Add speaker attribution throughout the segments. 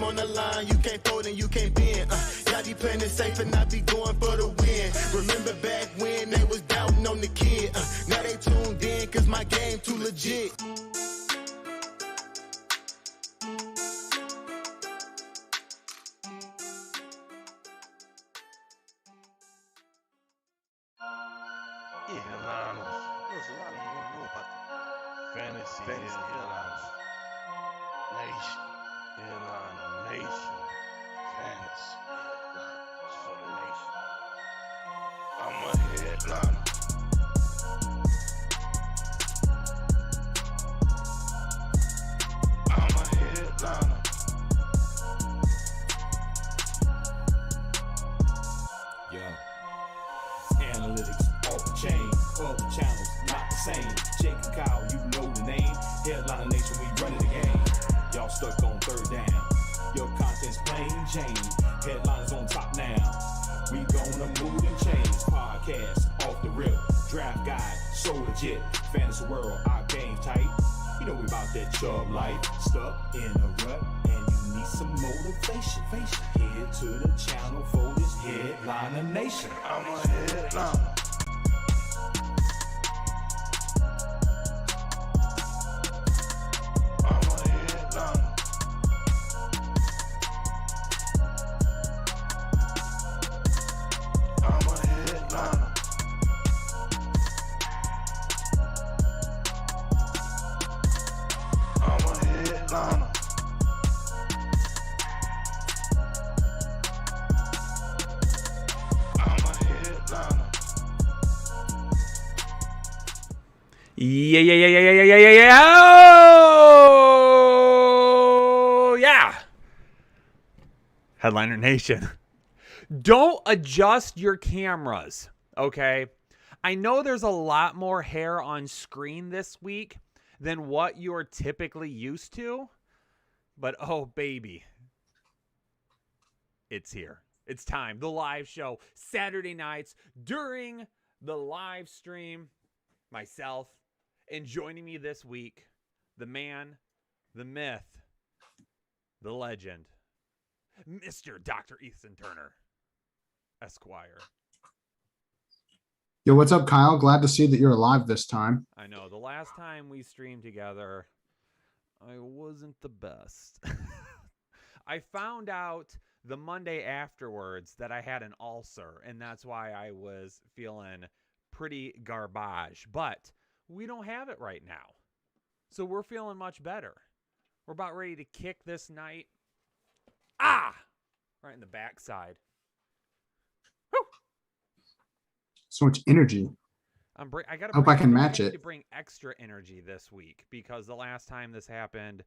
Speaker 1: game on the line. You can't fold and you can't bend. Y'all be playing it safe and I be going for the win. Remember back when they was doubting on the kid. Now they tuned in cause my game too legit.
Speaker 2: Fantasy Headliners Nation. Headliner Nation. Fantasy Headliners for the nation. I'm a headliner. I'm a headliner.
Speaker 3: Yo. Analytics off the chain. All the channels not the same. Jake and Kyle, you know the name. Headliner Nation, we running the game. Y'all stuck on third down. Your content's plain Jane. Headliners on top now. We gonna move and change. Podcast off the rip. Draft guide, so legit. Fantasy world, our game tight. You know we about that chub life. Stuck in a rut and you need some motivation. Head to the channel for this Headliner Nation.
Speaker 2: I'm a headliner.
Speaker 4: Yeah. Headliner Nation. Don't adjust your cameras, okay? I know there's a lot more hair on screen this week than what you're typically used to, but oh, baby. It's here. It's time. The live show, Saturday nights during the live stream. Myself. And joining me this week, the man, the myth, the legend, Mr. Dr. Ethan Turner, Esquire.
Speaker 5: Yo, what's up, Kyle? Glad to see that you're alive this time.
Speaker 4: I know. The last time we streamed together, I wasn't the best. I found out the Monday afterwards that I had an ulcer, and that's why I was feeling pretty garbage. But we don't have it right now. So we're feeling much better. We're about ready to kick this night. Right in the backside. Woo!
Speaker 5: So much energy.
Speaker 4: I
Speaker 5: hope I can match
Speaker 4: I need
Speaker 5: it.
Speaker 4: to bring extra energy this week because the last time this happened,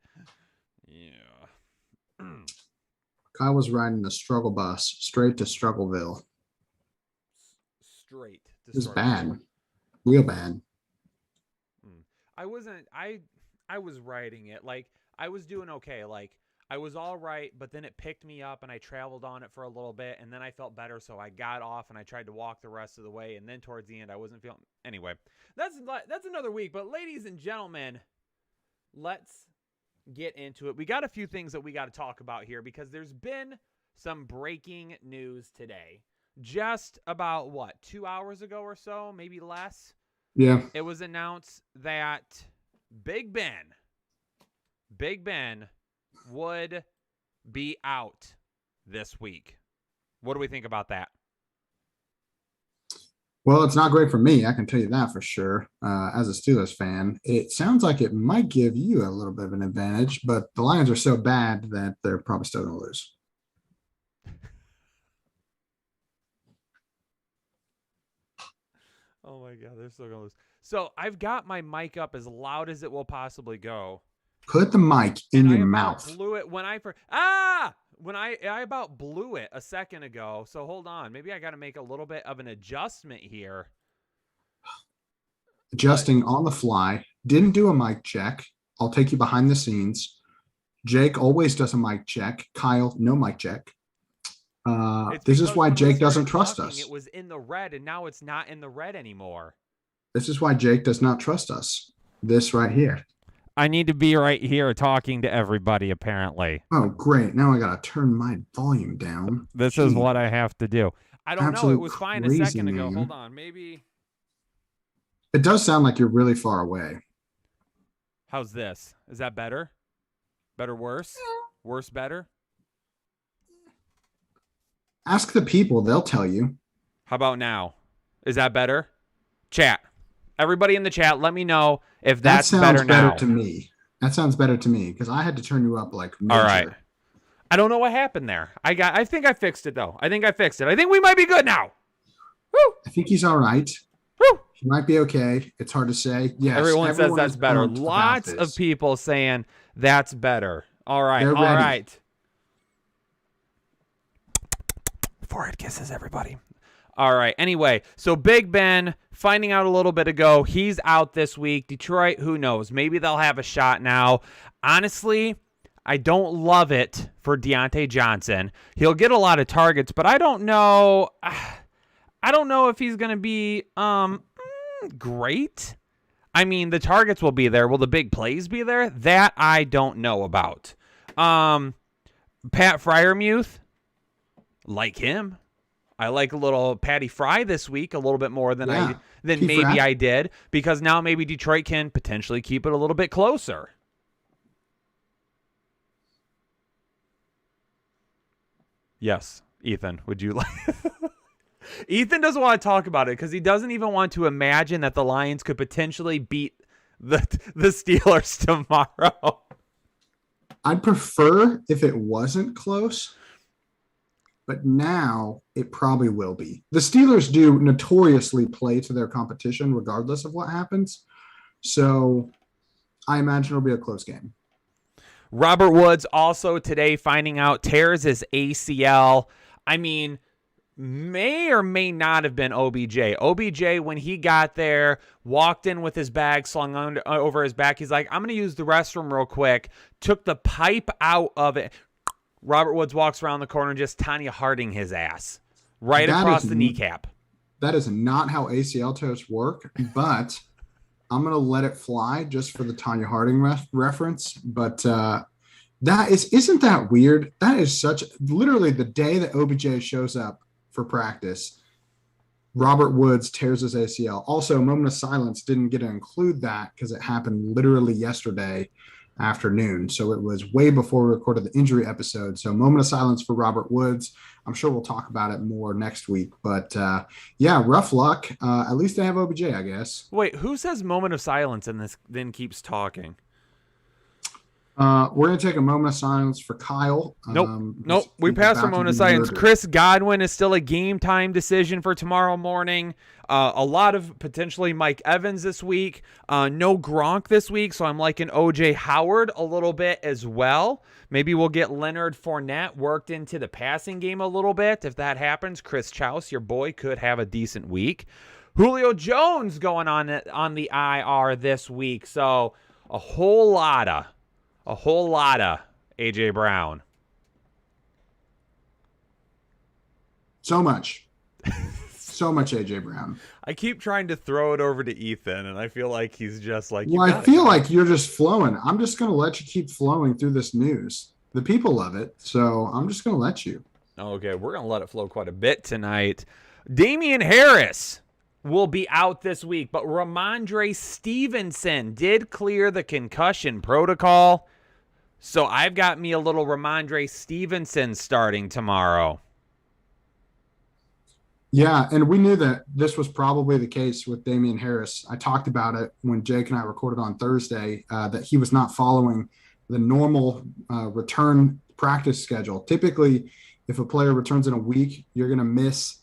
Speaker 4: yeah.
Speaker 5: Kyle was riding the struggle bus straight to Struggleville.
Speaker 4: Straight to
Speaker 5: It was bad. Real bad.
Speaker 4: I was riding it. Like, I was doing okay. Like, I was all right, but then it picked me up and I traveled on it for a little bit and then I felt better. So I got off and I tried to walk the rest of the way. And then towards the end, I wasn't feeling. Anyway, that's another week. But ladies and gentlemen, let's get into it. We got a few things that we got to talk about here because there's been some breaking news today. Just about 2 hours ago or so, maybe less.
Speaker 5: Yeah.
Speaker 4: It was announced that Big Ben would be out this week. What do we think about that?
Speaker 5: Well, it's not great for me. I can tell you that for sure. As a Steelers fan, it sounds like it might give you a little bit of an advantage, but the Lions are so bad that they're probably still going to lose.
Speaker 4: Oh my God, they're still going to lose. So I've got my mic up as loud as it will possibly go.
Speaker 5: Put the mic in your mouth.
Speaker 4: Blew it when I about blew it a second ago. So hold on. Maybe I got to make a little bit of an adjustment here.
Speaker 5: Adjusting on the fly. Didn't do a mic check. I'll take you behind the scenes. Jake always does a mic check. Kyle, no mic check. This is why Jake doesn't trust us.
Speaker 4: It was in the red and now it's not in the red anymore.
Speaker 5: This is why Jake does not trust us. This right here.
Speaker 4: I need to be right here talking to everybody, apparently.
Speaker 5: Oh, great. Now I got to turn my volume down.
Speaker 4: This is what I have to do. I don't know. It was fine a
Speaker 5: crazy,
Speaker 4: second ago.
Speaker 5: man.
Speaker 4: Hold on. Maybe.
Speaker 5: It does sound like you're really far away.
Speaker 4: How's this? Is that better? Better, worse? Worse, better?
Speaker 5: Ask the people. They'll tell you.
Speaker 4: How about now? Is that better? Chat. Everybody in the chat, let me know if that's better now.
Speaker 5: To me. That sounds better to me because I had to turn you up like major.
Speaker 4: All right. I don't know what happened there. I think I fixed it, though. I think we might be good now. Woo!
Speaker 5: I think he's all right.
Speaker 4: Woo!
Speaker 5: He might be okay. It's hard to say. Yes.
Speaker 4: Everyone says that's
Speaker 5: is
Speaker 4: better.
Speaker 5: pumped about
Speaker 4: Lots
Speaker 5: this.
Speaker 4: of people saying that's better. All right.
Speaker 5: They're
Speaker 4: All
Speaker 5: ready.
Speaker 4: right. Forehead kisses, everybody. All right. Anyway, so Big Ben, finding out a little bit ago, he's out this week. Detroit, who knows? Maybe they'll have a shot now. Honestly, I don't love it for Deontay Johnson. He'll get a lot of targets, but I don't know. I don't know if he's going to be great. I mean, the targets will be there. Will the big plays be there? That I don't know about. Pat Freiermuth, like him. I like a little Patty Fry this week a little bit more than I did, because now maybe Detroit can potentially keep it a little bit closer. Yes, Ethan, would you like? Ethan doesn't want to talk about it because he doesn't even want to imagine that the Lions could potentially beat the Steelers tomorrow.
Speaker 5: I'd prefer if it wasn't close, but now it probably will be. The Steelers do notoriously play to their competition regardless of what happens. So I imagine it'll be a close game.
Speaker 4: Robert Woods also today finding out tears his ACL. I mean, may or may not have been OBJ. OBJ, when he got there, walked in with his bag slung over his back. He's like, I'm going to use the restroom real quick. Took the pipe out of it. Robert Woods walks around the corner and just Tanya Harding his ass right across the kneecap. That
Speaker 5: is not how ACL tears work, but I'm going to let it fly just for the Tanya Harding reference. But isn't that weird? That is literally the day that OBJ shows up for practice, Robert Woods tears his ACL. Also, moment of silence didn't get to include that because it happened literally yesterday afternoon. So it was way before we recorded the injury episode. So moment of silence for Robert Woods. I'm sure we'll talk about it more next week. But yeah, rough luck. At least they have OBJ, I guess.
Speaker 4: Wait, who says moment of silence and this then keeps talking?
Speaker 5: We're going to take a moment of silence for Kyle.
Speaker 4: Nope. We passed our moment of silence. Chris Godwin is still a game time decision for tomorrow morning. A lot of potentially Mike Evans this week. No Gronk this week, so I'm liking OJ Howard a little bit as well. Maybe we'll get Leonard Fournette worked into the passing game a little bit. If that happens, Chris Chouse, your boy, could have a decent week. Julio Jones going on the IR this week, so a whole lot of A.J. Brown.
Speaker 5: So much A.J. Brown.
Speaker 4: I keep trying to throw it over to Ethan, and I feel like he's just like...
Speaker 5: Well, I feel like you're just flowing. I'm just going to let you keep flowing through this news. The people love it, so I'm just going to let you.
Speaker 4: Okay, we're going to let it flow quite a bit tonight. Damian Harris will be out this week, but Ramondre Stevenson did clear the concussion protocol. So I've got me a little Ramondre Stevenson starting tomorrow.
Speaker 5: Yeah, and we knew that this was probably the case with Damian Harris. I talked about it when Jake and I recorded on Thursday, that he was not following the normal return practice schedule. Typically, if a player returns in a week, you're going to miss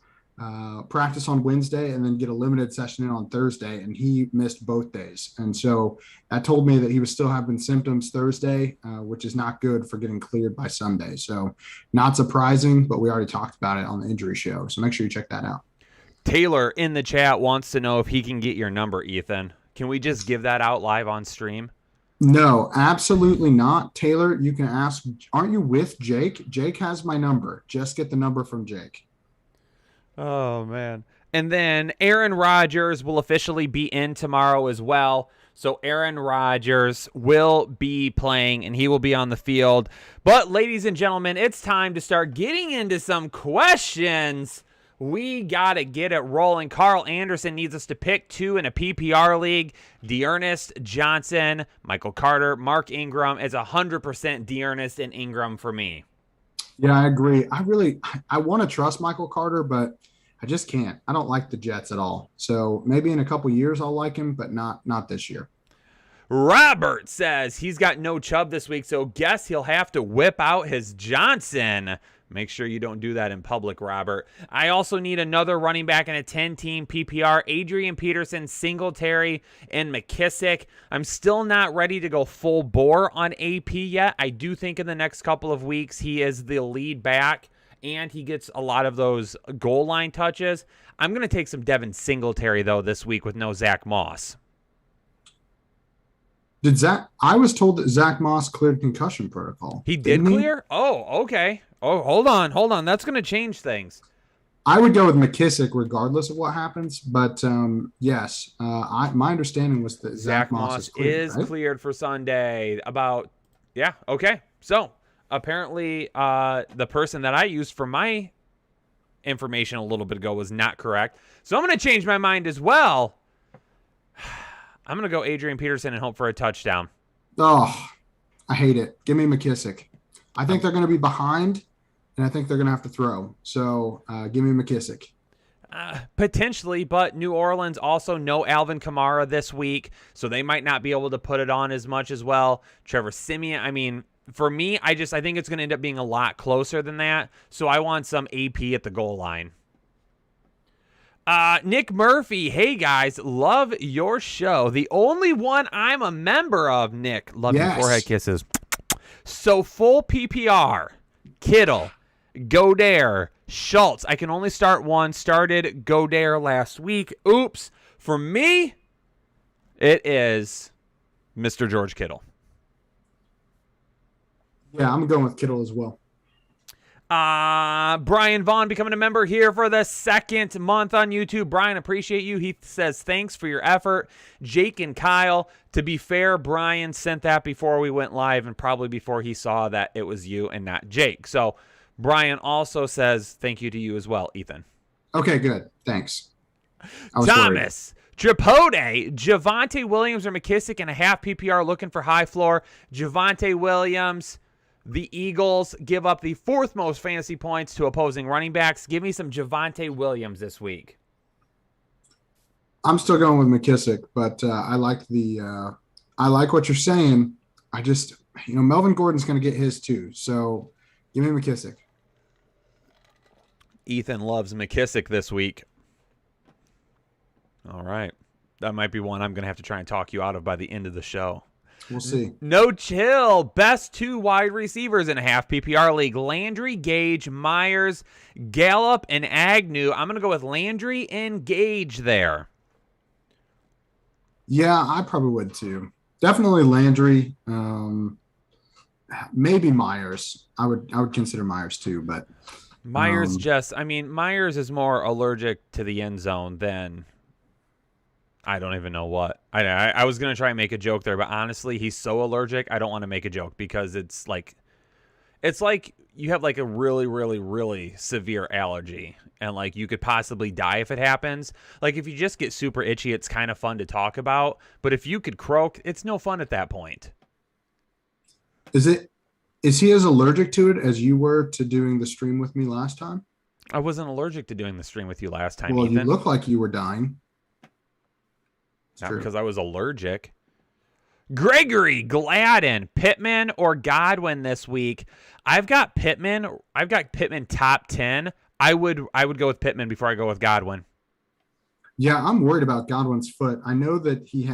Speaker 5: practice on Wednesday and then get a limited session in on Thursday, and he missed both days. And so that told me that he was still having symptoms Thursday, which is not good for getting cleared by Sunday. So not surprising, but we already talked about it on the injury show. So make sure you check that out.
Speaker 4: Taylor in the chat wants to know if he can get your number, Ethan. Can we just give that out live on stream?
Speaker 5: No, absolutely not. Taylor, you can ask, aren't you with Jake? Jake has my number. Just get the number from Jake.
Speaker 4: Oh, man. And then Aaron Rodgers will officially be in tomorrow as well. So Aaron Rodgers will be playing, and he will be on the field. But, ladies and gentlemen, it's time to start getting into some questions. We got to get it rolling. Carl Anderson needs us to pick 2 in a PPR league. D'Ernest Johnson, Michael Carter, Mark Ingram. It's 100% D'Ernest and Ingram for me.
Speaker 5: Yeah, I agree. I want to trust Michael Carter, but I just can't. I don't like the Jets at all. So maybe in a couple years I'll like him, but not this year.
Speaker 4: Robert says he's got no Chubb this week, so guess he'll have to whip out his Johnson. Make sure you don't do that in public, Robert. I also need another running back in a 10-team PPR. Adrian Peterson, Singletary, and McKissick. I'm still not ready to go full bore on AP yet. I do think in the next couple of weeks he is the lead back, and he gets a lot of those goal line touches. I'm going to take some Devin Singletary, though, this week with no Zach Moss.
Speaker 5: I was told that Zach Moss cleared concussion protocol.
Speaker 4: He did clear? Oh, okay. Oh, hold on. That's going to change things.
Speaker 5: I would go with McKissick regardless of what happens, but yes, my understanding was that Zach Moss is
Speaker 4: cleared for Sunday. Okay. So apparently the person that I used for my information a little bit ago was not correct. So I'm going to change my mind as well. I'm going to go Adrian Peterson and hope for a touchdown.
Speaker 5: Oh, I hate it. Give me McKissick. I think they're going to be behind, and I think they're going to have to throw. So give me McKissick.
Speaker 4: Potentially, but New Orleans also no Alvin Kamara this week, so they might not be able to put it on as much as well. Trevor Siemian, I mean, for me, I think it's going to end up being a lot closer than that, so I want some AP at the goal line. Nick Murphy, hey guys, love your show. The only one I'm a member of, Nick. Love your forehead kisses. So full PPR, Kittle, Godare, Schultz. I can only start one. Started Godare last week. Oops. For me, it is Mr. George Kittle.
Speaker 5: Yeah, I'm going with Kittle as well.
Speaker 4: Brian Vaughn becoming a member here for the second month on YouTube. Brian, appreciate you. He says, thanks for your effort. Jake and Kyle, to be fair, Brian sent that before we went live and probably before he saw that it was you and not Jake. So Brian also says thank you to you as well, Ethan.
Speaker 5: Okay, good. Thanks.
Speaker 4: Thomas Tripode, Javonte Williams or McKissick in a half PPR looking for high floor. Javonte Williams. The Eagles give up the 4th most fantasy points to opposing running backs. Give me some Javonte Williams this week.
Speaker 5: I'm still going with McKissick, but I like what you're saying. I just, Melvin Gordon's going to get his too. So give me McKissick.
Speaker 4: Ethan loves McKissick this week. All right. That might be one I'm going to have to try and talk you out of by the end of the show.
Speaker 5: We'll see.
Speaker 4: No chill. Best 2 wide receivers in a half PPR league. Landry, Gage, Myers, Gallup, and Agnew. I'm going to go with Landry and Gage there.
Speaker 5: Yeah, I probably would too. Definitely Landry. Maybe Myers. I would consider Myers too, but
Speaker 4: Myers Myers is more allergic to the end zone than I don't even know what. I was going to try and make a joke there, but honestly, he's so allergic, I don't want to make a joke because it's like you have like a really, really, really severe allergy and like you could possibly die if it happens. Like if you just get super itchy, it's kind of fun to talk about, but if you could croak, it's no fun at that point.
Speaker 5: Is he as allergic to it as you were to doing the stream with me last time?
Speaker 4: I wasn't allergic to doing the stream with you last time,
Speaker 5: Well,
Speaker 4: Ethan.
Speaker 5: You look like you were dying.
Speaker 4: Not because I was allergic. Gregory Gladden, Pittman or Godwin this week. I've got Pittman top 10. I would go with Pittman before I go with Godwin.
Speaker 5: Yeah, I'm worried about Godwin's foot. I know that he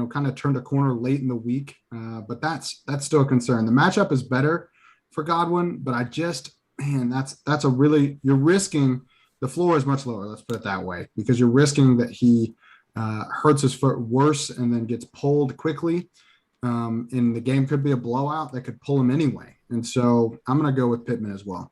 Speaker 5: kind of turned a corner late in the week, but that's still a concern. The matchup is better for Godwin, but that's a really, you're risking the floor is much lower. Let's put it that way, because you're risking that he hurts his foot worse and then gets pulled quickly. And the game could be a blowout that could pull him anyway. And so I'm going to go with Pittman as well.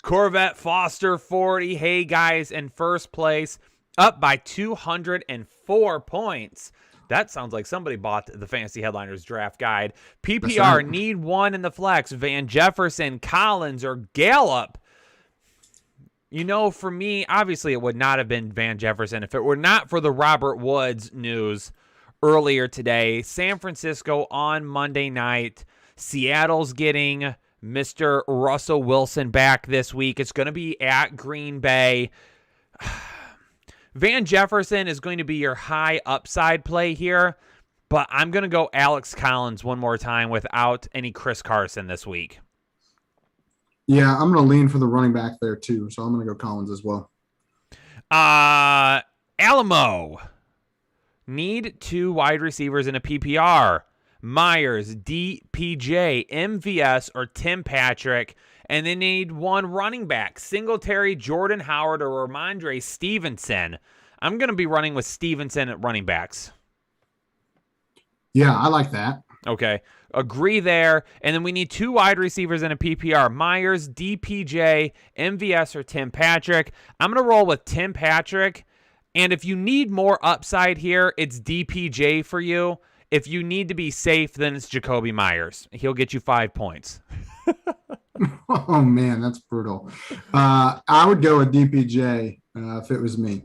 Speaker 4: Corvette Foster 40. Hey guys, in first place, up by 204 points. That sounds like somebody bought the Fantasy Headliners draft guide. PPR,
Speaker 5: right.
Speaker 4: need one in the flex. Van Jefferson, Collins, or Gallup. You know, for me, obviously it would not have been Van Jefferson if it were not for the Robert Woods news earlier today. San Francisco on Monday night. Seattle's getting Mr. Russell Wilson back this week. It's going to be at Green Bay. Van Jefferson is going to be your high upside play here, but I'm going to go Alex Collins one more time without any Chris Carson this week.
Speaker 5: Yeah, I'm going to lean for the running back there too, so I'm going to go Collins as well.
Speaker 4: Alamo. Need 2 wide receivers in a PPR. Myers, DPJ, MVS, or Tim Patrick. And they need 1 running back. Singletary, Jordan Howard, or Ramondre Stevenson. I'm going to be running with Stevenson at running backs.
Speaker 5: Yeah, I like that.
Speaker 4: Okay. Agree there. And then we need 2 wide receivers in a PPR. Myers, DPJ, MVS, or Tim Patrick. I'm going to roll with Tim Patrick. And if you need more upside here, it's DPJ for you. If you need to be safe, then it's Jacoby Myers. He'll get you 5 points.
Speaker 5: Oh, man, that's brutal. I would go with DPJ if it was me.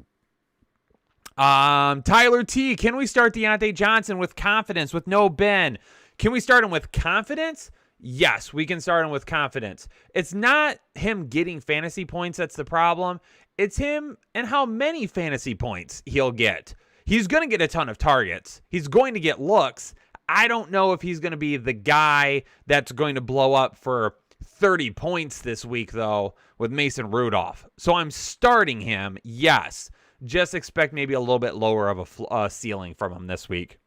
Speaker 4: Tyler T, can we start Deontay Johnson with confidence with no Ben? Can we start him with confidence? Yes, we can start him with confidence. It's not him getting fantasy points that's the problem. It's him and how many fantasy points he'll get. He's going to get a ton of targets. He's going to get looks. I don't know if he's going to be the guy that's going to blow up for 30 points this week, though, with Mason Rudolph. So I'm starting him, yes. Just expect maybe a little bit lower of a ceiling from him this week.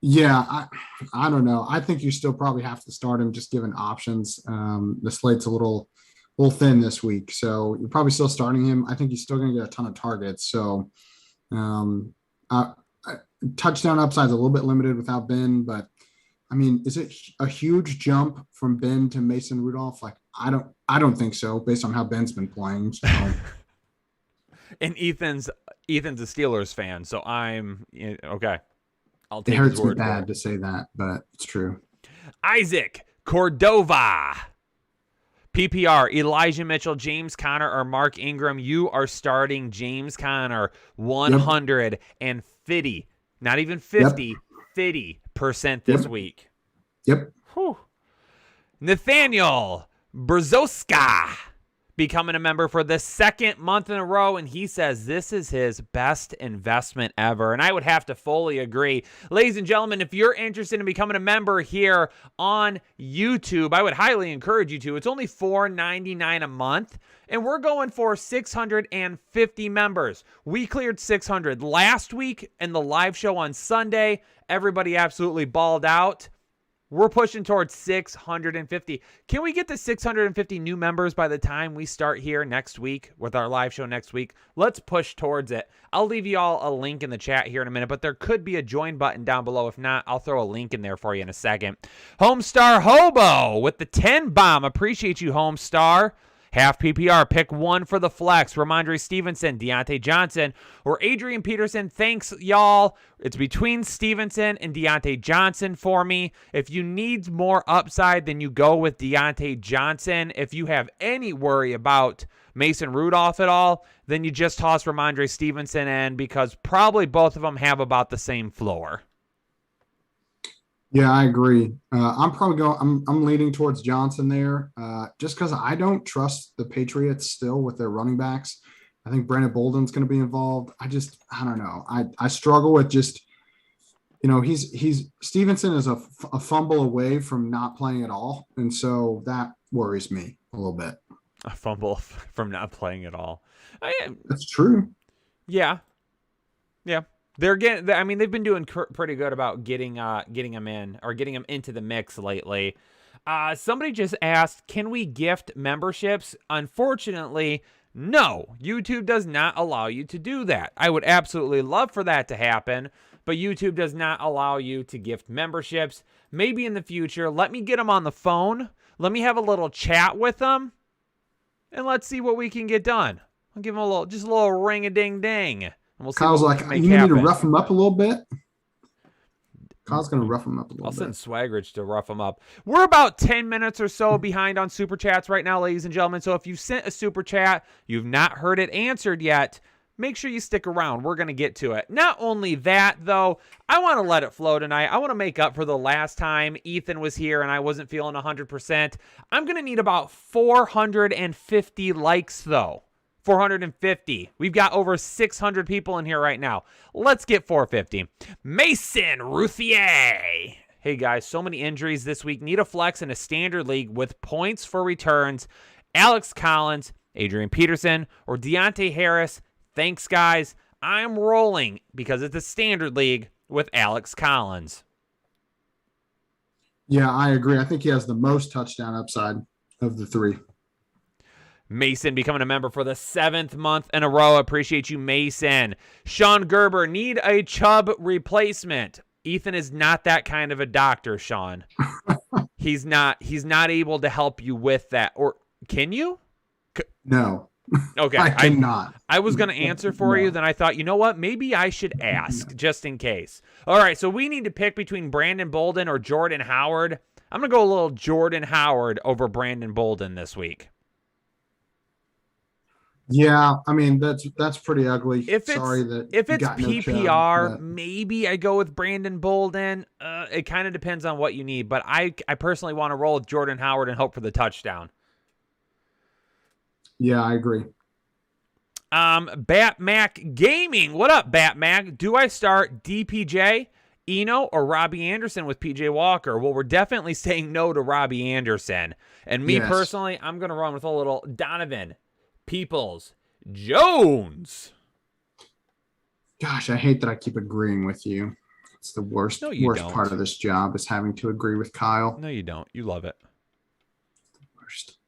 Speaker 5: Yeah, I don't know. I think you still probably have to start him just given options. The slate's a little thin this week, so you're probably still starting him. I think he's still going to get a ton of targets. So touchdown upside's a little bit limited without Ben, but I mean, is it a huge jump from Ben to Mason Rudolph? Like, I don't think so, based on how Ben's been playing. So.
Speaker 4: And Ethan's a Steelers fan, so I'm okay. I'll take
Speaker 5: it hurts
Speaker 4: his word
Speaker 5: me bad to say that, but it's true.
Speaker 4: Isaac Cordova. PPR, Elijah Mitchell, James Conner, or Mark Ingram. You are starting James Conner 150, not even 50, 50% this week.
Speaker 5: Yep.
Speaker 4: Whew. Nathaniel Brzoska becoming a member for the 2nd month in a row, and he says this is his best investment ever, and I would have to fully agree. Ladies and gentlemen, if you're interested in becoming a member here on YouTube, I would highly encourage you to. It's only $4.99 a month, and we're going for 650 members. We cleared 600 last week in the live show on Sunday. Everybody absolutely balled out. We're pushing towards 650. Can we get to 650 new members by the time we start here next week with our live show next week? Let's push towards it. I'll leave you all a link in the chat here in a minute, but there could be a join button down below. If not, I'll throw a link in there for you in a second. Homestar Hobo with the 10 bomb. Appreciate you, Homestar. Half PPR, pick 1 for the flex. Ramondre Stevenson, Deontay Johnson, or Adrian Peterson. Thanks, y'all. It's between Stevenson and Deontay Johnson for me. If you need more upside, then you go with Deontay Johnson. If you have any worry about Mason Rudolph at all, then you just toss Ramondre Stevenson in because probably both of them have about the same floor.
Speaker 5: Yeah, I agree. I'm leaning towards Johnson there, just because I don't trust the Patriots still with their running backs. I think Brandon Bolden's going to be involved. I don't know. I struggle with just, he's Stevenson is a fumble away from not playing at all, and so that worries me a little bit.
Speaker 4: A fumble from not playing at all.
Speaker 5: That's true.
Speaker 4: Yeah. They've been doing pretty good about getting him in or getting him into the mix lately. Somebody just asked, can we gift memberships? Unfortunately, no. YouTube does not allow you to do that. I would absolutely love for that to happen, but YouTube does not allow you to gift memberships. Maybe in the future, let me get them on the phone. Let me have a little chat with them, and let's see what we can get done. I'll give them a little ring-a-ding-ding. And we'll see
Speaker 5: Kyle's
Speaker 4: what we
Speaker 5: like,
Speaker 4: can make
Speaker 5: you need to
Speaker 4: happen.
Speaker 5: rough him up a little bit. Kyle's going to rough him up a little
Speaker 4: I'll
Speaker 5: bit.
Speaker 4: send Swagridge to rough him up. We're about 10 minutes or so behind on Super Chats right now, ladies and gentlemen. So if you sent a Super Chat, you've not heard it answered yet, make sure you stick around. We're going to get to it. Not only that, though, I want to let it flow tonight. I want to make up for the last time Ethan was here and I wasn't feeling 100%. I'm going to need about 450 likes, though. 450. We've got over 600 people in here right now. Let's get 450. Mason Routhier. Hey, guys, so many injuries this week. Need a flex in a standard league with points for returns. Alex Collins, Adrian Peterson, or Deontay Harris. Thanks, guys. I'm rolling because it's a standard league with Alex Collins.
Speaker 5: Yeah, I agree. I think he has the most touchdown upside of the three.
Speaker 4: Mason becoming a member for the 7th month in a row. Appreciate you, Mason. Sean Gerber, need a Chubb replacement. Ethan is not that kind of a doctor, Sean. He's not able to help you with that. Or can you?
Speaker 5: No.
Speaker 4: Okay.
Speaker 5: I cannot.
Speaker 4: I was going to answer for you. Then I thought, you know what? Maybe I should ask just in case. All right. So we need to pick between Brandon Bolden or Jordan Howard. I'm going to go a little Jordan Howard over Brandon Bolden this week.
Speaker 5: Yeah, I mean that's pretty ugly.
Speaker 4: If it's PPR,
Speaker 5: no Chubb,
Speaker 4: maybe I go with Brandon Bolden. It kind of depends on what you need, but I personally want to roll with Jordan Howard and hope for the touchdown.
Speaker 5: Yeah, I agree.
Speaker 4: Batmac Gaming, what up, Batmac? Do I start DPJ, Eno, or Robbie Anderson with PJ Walker? Well, we're definitely saying no to Robbie Anderson, and me personally, I'm gonna run with a little Donovan Peoples Jones.
Speaker 5: Gosh, I hate that I keep agreeing with you. It's the worst part of this job is having to agree with Kyle.
Speaker 4: No, you don't. You love it.
Speaker 5: Worst.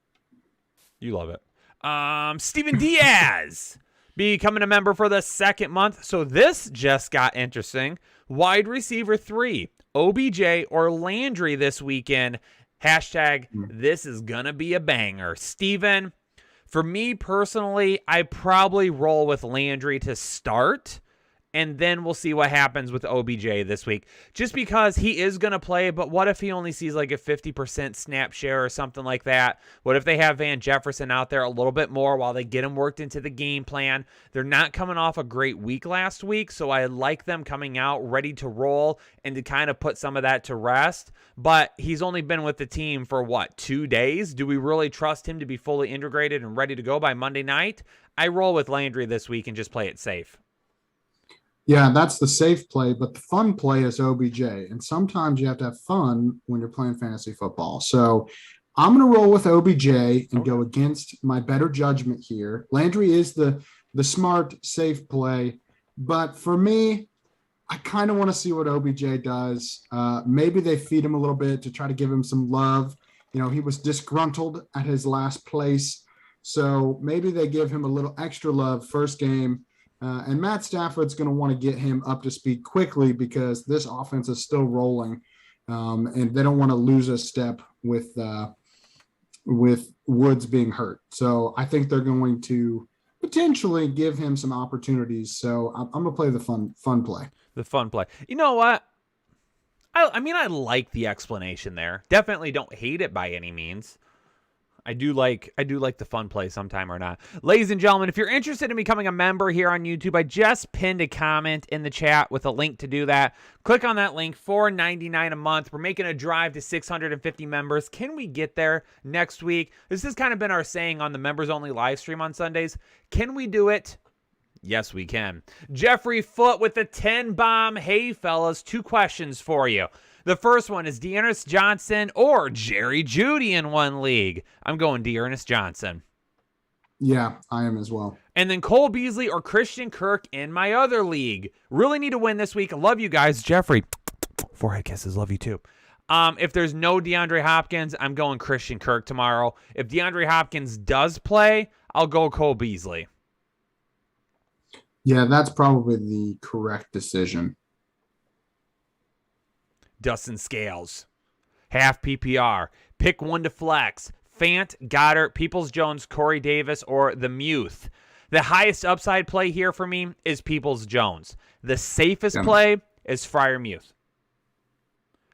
Speaker 4: You love it. Steven Diaz becoming a member for the 2nd month. So this just got interesting. Wide receiver 3, OBJ or Landry this weekend. Hashtag this is gonna be a banger. Steven, for me personally, I probably roll with Landry to start, and then we'll see what happens with OBJ this week. Just because he is going to play, but what if he only sees like a 50% snap share or something like that? What if they have Van Jefferson out there a little bit more while they get him worked into the game plan? They're not coming off a great week last week, so I like them coming out ready to roll and to kind of put some of that to rest. But he's only been with the team for, 2 days? Do we really trust him to be fully integrated and ready to go by Monday night? I roll with Landry this week and just play it safe.
Speaker 5: Yeah, that's the safe play, but the fun play is OBJ. And sometimes you have to have fun when you're playing fantasy football. So I'm going to roll with OBJ and go against my better judgment here. Landry is the smart, safe play. But for me, I kind of want to see what OBJ does. Maybe they feed him a little bit to try to give him some love. You know, he was disgruntled at his last place. So maybe they give him a little extra love first game. And Matt Stafford's going to want to get him up to speed quickly because this offense is still rolling, and they don't want to lose a step with Woods being hurt. So I think they're going to potentially give him some opportunities. So I'm going to play the fun play.
Speaker 4: The fun play. You know what? I mean, I like the explanation there. Definitely don't hate it by any means. I do like the fun play sometime or not. Ladies and gentlemen, if you're interested in becoming a member here on YouTube, I just pinned a comment in the chat with a link to do that. Click on that link, $4.99 a month. We're making a drive to 650 members. Can we get there next week? This has kind of been our saying on the members-only live stream on Sundays. Can we do it? Yes, we can. Jeffrey Foote with the 10 bomb. Hey, fellas, 2 questions for you. The first one is Dearness Johnson or Jerry Jeudy in one league. I'm going Dearness Johnson.
Speaker 5: Yeah, I am as well.
Speaker 4: And then Cole Beasley or Christian Kirk in my other league. Really need to win this week. Love you guys. Jeffrey, forehead kisses. Love you too. If there's no DeAndre Hopkins, I'm going Christian Kirk tomorrow. If DeAndre Hopkins does play, I'll go Cole Beasley.
Speaker 5: Yeah, that's probably the correct decision.
Speaker 4: Dustin Scales. Half PPR. Pick one to flex. Fant, Goddard, Peoples-Jones, Corey Davis, or the Muth. The highest upside play here for me is Peoples-Jones. The safest play is Freiermuth.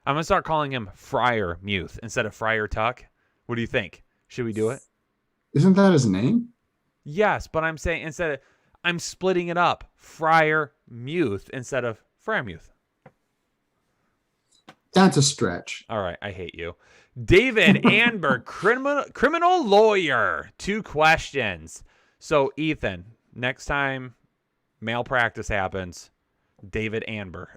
Speaker 4: I'm going to start calling him Freiermuth instead of Friar Tuck. What do you think? Should we do it?
Speaker 5: Isn't that his name?
Speaker 4: Yes, but I'm saying I'm splitting it up. Freiermuth instead of Freiermuth.
Speaker 5: That's a stretch.
Speaker 4: All right, I hate you. David Anberg, criminal lawyer. 2 questions. So, Ethan, next time malpractice happens, David Anber.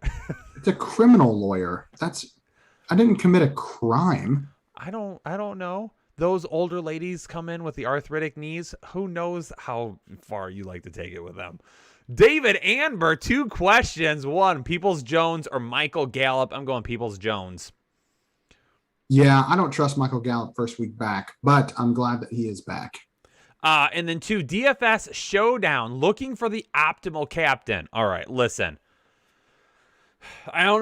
Speaker 5: It's a criminal lawyer. I didn't commit a crime.
Speaker 4: I don't know. Those older ladies come in with the arthritic knees. Who knows how far you like to take it with them? David Anber, 2 questions. 1, Peoples-Jones or Michael Gallup? I'm going Peoples-Jones.
Speaker 5: Yeah, I don't trust Michael Gallup first week back, but I'm glad that he is back.
Speaker 4: And then 2, DFS Showdown, looking for the optimal captain. All right, listen. I don't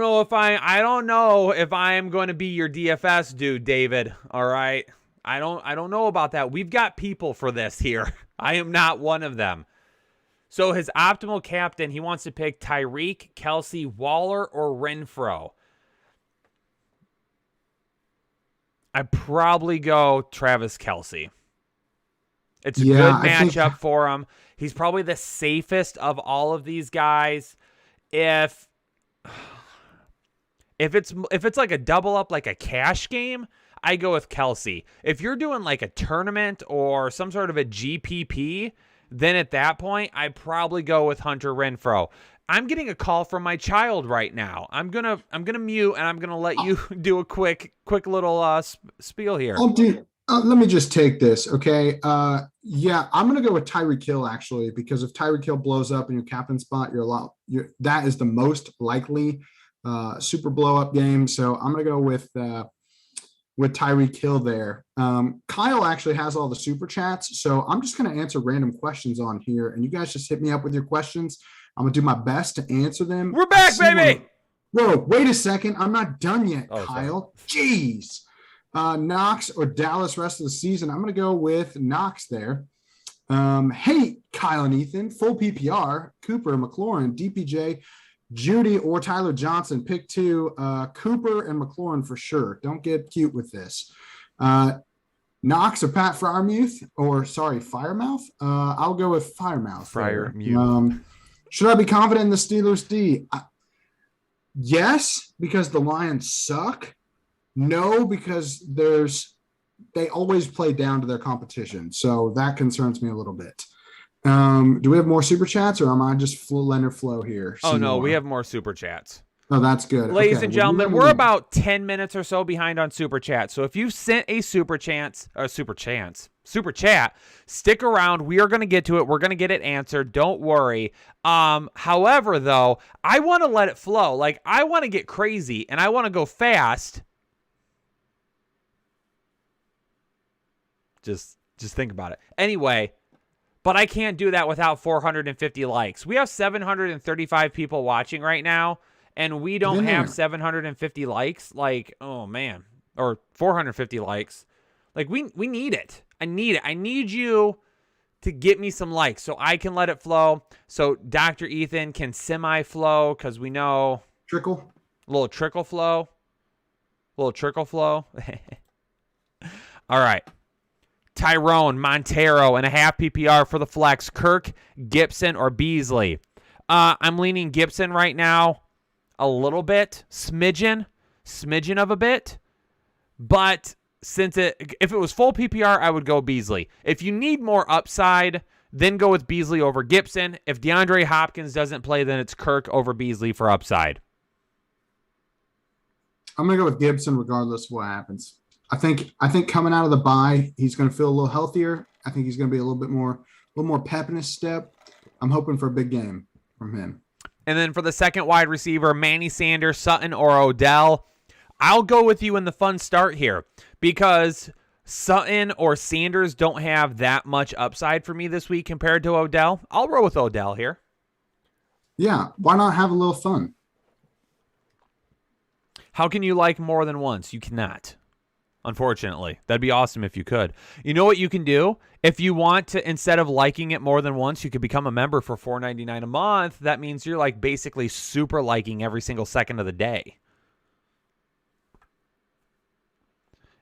Speaker 4: know if I am going to be your DFS dude, David. All right. I don't know about that. We've got people for this here. I am not one of them. So his optimal captain, he wants to pick Tyreek, Kelsey, Waller, or Renfro. I'd probably go Travis Kelsey. It's a good matchup for him. He's probably the safest of all of these guys. If it's like a double up, like a cash game, I go with Kelsey. If you're doing like a tournament or some sort of a GPP, then at that point, I probably go with Hunter Renfrow. I'm getting a call from my child right now. I'm gonna mute and I'm gonna let you do a quick little spiel here.
Speaker 5: Let me just take this, okay? Yeah, I'm gonna go with Tyreek Hill actually, because if Tyreek Hill blows up in your captain spot, that is the most likely super blow up game. So I'm gonna go with Tyreek Hill there. Kyle actually has all the super chats, so I'm just gonna answer random questions on here, and you guys just hit me up with your questions. I'm gonna do my best to answer them.
Speaker 4: We're back, baby.
Speaker 5: Whoa, wait a second. I'm not done yet, Kyle.
Speaker 4: Sorry.
Speaker 5: Jeez. Knox or Dallas rest of the season. I'm gonna go with Knox there. Hey, Kyle and Ethan, full PPR, Cooper, McLaurin, DPJ, Judy, or Tyler Johnson. Pick 2, Cooper and McLaurin for sure. Don't get cute with this. Knox or Pat Freiermuth, Firemouth. I'll go with Firemouth.
Speaker 4: Freiermuth.
Speaker 5: Should I be confident in the Steelers D? Yes, because the Lions suck. No, because they always play down to their competition. So that concerns me a little bit. Do we have more super chats, or am I just Leonard Flow here?
Speaker 4: Oh, no, we have more super chats.
Speaker 5: Oh, that's good.
Speaker 4: Ladies and gentlemen, we're about 10 minutes or so behind on super chat. So if you've sent a super chat, stick around. We are going to get to it. We're going to get it answered. Don't worry. However, though, I want to let it flow. Like, I want to get crazy and I want to go fast. Just think about it. Anyway, but I can't do that without 450 likes. We have 735 people watching right now, and we don't have 750 likes. Like, oh man, or 450 likes. Like, we need it. I need it. I need you to get me some likes so I can let it flow. So Dr. Ethan can semi-flow, because we know
Speaker 5: a
Speaker 4: little trickle flow. All right. Tyrone, Montero, and a half PPR for the flex. Kirk, Gibson, or Beasley. I'm leaning Gibson right now a little bit. Smidgen of a bit. But if it was full PPR, I would go Beasley. If you need more upside, then go with Beasley over Gibson. If DeAndre Hopkins doesn't play, then it's Kirk over Beasley for upside.
Speaker 5: I'm going to go with Gibson regardless of what happens. I think coming out of the bye, he's going to feel a little healthier. I think he's going to be a little more pep in his step. I'm hoping for a big game from him.
Speaker 4: And then for the second wide receiver, Manny Sanders, Sutton, or Odell. I'll go with you in the fun start here because Sutton or Sanders don't have that much upside for me this week compared to Odell. I'll roll with Odell here.
Speaker 5: Yeah, why not have a little fun?
Speaker 4: How can you like more than once? You cannot. Unfortunately, that'd be awesome if you could. You know what you can do? If you want to, instead of liking it more than once, you could become a member for $4.99 a month. That means you're like basically super liking every single second of the day.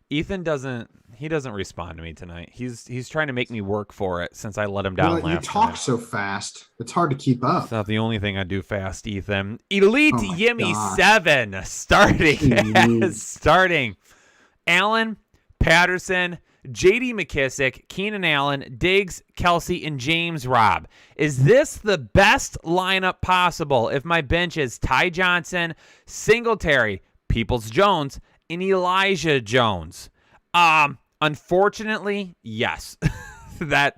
Speaker 4: Ethan doesn't respond to me tonight. He's trying to make me work for it since I let him down last
Speaker 5: you talk
Speaker 4: time.
Speaker 5: so fast. It's hard to keep up.
Speaker 4: It's not the only thing I do fast, Ethan. Elite
Speaker 5: Oh my
Speaker 4: Yimmy
Speaker 5: gosh.
Speaker 4: 7
Speaker 5: Jeez.
Speaker 4: starting. Allen, Patterson, J.D. McKissick, Keenan Allen, Diggs, Kelsey, and James Robb. Is this the best lineup possible if my bench is Ty Johnson, Singletary, Peoples-Jones, and Elijah Jones? Unfortunately, yes. that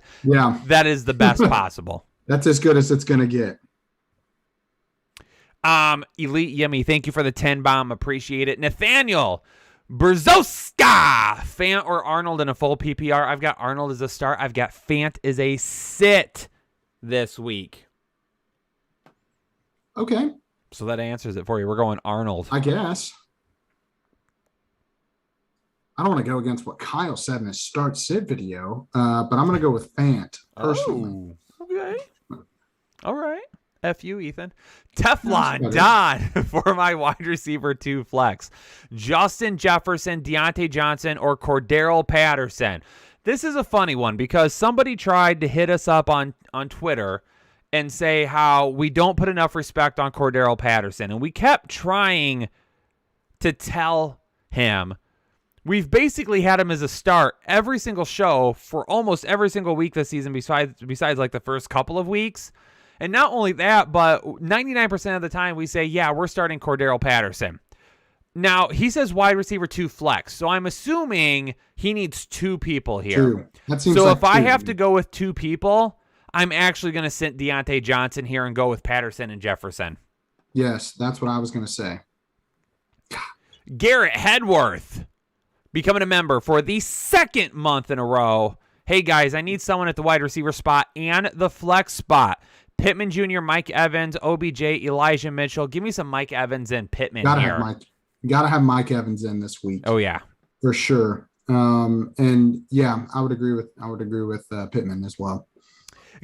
Speaker 4: is the best possible.
Speaker 5: That's as good as it's going to get.
Speaker 4: Elite Yummy, thank you for the 10 bomb. Appreciate it. Nathaniel Berzoska, Fant or Arnold in a full PPR. I've got Arnold as a start. I've got Fant as a sit this week.
Speaker 5: Okay,
Speaker 4: So that answers it for you. We're going Arnold.
Speaker 5: I guess. I don't want to go against what Kyle said in his start sit video, but I'm going to go with Fant personally.
Speaker 4: Oh, okay. All right. F you, Ethan.
Speaker 5: That's
Speaker 4: Teflon Don for my wide receiver 2 flex. Justin Jefferson, Deontay Johnson, or Cordero Patterson. This is a funny one because somebody tried to hit us up on Twitter and say how we don't put enough respect on Cordero Patterson. And we kept trying to tell him we've basically had him as a start every single show for almost every single week this season besides like the first couple of weeks. And not only that, but 99% of the time we say, yeah, we're starting Cordero Patterson. Now, he says wide receiver 2 flex, so I'm assuming he needs 2 people here.
Speaker 5: True. That seems
Speaker 4: So
Speaker 5: like
Speaker 4: if I
Speaker 5: two.
Speaker 4: have to go with 2 people, I'm actually going to sit Deontay Johnson here and go with Patterson and Jefferson.
Speaker 5: Yes, that's what I was going to say.
Speaker 4: Garrett Hedworth becoming a member for the 2nd month in a row. Hey, guys, I need someone at the wide receiver spot and the flex spot. Pittman Jr., Mike Evans, OBJ, Elijah Mitchell. Give me some Mike Evans and Pittman here.
Speaker 5: Gotta have Mike Evans in this week.
Speaker 4: Oh, yeah.
Speaker 5: For sure. And yeah, I would agree with Pittman as well.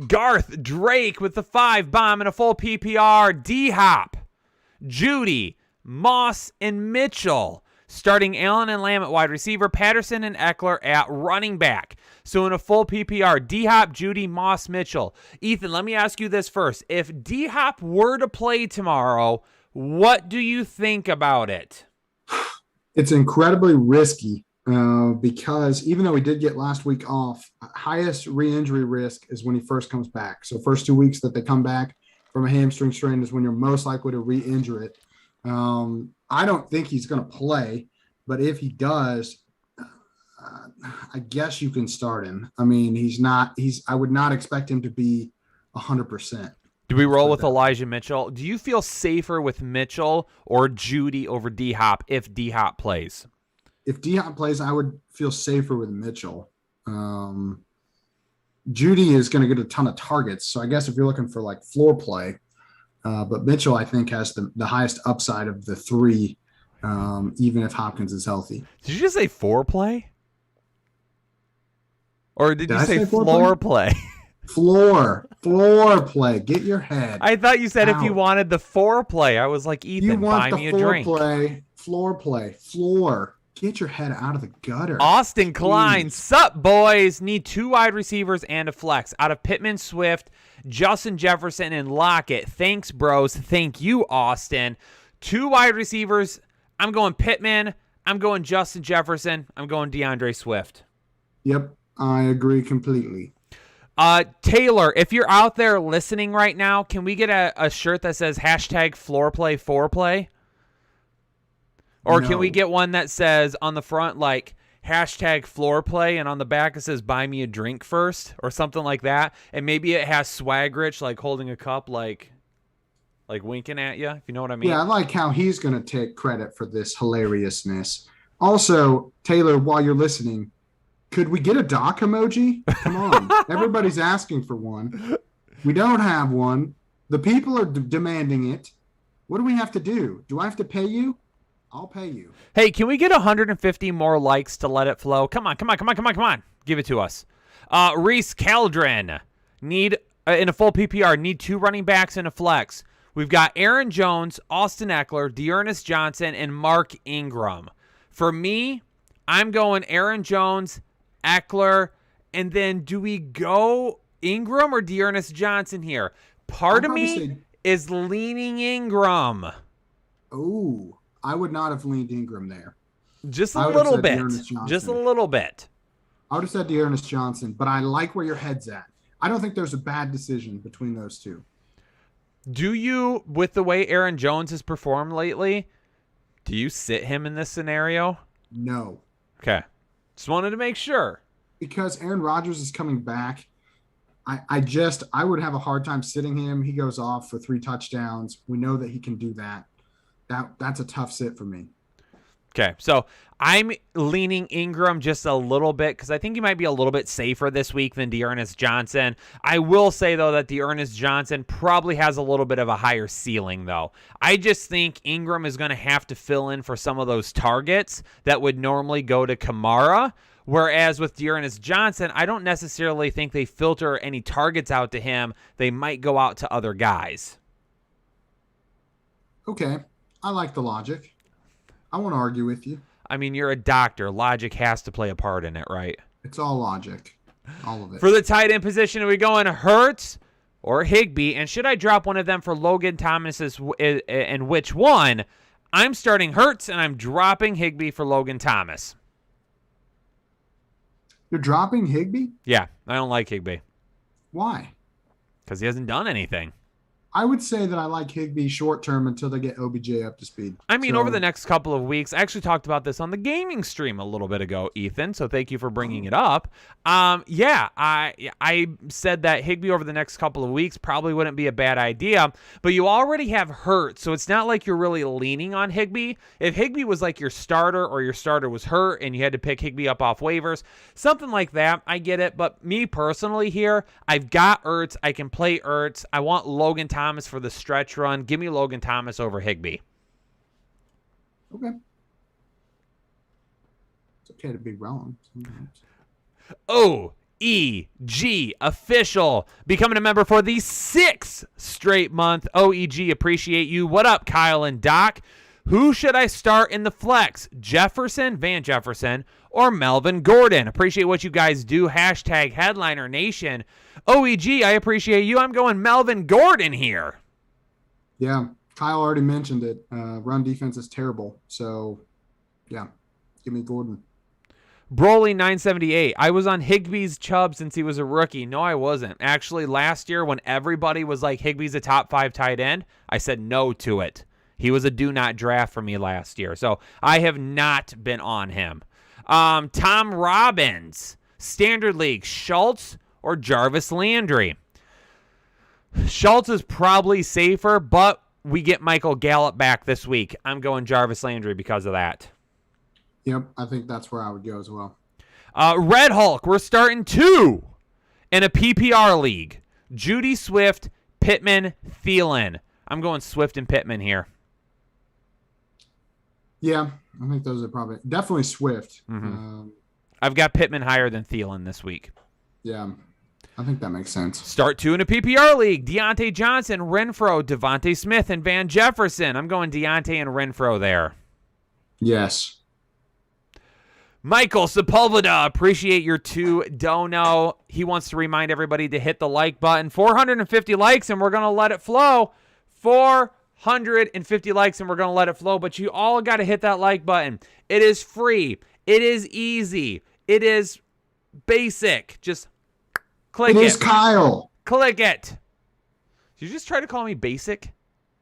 Speaker 4: Garth Drake with the 5 bomb and a full PPR. D-Hop, Judy, Moss, and Mitchell. Starting Allen and Lamb at wide receiver, Patterson and Eckler at running back. So in a full PPR, D-Hop, Judy, Moss, Mitchell. Ethan, let me ask you this first. If D-Hop were to play tomorrow, what do you think about it?
Speaker 5: It's incredibly risky because even though he did get last week off, highest re-injury risk is when he first comes back. So first 2 weeks that they come back from a hamstring strain is when you're most likely to re-injure it. I don't think he's going to play, but if he does, I guess you can start him. I mean, I would not expect him to be 100%.
Speaker 4: Do we roll with Elijah Mitchell? Do you feel safer with Mitchell or Judy over D-Hop if D-Hop plays?
Speaker 5: If D-Hop plays, I would feel safer with Mitchell. Judy is going to get a ton of targets. So I guess if you're looking for like floor play, but Mitchell, I think, has the highest upside of the 3, even if Hopkins is healthy.
Speaker 4: Did you just say foreplay? Or did you
Speaker 5: I
Speaker 4: say
Speaker 5: say
Speaker 4: floor play?
Speaker 5: Floor play. Get your head.
Speaker 4: I thought you said if you
Speaker 5: out.
Speaker 4: wanted the foreplay. I was like,
Speaker 5: You
Speaker 4: Ethan,
Speaker 5: want
Speaker 4: buy
Speaker 5: the
Speaker 4: me a drink.
Speaker 5: floor play. Get your head out of the gutter.
Speaker 4: Austin Klein,
Speaker 5: Jeez.
Speaker 4: sup, boys? Need 2 wide receivers and a flex. Out of Pittman, Swift, Justin Jefferson, and Lockett. Thanks, bros. Thank you, Austin. 2 wide receivers. I'm going Pittman. I'm going Justin Jefferson. I'm going DeAndre Swift.
Speaker 5: Yep, I agree completely.
Speaker 4: Taylor, if you're out there listening right now, can we get a shirt that says hashtag floorplay foreplay? Or can we get one that says on the front, like, hashtag floorplay, and on the back it says buy me a drink first, or something like that? And maybe it has Swag Rich, like, holding a cup, like winking at you, if you know what I mean.
Speaker 5: Yeah, I like how he's going to take credit for this hilariousness. Also, Taylor, while you're listening, could we get a doc emoji? Come on. Everybody's asking for one. We don't have one. The people are demanding it. What do we have to do? Do I have to pay you? I'll pay you.
Speaker 4: Hey, can we get 150 more likes to let it flow? Come on. Give it to us. Reese Caldron, need in a full PPR, need 2 running backs and a flex. We've got Aaron Jones, Austin Eckler, Dearness Johnson, and Mark Ingram. For me, I'm going Aaron Jones, Eckler, and then do we go Ingram or Dearness Johnson here? Part of me is leaning Ingram.
Speaker 5: Oh, I would not have leaned Ingram there.
Speaker 4: Just a little bit. Just a little bit.
Speaker 5: I would have said Dearness Johnson, but I like where your head's at. I don't think there's a bad decision between those two.
Speaker 4: Do you, with the way Aaron Jones has performed lately, do you sit him in this scenario?
Speaker 5: No.
Speaker 4: Okay. Just wanted to make sure.
Speaker 5: Because Aaron Rodgers is coming back. I would have a hard time sitting him. He goes off for 3 touchdowns. We know that he can do that. That's a tough sit for me.
Speaker 4: Okay, so I'm leaning Ingram just a little bit because I think he might be a little bit safer this week than Dearness Johnson. I will say, though, that Dearness Johnson probably has a little bit of a higher ceiling, though. I just think Ingram is going to have to fill in for some of those targets that would normally go to Kamara, whereas with Dearness Johnson, I don't necessarily think they filter any targets out to him. They might go out to other guys.
Speaker 5: Okay, I like the logic. I won't argue with you.
Speaker 4: I mean, you're a doctor. Logic has to play a part in it, right?
Speaker 5: It's all logic. All of it.
Speaker 4: For the tight end position, are we going Hurts or Higbee? And should I drop one of them for Logan Thomas and which one? I'm starting Hurts and I'm dropping Higbee for Logan Thomas.
Speaker 5: You're dropping Higbee?
Speaker 4: Yeah, I don't like Higbee.
Speaker 5: Why?
Speaker 4: Because he hasn't done anything.
Speaker 5: I would say that I like Higbee short term until they get OBJ up to speed.
Speaker 4: I mean, over the next couple of weeks, I actually talked about this on the gaming stream a little bit ago, Ethan, so thank you for bringing it up. I said that Higbee over the next couple of weeks probably wouldn't be a bad idea, but you already have hurt, so it's not like you're really leaning on Higbee. If Higbee was like your starter or your starter was hurt and you had to pick Higbee up off waivers, something like that, I get it. But me personally here, I've got Ertz. I can play Ertz. I want Logan Thomas for the stretch run. Give me Logan Thomas over Higbee.
Speaker 5: Okay. It's okay to be wrong sometimes.
Speaker 4: OEG official, becoming a member for the 6th straight month. OEG, appreciate you. What up, Kyle and Doc? Who should I start in the flex? Van Jefferson, or Melvin Gordon? Appreciate what you guys do. Hashtag Headliner Nation. OEG, I appreciate you. I'm going Melvin Gordon here.
Speaker 5: Yeah, Kyle already mentioned it. Run defense is terrible. So, yeah, give me Gordon.
Speaker 4: Broly 978. I was on Higbee's Chubb since he was a rookie. No, I wasn't. Actually, last year when everybody was like Higbee's a top 5 tight end, I said no to it. He was a do not draft for me last year. So I have not been on him. Tom Robbins, Standard League, Schultz or Jarvis Landry? Schultz is probably safer, but we get Michael Gallup back this week. I'm going Jarvis Landry because of that.
Speaker 5: Yep, I think that's where I would go as well.
Speaker 4: Red Hulk, we're starting 2 in a PPR league. Judy Swift, Pittman, Thielen. I'm going Swift and Pittman here.
Speaker 5: Yeah, I think those are probably definitely Swift.
Speaker 4: Mm-hmm. I've got Pittman higher than Thielen this week.
Speaker 5: Yeah, I think that makes sense.
Speaker 4: Start 2 in a PPR league. Deontay Johnson, Renfro, Devontae Smith, and Van Jefferson. I'm going Deontay and Renfro there.
Speaker 5: Yes.
Speaker 4: Michael Sepulveda, appreciate your 2 dono. He wants to remind everybody to hit the like button. 450 likes, and we're going to let it flow. 450 likes, and we're going to let it flow. But you all got to hit that like button. It is free. It is easy. It is basic. Just click it.
Speaker 5: It is Kyle.
Speaker 4: Click it. Did you just try to call me basic?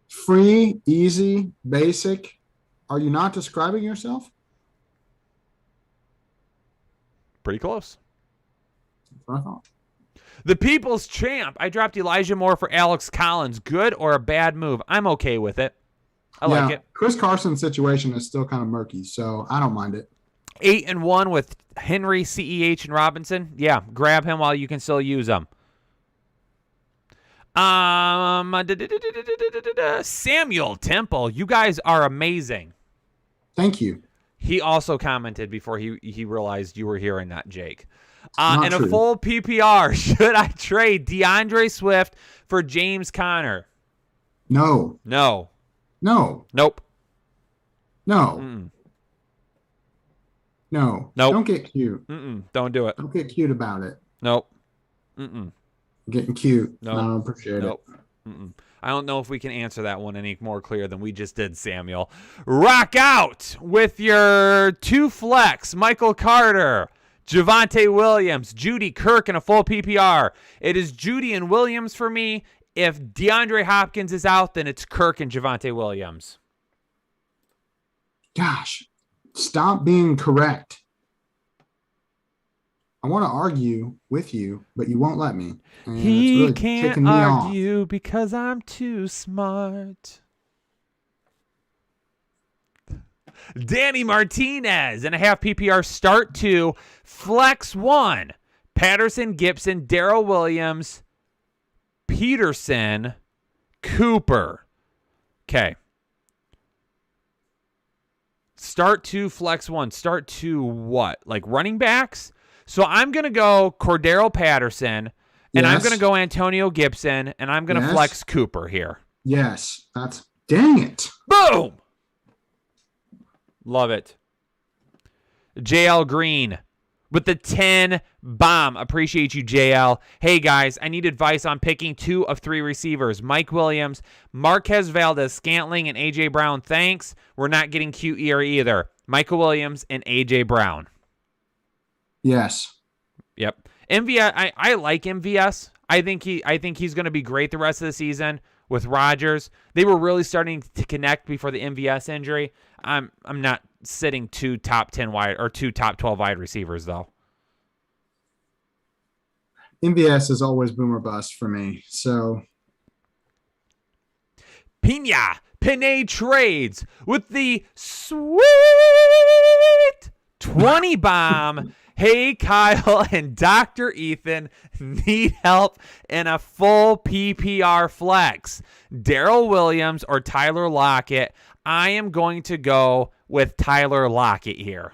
Speaker 5: Free, easy, basic. Are you not describing yourself?
Speaker 4: Pretty close.
Speaker 5: That's what I thought.
Speaker 4: The People's Champ. I dropped Elijah Moore for Alex Collins. Good or a bad move? I'm okay with it. I like it.
Speaker 5: Chris Carson's situation is still kind of murky, so I don't mind it.
Speaker 4: 8-1 with Henry, CEH, and Robinson. Yeah, grab him while you can still use him. Samuel Temple. You guys are amazing.
Speaker 5: Thank you.
Speaker 4: He also commented before he realized you were here and not Jake.
Speaker 5: Not
Speaker 4: In a
Speaker 5: true.
Speaker 4: full PPR, should I trade DeAndre Swift for James Conner?
Speaker 5: No.
Speaker 4: No.
Speaker 5: No.
Speaker 4: Nope.
Speaker 5: No.
Speaker 4: Mm-mm.
Speaker 5: No.
Speaker 4: Nope.
Speaker 5: Don't get cute.
Speaker 4: Mm-mm. Don't do it.
Speaker 5: Don't get cute about it.
Speaker 4: Nope. Mm-mm.
Speaker 5: Getting cute.
Speaker 4: Nope.
Speaker 5: I don't appreciate
Speaker 4: Nope. Mm-mm. I don't know if we can answer that one any more clear than we just did, Samuel. Rock out with your 2 flex, Michael Carter, Javonte Williams, Judy Kirk in a full PPR. It is Judy and Williams for me. If DeAndre Hopkins is out, then it's Kirk and Javonte Williams.
Speaker 5: it. Gosh, stop being correct. I want to argue with you, but you won't let me. And it's
Speaker 4: He
Speaker 5: really
Speaker 4: can't
Speaker 5: ticking me off.
Speaker 4: argue because I'm too smart. Danny Martinez and a half PPR start 2, flex 1, Patterson, Gibson, Darrell Williams, Peterson, Cooper. Okay. Start 2, flex 1. Start 2 what? Like running backs? So I'm going to go Cordero Patterson, and I'm
Speaker 5: Yes.
Speaker 4: going to go Antonio Gibson, and I'm going to
Speaker 5: Yes.
Speaker 4: flex Cooper here.
Speaker 5: Yes, that's dang it.
Speaker 4: Boom! Love it. JL Green with the 10 bomb. Appreciate you, JL. Hey, guys, I need advice on picking 2 of 3 receivers. Mike Williams, Marquez Valdez, Scantling, and A.J. Brown. Thanks. We're not getting cute here either. Michael Williams and A.J. Brown.
Speaker 5: Yes.
Speaker 4: Yep. MVS, I like MVS. I think he's going to be great the rest of the season with Rodgers. They were really starting to connect before the MVS injury. I'm not sitting 2 top 10 wide or 2 top 12 wide receivers though.
Speaker 5: MVS is always boomer bust for me. So
Speaker 4: Pinay trades with the sweet 20 bomb. Hey, Kyle and Dr. Ethan need help in a full PPR flex. Darrell Williams or Tyler Lockett. I am going to go with Tyler Lockett here.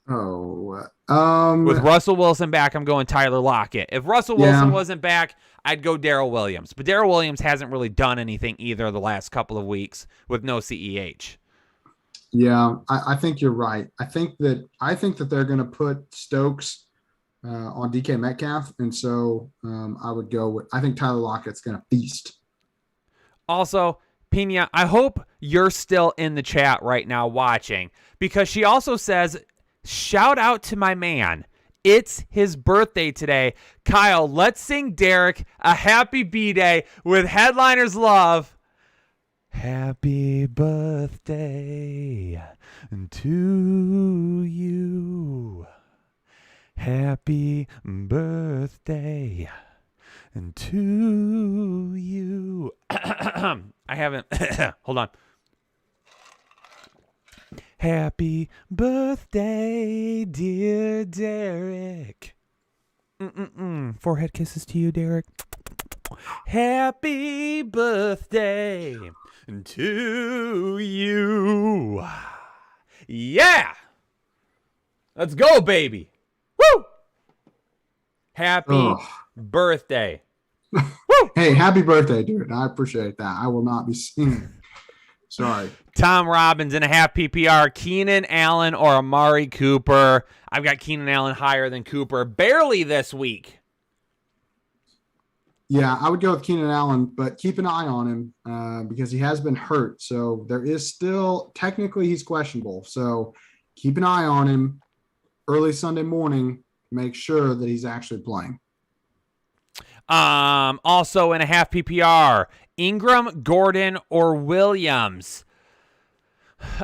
Speaker 5: with
Speaker 4: With Russell Wilson back, I'm going Tyler Lockett. If Russell Wilson wasn't back, I'd go Darrell Williams. But Darrell Williams hasn't really done anything either the last couple of weeks with no CEH.
Speaker 5: Yeah, I think you're right. I think that they're going to put Stokes on DK Metcalf, and so I would go with. I think Tyler Lockett's going to feast.
Speaker 4: Also, Pina, I hope you're still in the chat right now watching, because she also says, shout out to my man. It's his birthday today. Kyle, let's sing Derek a happy B-Day with Headliners Love. Happy birthday to you. Happy birthday to you. I haven't. Hold on. Happy birthday, dear Derek. Forehead kisses to you, Derek. Happy birthday to you. Yeah. Let's go, baby. Woo. Happy birthday.
Speaker 5: Hey, happy birthday, dude. I appreciate that. I will not be singing. Sorry.
Speaker 4: Tom Robbins in a half PPR. Keenan Allen or Amari Cooper. I've got Keenan Allen higher than Cooper. Barely this week.
Speaker 5: Yeah, I would go with Keenan Allen, but keep an eye on him because he has been hurt. So there is still, technically he's questionable. So keep an eye on him early Sunday morning. Make sure that he's actually playing.
Speaker 4: Also in a half PPR, Ingram, Gordon, or Williams.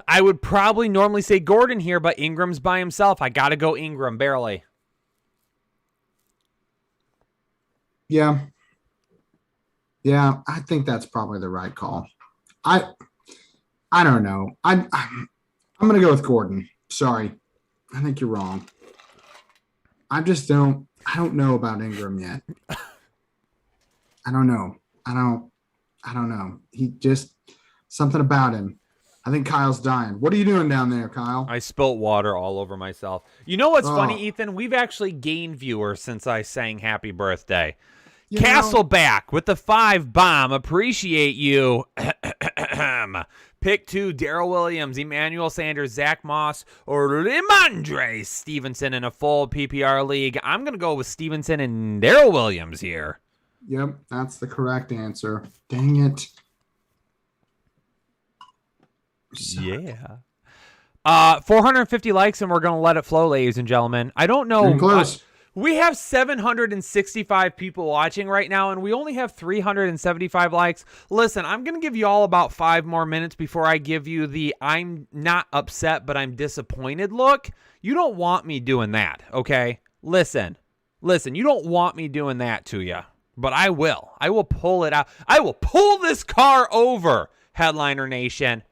Speaker 4: I would probably normally say Gordon here, but Ingram's by himself. I got to go Ingram, barely.
Speaker 5: Yeah. Yeah, I think that's probably the right call. I don't know. I'm going to go with Gordon. Sorry. I think you're wrong. I don't know about Ingram yet. I don't know. He just, something about him. I think Kyle's dying. What are you doing down there, Kyle?
Speaker 4: I spilt water all over myself. You know what's funny, Ethan? We've actually gained viewers since I sang happy birthday. Castleback with the 5 bomb. Appreciate you. Pick 2, Daryl Williams, Emmanuel Sanders, Zach Moss, or Ramondre Stevenson in a full PPR league. I'm going to go with Stevenson and Daryl Williams here.
Speaker 5: Yep, that's the correct answer. Dang it.
Speaker 4: Yeah. 450 likes, and we're going to let it flow, ladies and gentlemen. I don't know.
Speaker 5: Getting close.
Speaker 4: We have 765 people watching right now, and we only have 375 likes. Listen, I'm going to give you all about 5 more minutes before I give you the I'm not upset, but I'm disappointed look. You don't want me doing that, okay? Listen, you don't want me doing that to you, but I will. I will pull it out. I will pull this car over, Headliner Nation.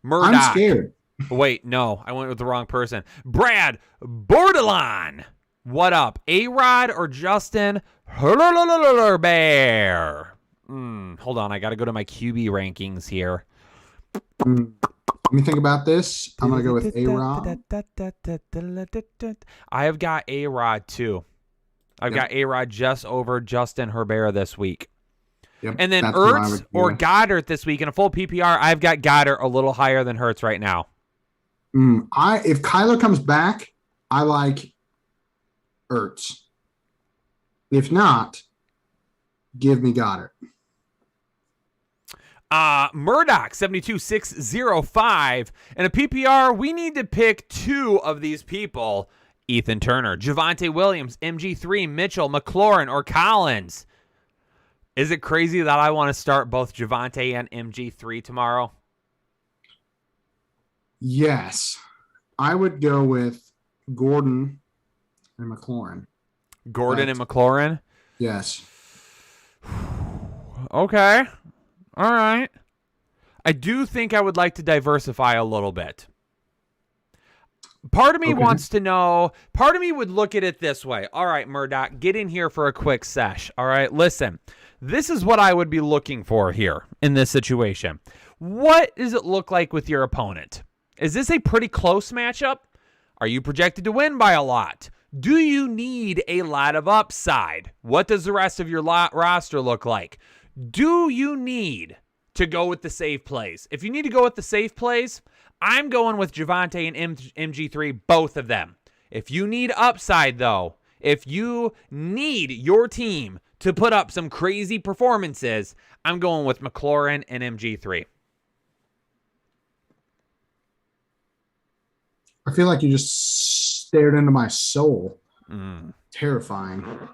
Speaker 4: Murdoch.
Speaker 5: I'm scared.
Speaker 4: Wait, no, I went with the wrong person. Brad Bordelon. What up? A-Rod or Justin Bear? Hold on, I got to go to my QB rankings here.
Speaker 5: Let me think about this. I'm going to go with A-Rod.
Speaker 4: I have got A-Rod too. I've got A-Rod just over Justin Herbert this week.
Speaker 5: Yep,
Speaker 4: and then Ertz or Goddard this week in a full PPR. I've got Goddard a little higher than Hurts right now.
Speaker 5: If Kyler comes back, I like Ertz. If not, give me Goddard.
Speaker 4: Murdoch 72605 and a PPR. We need to pick 2 of these people: Ethan Turner, Javonte Williams, MG3, Mitchell, McLaurin, or Collins. Is it crazy that I want to start both Javonte and MG3 tomorrow?
Speaker 5: Yes. I would go with Gordon and McLaurin.
Speaker 4: Gordon and McLaurin?
Speaker 5: Yes.
Speaker 4: Okay. All right. I do think I would like to diversify a little bit. Part of me wants to know, part of me would look at it this way. All right, Murdoch, get in here for a quick sesh. All right, listen. This is what I would be looking for here in this situation. What does it look like with your opponent? Is this a pretty close matchup? Are you projected to win by a lot? Do you need a lot of upside? What does the rest of your roster look like? Do you need to go with the safe plays? If you need to go with the safe plays, I'm going with Javonte and MG3, both of them. If you need upside, though, if you need your team to put up some crazy performances, I'm going with McLaurin and MG3.
Speaker 5: I feel like you just stared into my soul. Terrifying.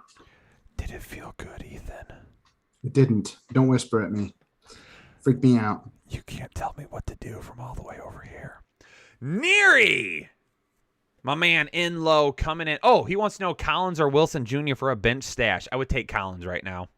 Speaker 4: Did it feel good, Ethan?
Speaker 5: It didn't. Don't whisper at me. Freak me out.
Speaker 4: You can't tell me what to do from all the way over here. Neary! My man in low coming in. Oh, he wants to know Collins or Wilson Jr. for a bench stash. I would take Collins right now.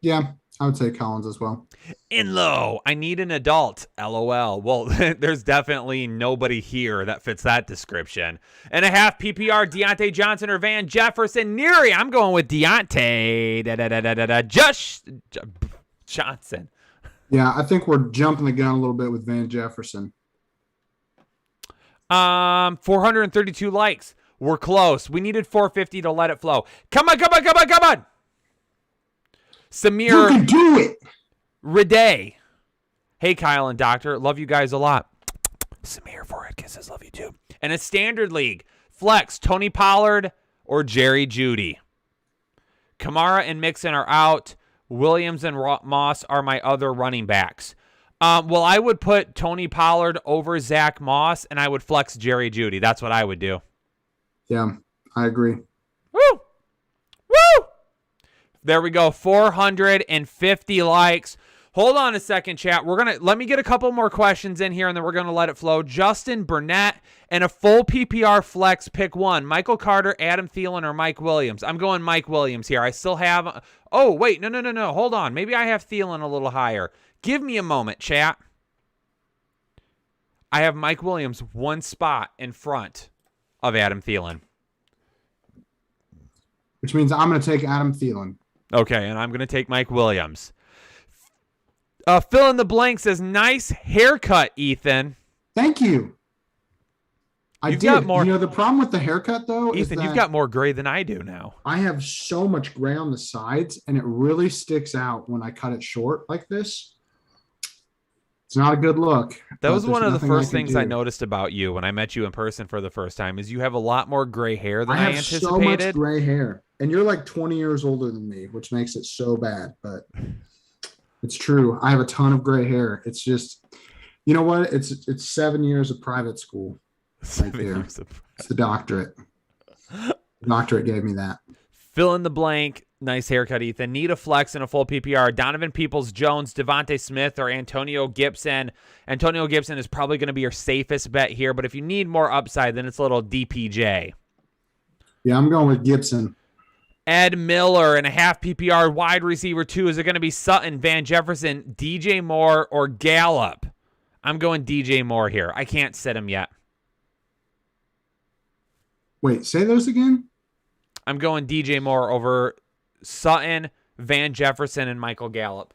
Speaker 5: Yeah, I would say Collins as well.
Speaker 4: In low, I need an adult. LOL. Well, there's definitely nobody here that fits that description. And a half PPR, Deontay Johnson or Van Jefferson. Neary, I'm going with Deontay. Johnson.
Speaker 5: Yeah, I think we're jumping the gun a little bit with Van Jefferson.
Speaker 4: 432 likes. We're close. We needed 450 to let it flow. Come on. Samir.
Speaker 5: You can do it.
Speaker 4: Riday. Hey, Kyle and Doctor. Love you guys a lot. Samir, forehead kisses. Love you too. And a standard league. Flex, Tony Pollard or Jerry Jeudy. Kamara and Mixon are out. Williams and Moss are my other running backs. Well, I would put Tony Pollard over Zach Moss, and I would flex Jerry Jeudy. That's what I would do.
Speaker 5: Yeah, I agree.
Speaker 4: Woo! There we go. 450 likes. Hold on a second, chat. Let me get a couple more questions in here, and then we're gonna let it flow. Justin Burnett and a full PPR flex. Pick one: Michael Carter, Adam Thielen, or Mike Williams. I'm going Mike Williams here. I still have. Oh wait, no. Hold on. Maybe I have Thielen a little higher. Give me a moment, chat. I have Mike Williams one spot in front of Adam Thielen.
Speaker 5: Which means I'm going to take Adam Thielen.
Speaker 4: Okay, and I'm going to take Mike Williams. Fill in the blank says, nice haircut, Ethan.
Speaker 5: Thank you.
Speaker 4: You've got more.
Speaker 5: You know, the problem with the haircut, though,
Speaker 4: Ethan,
Speaker 5: is
Speaker 4: you've got more gray than I do now.
Speaker 5: I have so much gray on the sides, and it really sticks out when I cut it short like this. It's not a good look.
Speaker 4: That was one of the first things I noticed about you when I met you in person for the first time, is you have a lot more gray hair than I anticipated.
Speaker 5: So much gray hair, and you're like 20 years older than me, which makes it so bad, but it's true. I have a ton of gray hair. It's just, you know what? It's 7 years of private school. Right there. It's the doctorate. The doctorate gave me that.
Speaker 4: Fill in the blank. Nice haircut, Ethan. Need a flex in a full PPR. Donovan Peoples-Jones, Devontae Smith, or Antonio Gibson. Antonio Gibson is probably going to be your safest bet here, but if you need more upside, then it's a little DPJ.
Speaker 5: Yeah, I'm going with Gibson.
Speaker 4: Ed Miller in a half PPR wide receiver 2. Is it going to be Sutton, Van Jefferson, DJ Moore, or Gallup? I'm going DJ Moore here. I can't sit him yet.
Speaker 5: Wait, say those again?
Speaker 4: I'm going DJ Moore over Sutton, Van Jefferson, and Michael Gallup.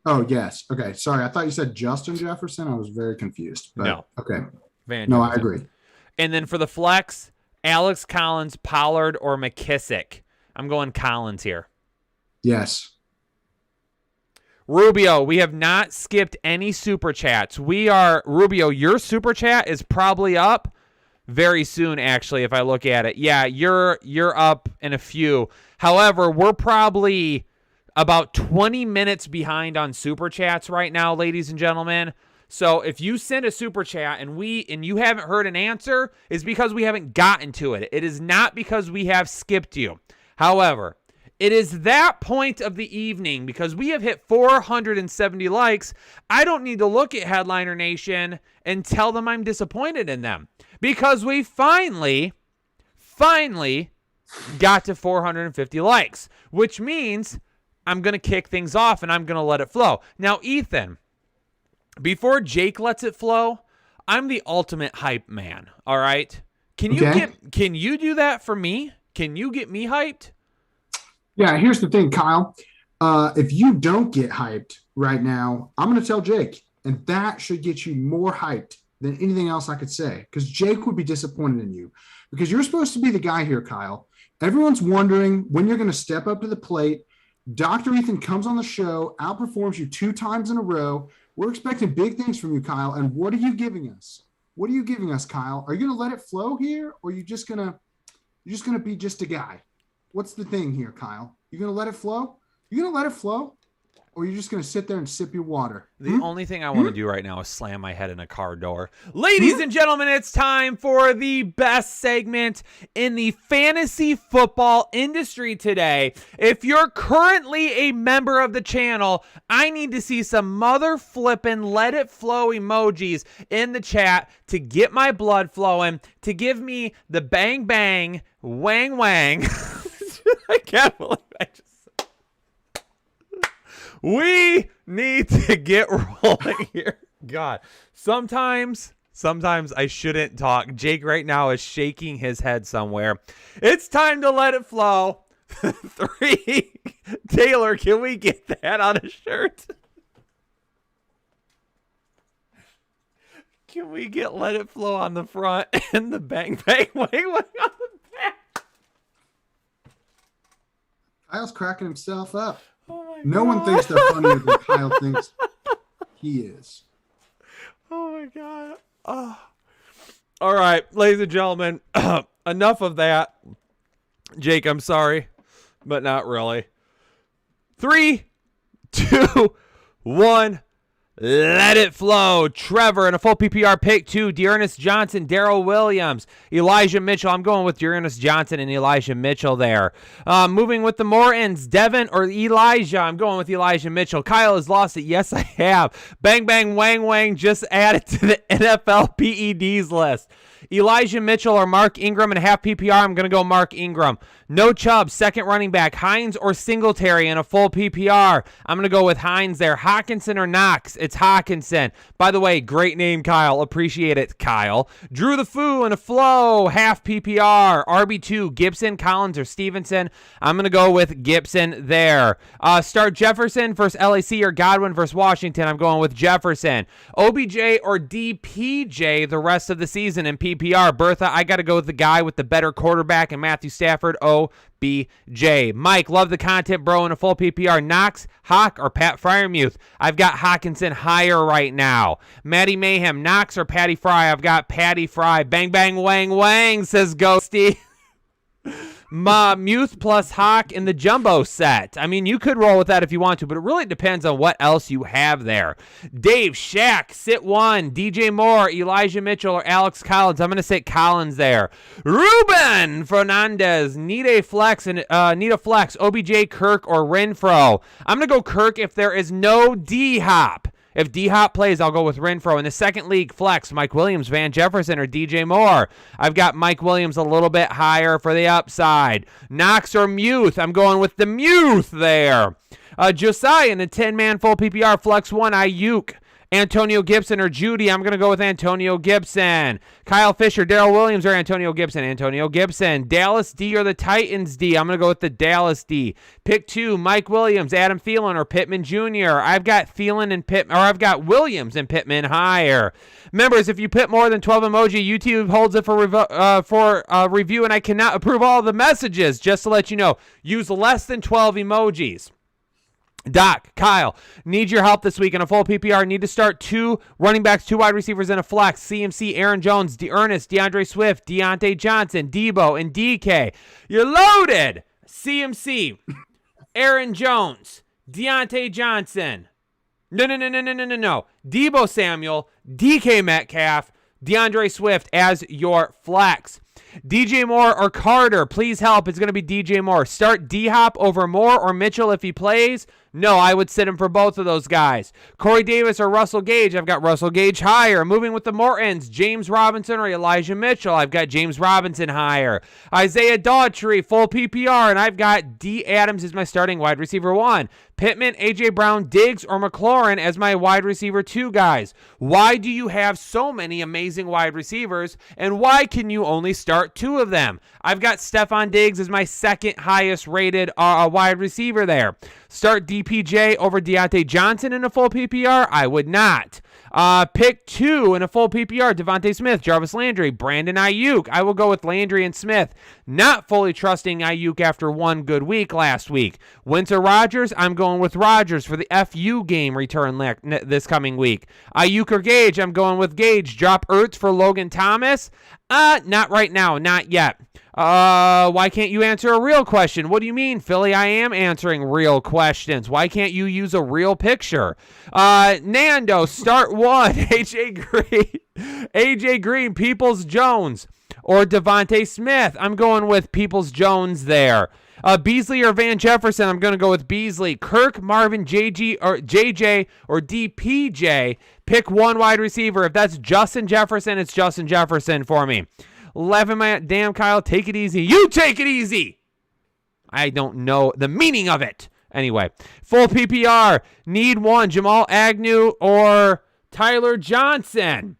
Speaker 5: Oh, yes. Okay. Sorry. I thought you said Justin Jefferson. I was very confused. But,
Speaker 4: no.
Speaker 5: Okay.
Speaker 4: Van
Speaker 5: no,
Speaker 4: Jefferson.
Speaker 5: I agree.
Speaker 4: And then for the flex, Alex Collins, Pollard, or McKissick. I'm going Collins here.
Speaker 5: Yes.
Speaker 4: Rubio, we have not skipped any super chats. Rubio, your super chat is probably up very soon, actually, if I look at it. Yeah, you're up in a few. However, we're probably about 20 minutes behind on super chats right now, ladies and gentlemen. So if you send a super chat and you haven't heard an answer, it's because we haven't gotten to it. It is not because we have skipped you. However, it is that point of the evening because we have hit 470 likes. I don't need to look at Headliner Nation and tell them I'm disappointed in them because we finally got to 450 likes, which means I'm going to kick things off and I'm going to let it flow. Now, Ethan, before Jake lets it flow, I'm the ultimate hype man, all right? Can you do that for me? Can you get me hyped?
Speaker 5: Yeah, here's the thing, Kyle. If you don't get hyped right now, I'm going to tell Jake, and that should get you more hyped than anything else I could say, because Jake would be disappointed in you, because you're supposed to be the guy here, Kyle. Everyone's wondering when you're going to step up to the plate. Dr. Ethan comes on the show, outperforms you 2 times in a row. We're expecting big things from you, Kyle, and what are you giving us? What are you giving us, Kyle? Are you going to let it flow here, or are you just going to be just a guy? What's the thing here, Kyle? You going to let it flow? You going to let it flow? Or are you just going to sit there and sip your water?
Speaker 4: The only thing I want to do right now is slam my head in a car door. Ladies and gentlemen, it's time for the best segment in the fantasy football industry today. If you're currently a member of the channel, I need to see some mother flippin' let it flow emojis in the chat to get my blood flowing, to give me the bang bang, wang wang. I can't believe I just... We need to get rolling here. God, sometimes I shouldn't talk. Jake right now is shaking his head somewhere. It's time to let it flow. 3. Taylor, can we get that on a shirt? Can we get let it flow on the front and the bang bang wang wang on the back?
Speaker 5: Kyle's cracking himself up.
Speaker 4: Oh
Speaker 5: no one thinks they're funnier than Kyle thinks he is.
Speaker 4: Oh, my God. Oh. All right, ladies and gentlemen, enough of that. Jake, I'm sorry, but not really. 3, 2, 1. Let it flow. Trevor in a full PPR pick 2. Dearness Johnson, Darrell Williams, Elijah Mitchell. I'm going with Dearness Johnson and Elijah Mitchell there. Moving with the Mortons, Devin or Elijah. I'm going with Elijah Mitchell. Kyle has lost it. Yes, I have. Bang, bang, wang, wang. Just added to the NFL PEDs list. Elijah Mitchell or Mark Ingram in a half PPR. I'm going to go Mark Ingram. No Chubb, second running back. Hines or Singletary in a full PPR. I'm going to go with Hines there. Hawkinson or Knox. It's Hawkinson. By the way, great name, Kyle. Appreciate it, Kyle. Drew the Foo in a flow, half PPR. RB2, Gibson, Collins, or Stevenson. I'm going to go with Gibson there. Start Jefferson versus LAC or Godwin versus Washington. I'm going with Jefferson. OBJ or DPJ the rest of the season in PPR. Bertha, I got to go with the guy with the better quarterback and Matthew Stafford. OBJ. Mike, love the content, bro, in a full PPR. Knox, Hawk, or Pat Fryermuth. I've got Hawkinson higher right now. Matty Mayhem, Knox or Patty Fry. I've got Patty Fry. Bang, bang, wang, wang, says Ghosty. Muth plus Hawk in the jumbo set. I mean, you could roll with that if you want to, but it really depends on what else you have there. Dave, Shaq, sit one. DJ Moore, Elijah Mitchell, or Alex Collins. I'm going to sit Collins there. Ruben Fernandez, need a flex, OBJ, Kirk, or Renfro. I'm going to go Kirk if there is no D-Hop. If D-Hop plays, I'll go with Renfro. In the second league flex, Mike Williams, Van Jefferson, or DJ Moore. I've got Mike Williams a little bit higher for the upside. Knox or Muth. I'm going with the Muth there. Josiah in a 10-man full PPR flex one. Ayuk. Antonio Gibson or Judy. I'm going to go with Antonio Gibson. Kyle Fisher, Darrell Williams, or Antonio Gibson. Antonio Gibson. Dallas D or the Titans D. I'm going to go with the Dallas D. Pick 2, Mike Williams, Adam Thielen, or Pittman Jr. I've got Thielen and Pittman, or I've got Williams and Pittman higher. Members, if you put more than 12 emoji, YouTube holds it for review, and I cannot approve all the messages. Just to let you know, use less than 12 emojis. Doc, Kyle, need your help this week in a full PPR. Need to start 2 running backs, 2 wide receivers, and a flex. CMC, Aaron Jones, Ernest, DeAndre Swift, Deontay Johnson, Debo, and DK. You're loaded. CMC, Aaron Jones, Deontay Johnson. No. Debo Samuel, DK Metcalf, DeAndre Swift as your flex. DJ Moore or Carter, please help. It's going to be DJ Moore. Start D-Hop over Moore or Mitchell if he plays. No, I would sit him for both of those guys. Corey Davis or Russell Gage. I've got Russell Gage higher. Moving with the Mortons. James Robinson or Elijah Mitchell. I've got James Robinson higher. Isaiah Daughtry, full PPR, and I've got D. Adams as my starting wide receiver 1. Pittman, A.J. Brown, Diggs, or McLaurin as my wide receiver 2 guys. Why do you have so many amazing wide receivers, and why can you only start 2 of them? I've got Stephon Diggs as my second highest rated wide receiver there. Start DPJ over Deontay Johnson in a full PPR? I would not. Pick 2 in a full PPR. Devontae Smith, Jarvis Landry, Brandon Ayuk. I will go with Landry and Smith. Not fully trusting Ayuk after one good week last week. Wentz or Rodgers? I'm going with Rodgers for the FU game return this coming week. Ayuk or Gage? I'm going with Gage. Drop Ertz for Logan Thomas? Not right now. Not yet. Why can't you answer a real question? What do you mean, Philly? I am answering real questions. Why can't you use a real picture? Nando, start 1. AJ Green, Peoples Jones, or Devontae Smith. I'm going with Peoples Jones there. Beasley or Van Jefferson. I'm going to go with Beasley. Kirk, Marvin, JJ, or DPJ. Pick 1 wide receiver. If that's Justin Jefferson, it's Justin Jefferson for me. 11-man, damn, Kyle, take it easy. You take it easy. I don't know the meaning of it. Anyway, full PPR. Need 1, Jamal Agnew or Tyler Johnson.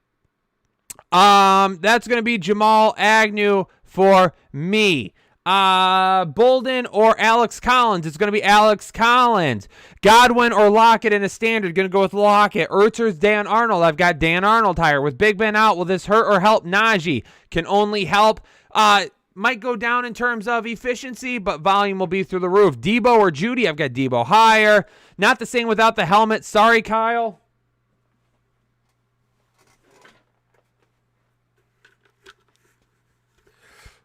Speaker 4: That's going to be Jamal Agnew for me. Bolden or Alex Collins. It's going to be Alex Collins. Godwin or Lockett in a standard. Going to go with Lockett. Ertzer's Dan Arnold. I've got Dan Arnold higher. With Big Ben out, will this hurt or help Najee? Can only help. Might go down in terms of efficiency, but volume will be through the roof. Debo or Judy. I've got Debo higher. Not the same without the helmet. Sorry, Kyle.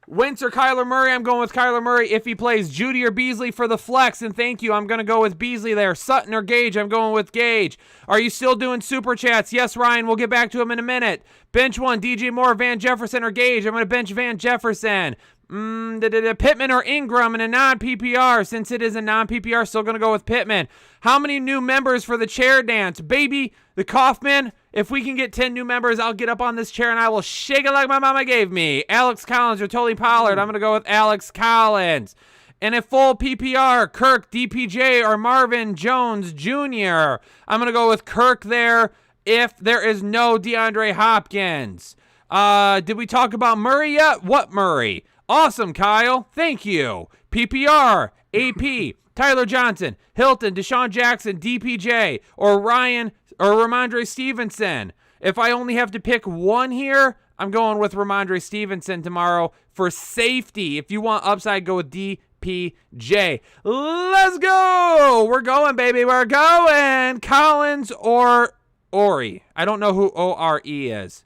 Speaker 4: Wentz or Kyler Murray? I'm going with Kyler Murray if he plays. Judy or Beasley for the flex, and thank you. I'm going to go with Beasley there. Sutton or Gage? I'm going with Gage. Are you still doing super chats? Yes, Ryan. We'll get back to him in a minute. Bench 1, DJ Moore, Van Jefferson, or Gage? I'm going to bench Van Jefferson. Pittman or Ingram in a non-PPR. Since it is a non-PPR, still going to go with Pittman. How many new members for the chair dance? Baby, the Kaufman, if we can get 10 new members, I'll get up on this chair and I will shake it like my mama gave me. Alex Collins or Tony Pollard. I'm going to go with Alex Collins. In a full PPR, Kirk, DPJ, or Marvin Jones Jr. I'm going to go with Kirk there if there is no DeAndre Hopkins. Did we talk about Murray yet? What Murray? Awesome, Kyle. Thank you. PPR, AP, Tyler Johnson, Hilton, Deshaun Jackson, DPJ, or Ryan, or Ramondre Stevenson. If I only have to pick one here, I'm going with Ramondre Stevenson tomorrow for safety. If you want upside, go with DPJ. Let's go. We're going, baby. We're going. Collins or Ori. I don't know who O-R-E is.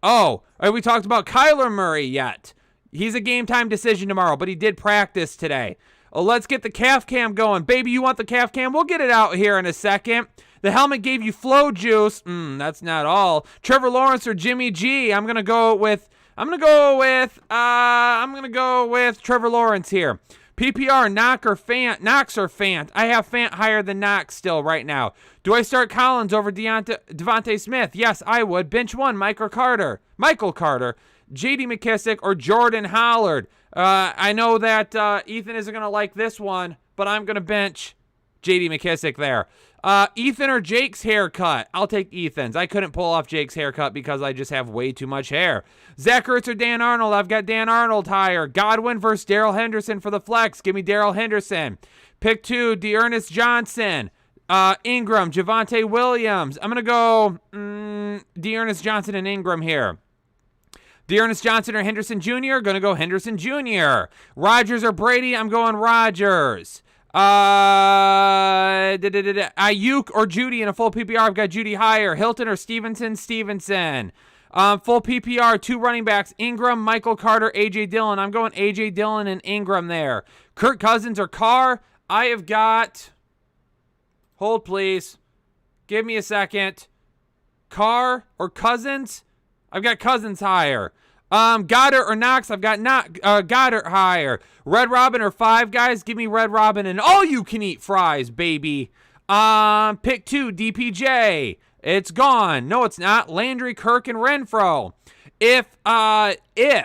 Speaker 4: Oh, have we talked about Kyler Murray yet? He's a game time decision tomorrow, but he did practice today. Oh, let's get the calf cam going. Baby, you want the calf cam? We'll get it out here in a second. The helmet gave you flow juice. That's not all. Trevor Lawrence or Jimmy G. I'm gonna go with Trevor Lawrence here. PPR, Knox or Fant. I have Fant higher than Knox still right now. Do I start Collins over Devontae Smith? Yes, I would. Bench one, Michael Carter, J.D. McKissick, or Jordan Howard. I know that Ethan isn't going to like this one, but I'm going to bench J.D. McKissick there. Ethan or Jake's haircut? I'll take Ethan's. I couldn't pull off Jake's haircut because I just have way too much hair. Zach Ertz or Dan Arnold? I've got Dan Arnold higher. Godwin versus Darrell Henderson for the flex. Give me Darrell Henderson. Pick 2, D'Ernest Johnson. Ingram, Javonte Williams. I'm going to go D'Ernest Johnson and Ingram here. D'Ernest Johnson or Henderson Jr.? Going to go Henderson Jr. Rodgers or Brady? I'm going Rodgers. Ayuk or Judy in a full PPR? I've got Judy higher. Hilton or Stevenson? Full PPR, 2 running backs, Ingram, Michael Carter, A.J. Dillon. I'm going A.J. Dillon and Ingram there. Kirk Cousins or Carr? I have got... Hold, please. Give me a second. Carr or Cousins? I've got Cousins higher. Goddard or Knox? I've got Goddard higher. Red Robin or Five Guys? Give me Red Robin and all you can eat fries, baby. Pick 2, DPJ. It's gone. No, it's not. Landry, Kirk, and Renfro. If Hopkins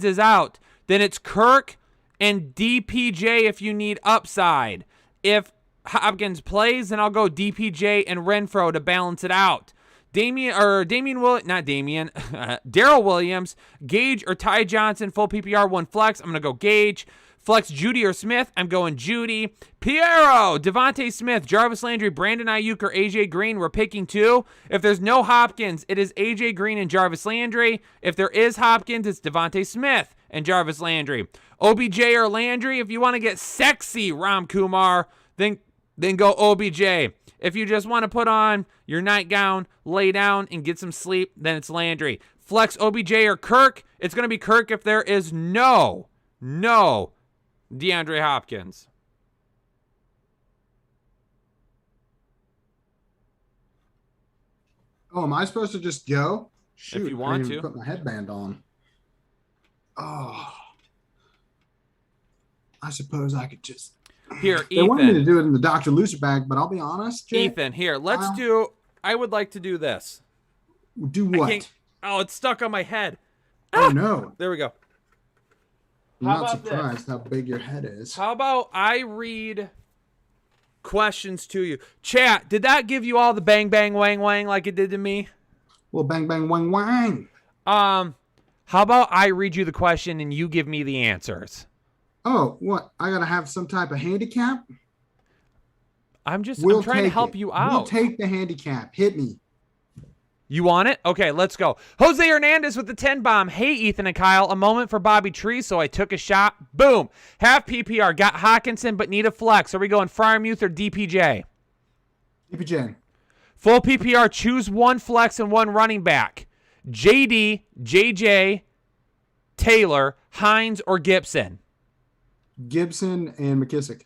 Speaker 4: is out, then it's Kirk and DPJ if you need upside. If Hopkins plays, then I'll go DPJ and Renfro to balance it out. Darrell Williams, Gage or Ty Johnson, full PPR, 1 flex. I'm going to go Gage. Flex Judy or Smith. I'm going Judy. Piero, Devontae Smith, Jarvis Landry, Brandon Ayuk, or AJ Green. We're picking 2. If there's no Hopkins, it is AJ Green and Jarvis Landry. If there is Hopkins, it's Devontae Smith and Jarvis Landry. OBJ or Landry. If you want to get sexy, Ram Kumar, then go OBJ. If you just want to put on your nightgown, lay down, and get some sleep, then it's Landry. Flex OBJ or Kirk. It's going to be Kirk if there is no DeAndre Hopkins.
Speaker 5: Oh, am I supposed to just go? Shoot,
Speaker 4: if you want
Speaker 5: I didn't
Speaker 4: to.
Speaker 5: even put my headband on. Oh. I suppose I could just...
Speaker 4: Here,
Speaker 5: They wanted me to
Speaker 4: Ethan.
Speaker 5: do it in the Dr. Loser bag, but I'll be honest, Jay,
Speaker 4: Ethan, here. Let's
Speaker 5: Wow.
Speaker 4: do... I would like to do this.
Speaker 5: do
Speaker 4: I
Speaker 5: what?
Speaker 4: can't- Oh, it's stuck on my head.
Speaker 5: Oh, no.
Speaker 4: There we go.
Speaker 5: I'm
Speaker 4: How
Speaker 5: not
Speaker 4: about this?
Speaker 5: surprised how big your head is.
Speaker 4: How about I read questions to you? Chat, did that give you all the bang, bang, wang, wang like it did to me?
Speaker 5: Well, bang, bang, wang, wang.
Speaker 4: How about I read you the question and you give me the answers?
Speaker 5: Oh, what? I got to have some type of handicap?
Speaker 4: I'm trying to
Speaker 5: take
Speaker 4: help
Speaker 5: it.
Speaker 4: you out.
Speaker 5: We'll take the handicap. Hit me.
Speaker 4: You want it? Okay, let's go. Jose Hernandez with the 10 bomb. Hey, Ethan and Kyle. A moment for Bobby Tree, so I took a shot. Boom. Half PPR. Got Hawkinson, but need a flex. Are we going Freiermuth or DPJ?
Speaker 5: DPJ.
Speaker 4: Full PPR. Choose 1 flex and 1 running back. JD, JJ, Taylor, Hines, or Gibson?
Speaker 5: Gibson and McKissick.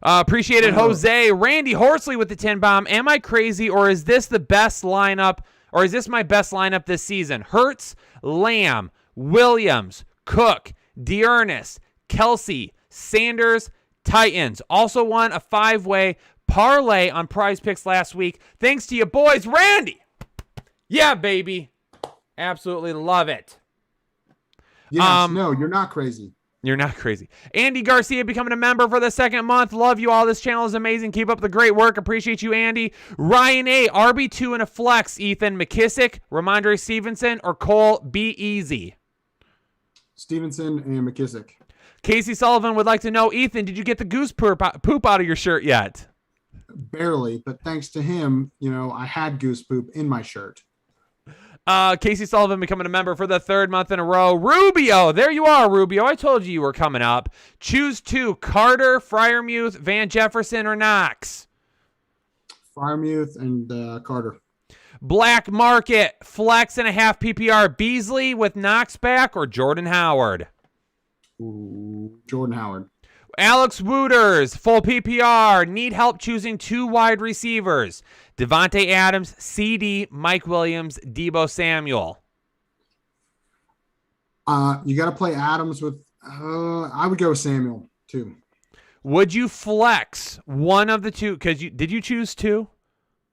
Speaker 4: Appreciate it,
Speaker 5: Oh.
Speaker 4: Jose. Randy Horsley with the 10 bomb. Am I crazy, or is this the best lineup, or is this my best lineup this season? Hurts, Lamb, Williams, Cook, Dearness, Kelsey, Sanders, Titans. Also won a 5-way parlay on Prize Picks last week. Thanks to you boys. Randy. Yeah, baby. Absolutely love it.
Speaker 5: Yes, no, you're not crazy.
Speaker 4: You're not crazy. Andy Garcia becoming a member for the 2nd month. Love you all. This channel is amazing. Keep up the great work. Appreciate you, Andy. Ryan A. RB2 and a flex. Ethan McKissick, Ramondre Stevenson, or Cole B. Easy.
Speaker 5: Stevenson and McKissick.
Speaker 4: Casey Sullivan would like to know, Ethan, did you get the goose poop out of your shirt yet?
Speaker 5: Barely, but thanks to him, I had goose poop in my shirt.
Speaker 4: Casey Sullivan becoming a member for the 3rd month in a row. Rubio, there you are, Rubio. I told you were coming up. Choose 2, Carter, Freiermuth, Van Jefferson, or Knox.
Speaker 5: Freiermuth and Carter.
Speaker 4: Black Market, flex and a half PPR. Beasley with Knox back or Jordan Howard?
Speaker 5: Ooh, Jordan Howard.
Speaker 4: Alex Wooters, full PPR. Need help choosing 2 wide receivers. Devontae Adams, CD, Mike Williams, Deebo Samuel.
Speaker 5: You got to play Adams with, I would go with Samuel too.
Speaker 4: Would you flex one of the 2? Because did you choose 2?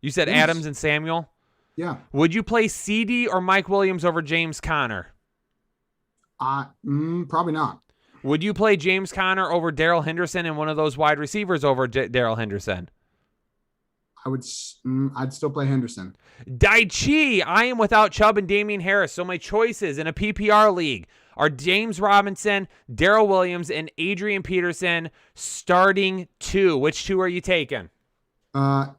Speaker 4: You said
Speaker 5: Yes.
Speaker 4: Adams and Samuel?
Speaker 5: Yeah.
Speaker 4: Would you play CD or Mike Williams over James Conner?
Speaker 5: Probably not.
Speaker 4: Would you play James Conner over Darrell Henderson and one of those wide receivers over Darrell Henderson?
Speaker 5: I'd still play Henderson.
Speaker 4: Daichi, I am without Chubb and Damian Harris, so my choices in a PPR league are James Robinson, Darrell Williams, and Adrian Peterson starting 2. Which 2 are you taking?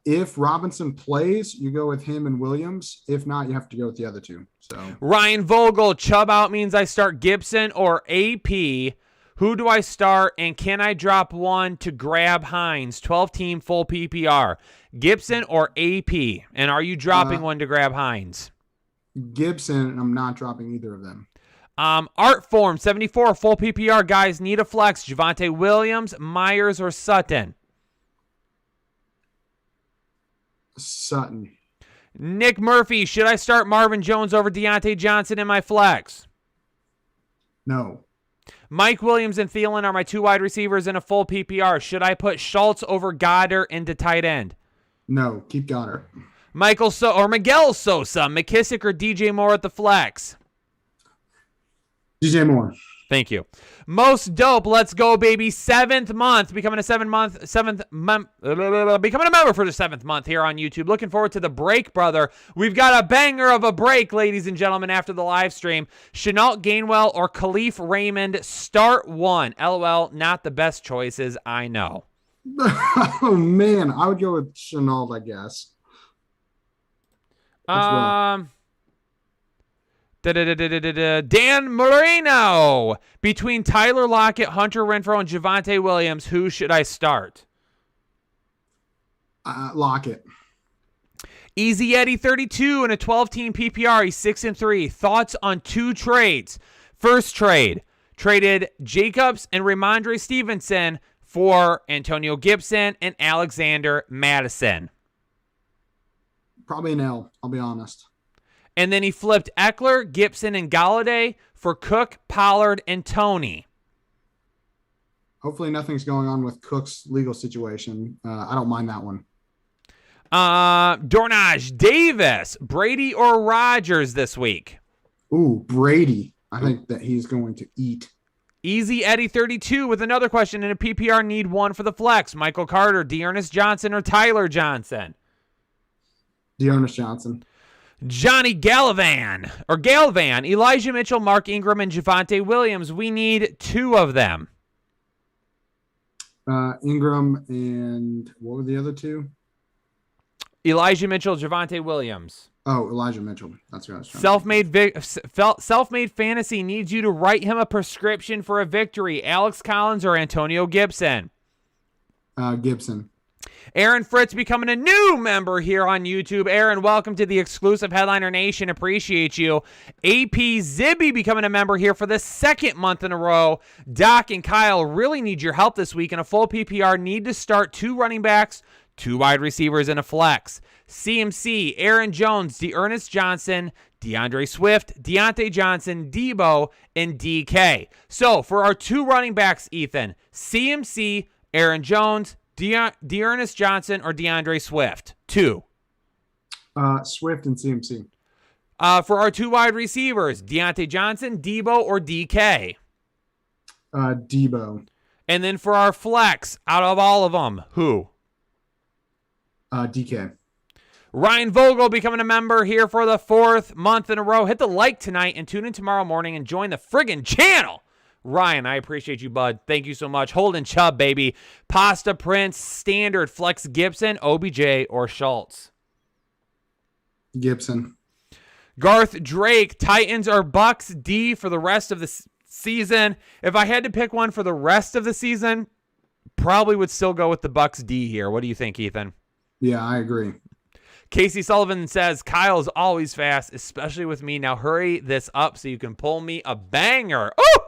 Speaker 5: If Robinson plays, you go with him and Williams. If not, you have to go with the other 2. So
Speaker 4: Ryan Vogel, Chubb out means I start Gibson or AP. Who do I start, and can I drop one to grab Hines? 12-team full PPR. Gibson or AP? And are you dropping one to grab Hines?
Speaker 5: Gibson, and I'm not dropping either of them.
Speaker 4: Art Form, 74, full PPR. Guys, need a flex. Javonte Williams, Myers, or Sutton?
Speaker 5: Sutton.
Speaker 4: Nick Murphy, should I start Marvin Jones over Deontay Johnson in my flex?
Speaker 5: No.
Speaker 4: Mike Williams and Thielen are my 2 wide receivers in a full PPR. Should I put Schultz over Goddard into tight end?
Speaker 5: No, keep Goddard.
Speaker 4: Miguel Sosa, McKissick or DJ Moore at the flex?
Speaker 5: DJ Moore.
Speaker 4: Thank you. Most dope. Let's go, baby. 7th month. Becoming a becoming a member for the 7th month here on YouTube. Looking forward to the break, brother. We've got a banger of a break, ladies and gentlemen, after the live stream. Chenault Gainwell or Khalif Raymond, start 1. LOL, not the best choices, I know.
Speaker 5: Oh, man. I would go with Chenault, I guess. Dan Moreno. Between Tyler Lockett, Hunter Renfrow, and Javonte Williams, who should I start? Lockett.
Speaker 4: Easy Eddie 32 in a 12-team PPR. He's 6-3. Thoughts on 2 trades. First trade. Traded Jacobs and Ramondre Stevenson for Antonio Gibson and Alexander Mattison.
Speaker 5: Probably an L, I'll be honest.
Speaker 4: And then he flipped Eckler, Gibson, and Galladay for Cook, Pollard, and Tony.
Speaker 5: Hopefully nothing's going on with Cook's legal situation. I don't mind that one.
Speaker 4: Dornage Davis, Brady or Rodgers this week?
Speaker 5: Ooh, Brady. I think that he's going to eat.
Speaker 4: Easy Eddie 32 with another question in a PPR need 1 for the flex. Michael Carter, Dearness Johnson, or Tyler Johnson?
Speaker 5: Dearness Johnson.
Speaker 4: Johnny Gallivan, Elijah Mitchell, Mark Ingram, and Javonte Williams. We need 2 of them.
Speaker 5: Ingram and what were the other 2?
Speaker 4: Elijah Mitchell, Javonte Williams.
Speaker 5: Oh, Elijah Mitchell. That's what I was trying
Speaker 4: Self-made fantasy needs you to write him a prescription for a victory. Alex Collins or Antonio Gibson?
Speaker 5: Gibson.
Speaker 4: Aaron Fritz becoming a new member here on YouTube. Aaron, welcome to the exclusive Headliner Nation. Appreciate you. AP Zibby becoming a member here for the 2nd month in a row. Doc and Kyle really need your help this week in a full PPR. Need to start 2 running backs, 2 wide receivers in a flex. CMC, Aaron Jones, D'Ernest Johnson, DeAndre Swift, Deontay Johnson, Debo, and DK. So for our 2 running backs, Ethan, CMC, Aaron Jones, D'Ernest Johnson, or DeAndre Swift? 2.
Speaker 5: Swift and CMC.
Speaker 4: For our 2 wide receivers, Deontay Johnson, Debo, or DK?
Speaker 5: Debo.
Speaker 4: And then for our flex, out of all of them, who?
Speaker 5: DK.
Speaker 4: Ryan Vogel becoming a member here for the 4th month in a row. Hit the like tonight and tune in tomorrow morning and join the friggin' channel. Ryan, I appreciate you, bud. Thank you so much. Holden Chubb, baby. Pasta Prince, Standard, Flex Gibson, OBJ, or Schultz?
Speaker 5: Gibson.
Speaker 4: Garth Drake, Titans or Bucks D for the rest of the season. If I had to pick one for the rest of the season, probably would still go with the Bucks D here. What do you think, Ethan?
Speaker 5: Yeah, I agree.
Speaker 4: Casey Sullivan says, Kyle's always fast, especially with me. Now hurry this up so you can pull me a banger. Oh,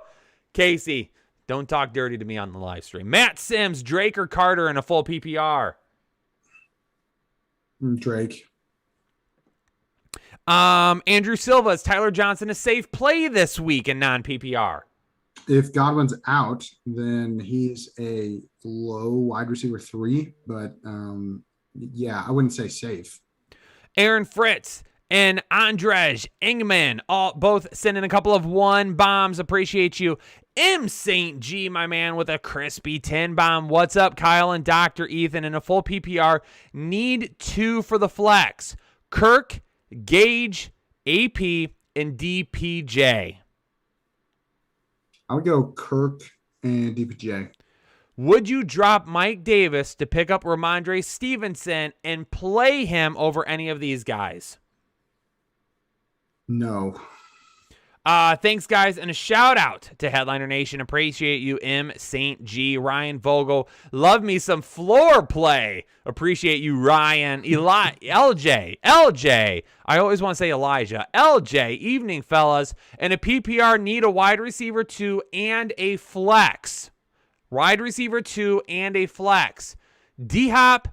Speaker 4: Casey, don't talk dirty to me on the live stream. Matt Sims, Drake or Carter in a full PPR?
Speaker 5: Drake.
Speaker 4: Andrew Silva, is Tyler Johnson a safe play this week in non-PPR?
Speaker 5: If Godwin's out, then he's a low wide receiver 3, but yeah, I wouldn't say safe.
Speaker 4: Aaron Fritz and Andrej Ingman, both sending a couple of 1 bombs. Appreciate you. M. St. G, my man, with a crispy 10 bomb. What's up, Kyle and Dr. Ethan? In a full PPR, need 2 for the flex. Kirk, Gage, AP, and DPJ.
Speaker 5: I would go Kirk and DPJ.
Speaker 4: Would you drop Mike Davis to pick up Ramondre Stevenson and play him over any of these guys?
Speaker 5: No.
Speaker 4: Thanks, guys, and a shout-out to Headliner Nation. Appreciate you, M. St. G. Ryan Vogel. Love me some floor play. Appreciate you, Ryan. LJ. I always want to say Elijah. LJ, evening, fellas. And a PPR need a wide receiver 2 and a flex. Wide receiver 2 and a flex. D-Hop,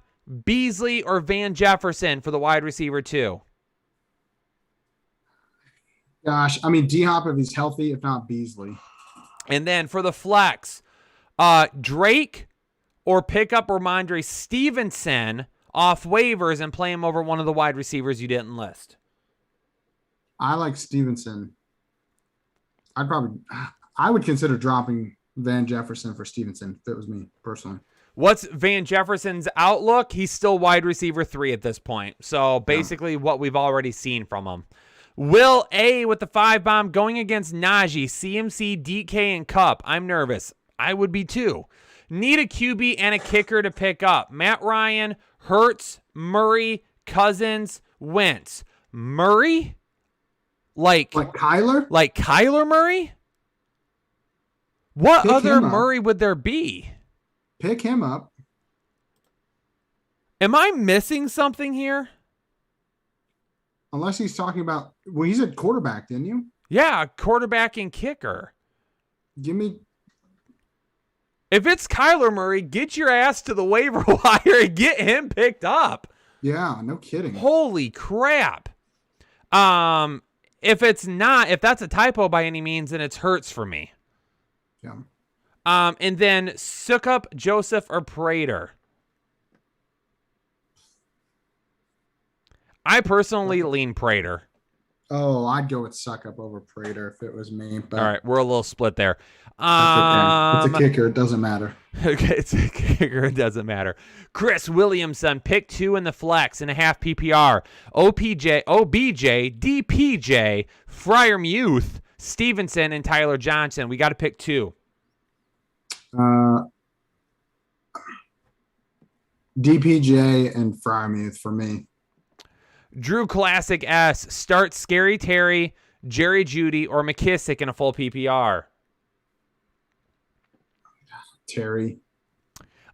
Speaker 4: Beasley, or Van Jefferson for the wide receiver 2?
Speaker 5: Gosh, I mean, D-Hop if he's healthy, if not Beasley.
Speaker 4: And then for the flex, Drake or pick up Ramondre Stevenson off waivers and play him over one of the wide receivers you didn't list.
Speaker 5: I like Stevenson. I would consider dropping Van Jefferson for Stevenson if it was me personally.
Speaker 4: What's Van Jefferson's outlook? He's still wide receiver 3 at this point. So basically what we've already seen from him. Will A with the 5 bomb going against Najee, CMC, DK, and Cup. I'm nervous. I would be too. Need a QB and a kicker to pick up. Matt Ryan, Hurts, Murray, Cousins, Wentz. Murray? Like
Speaker 5: Kyler?
Speaker 4: Like Kyler Murray? What other Murray would there be?
Speaker 5: Pick him up.
Speaker 4: Am I missing something here?
Speaker 5: Unless he's talking about, well, he's a quarterback, didn't you?
Speaker 4: Yeah, quarterback and kicker.
Speaker 5: Give me.
Speaker 4: If it's Kyler Murray, get your ass to the waiver wire and get him picked up.
Speaker 5: Yeah, no kidding.
Speaker 4: Holy crap. If it's not, if that's a typo by any means, then it's Hurts for me.
Speaker 5: Yeah.
Speaker 4: And then Sukup, Joseph, or Prater. I personally lean Prater.
Speaker 5: Oh, I'd go with Sukup over Prater if it was me. But
Speaker 4: all right, we're a little split there.
Speaker 5: It's a kicker. It doesn't matter.
Speaker 4: Okay, it's a kicker. It doesn't matter. Chris Williamson, pick 2 in the flex and a half PPR. OBJ, DPJ, Freiermuth, Stevenson, and Tyler Johnson. We got to pick 2.
Speaker 5: DPJ and Freiermuth for me.
Speaker 4: Drew Classic S, start Scary Terry, Jerry Jeudy, or McKissick in a full PPR.
Speaker 5: Terry.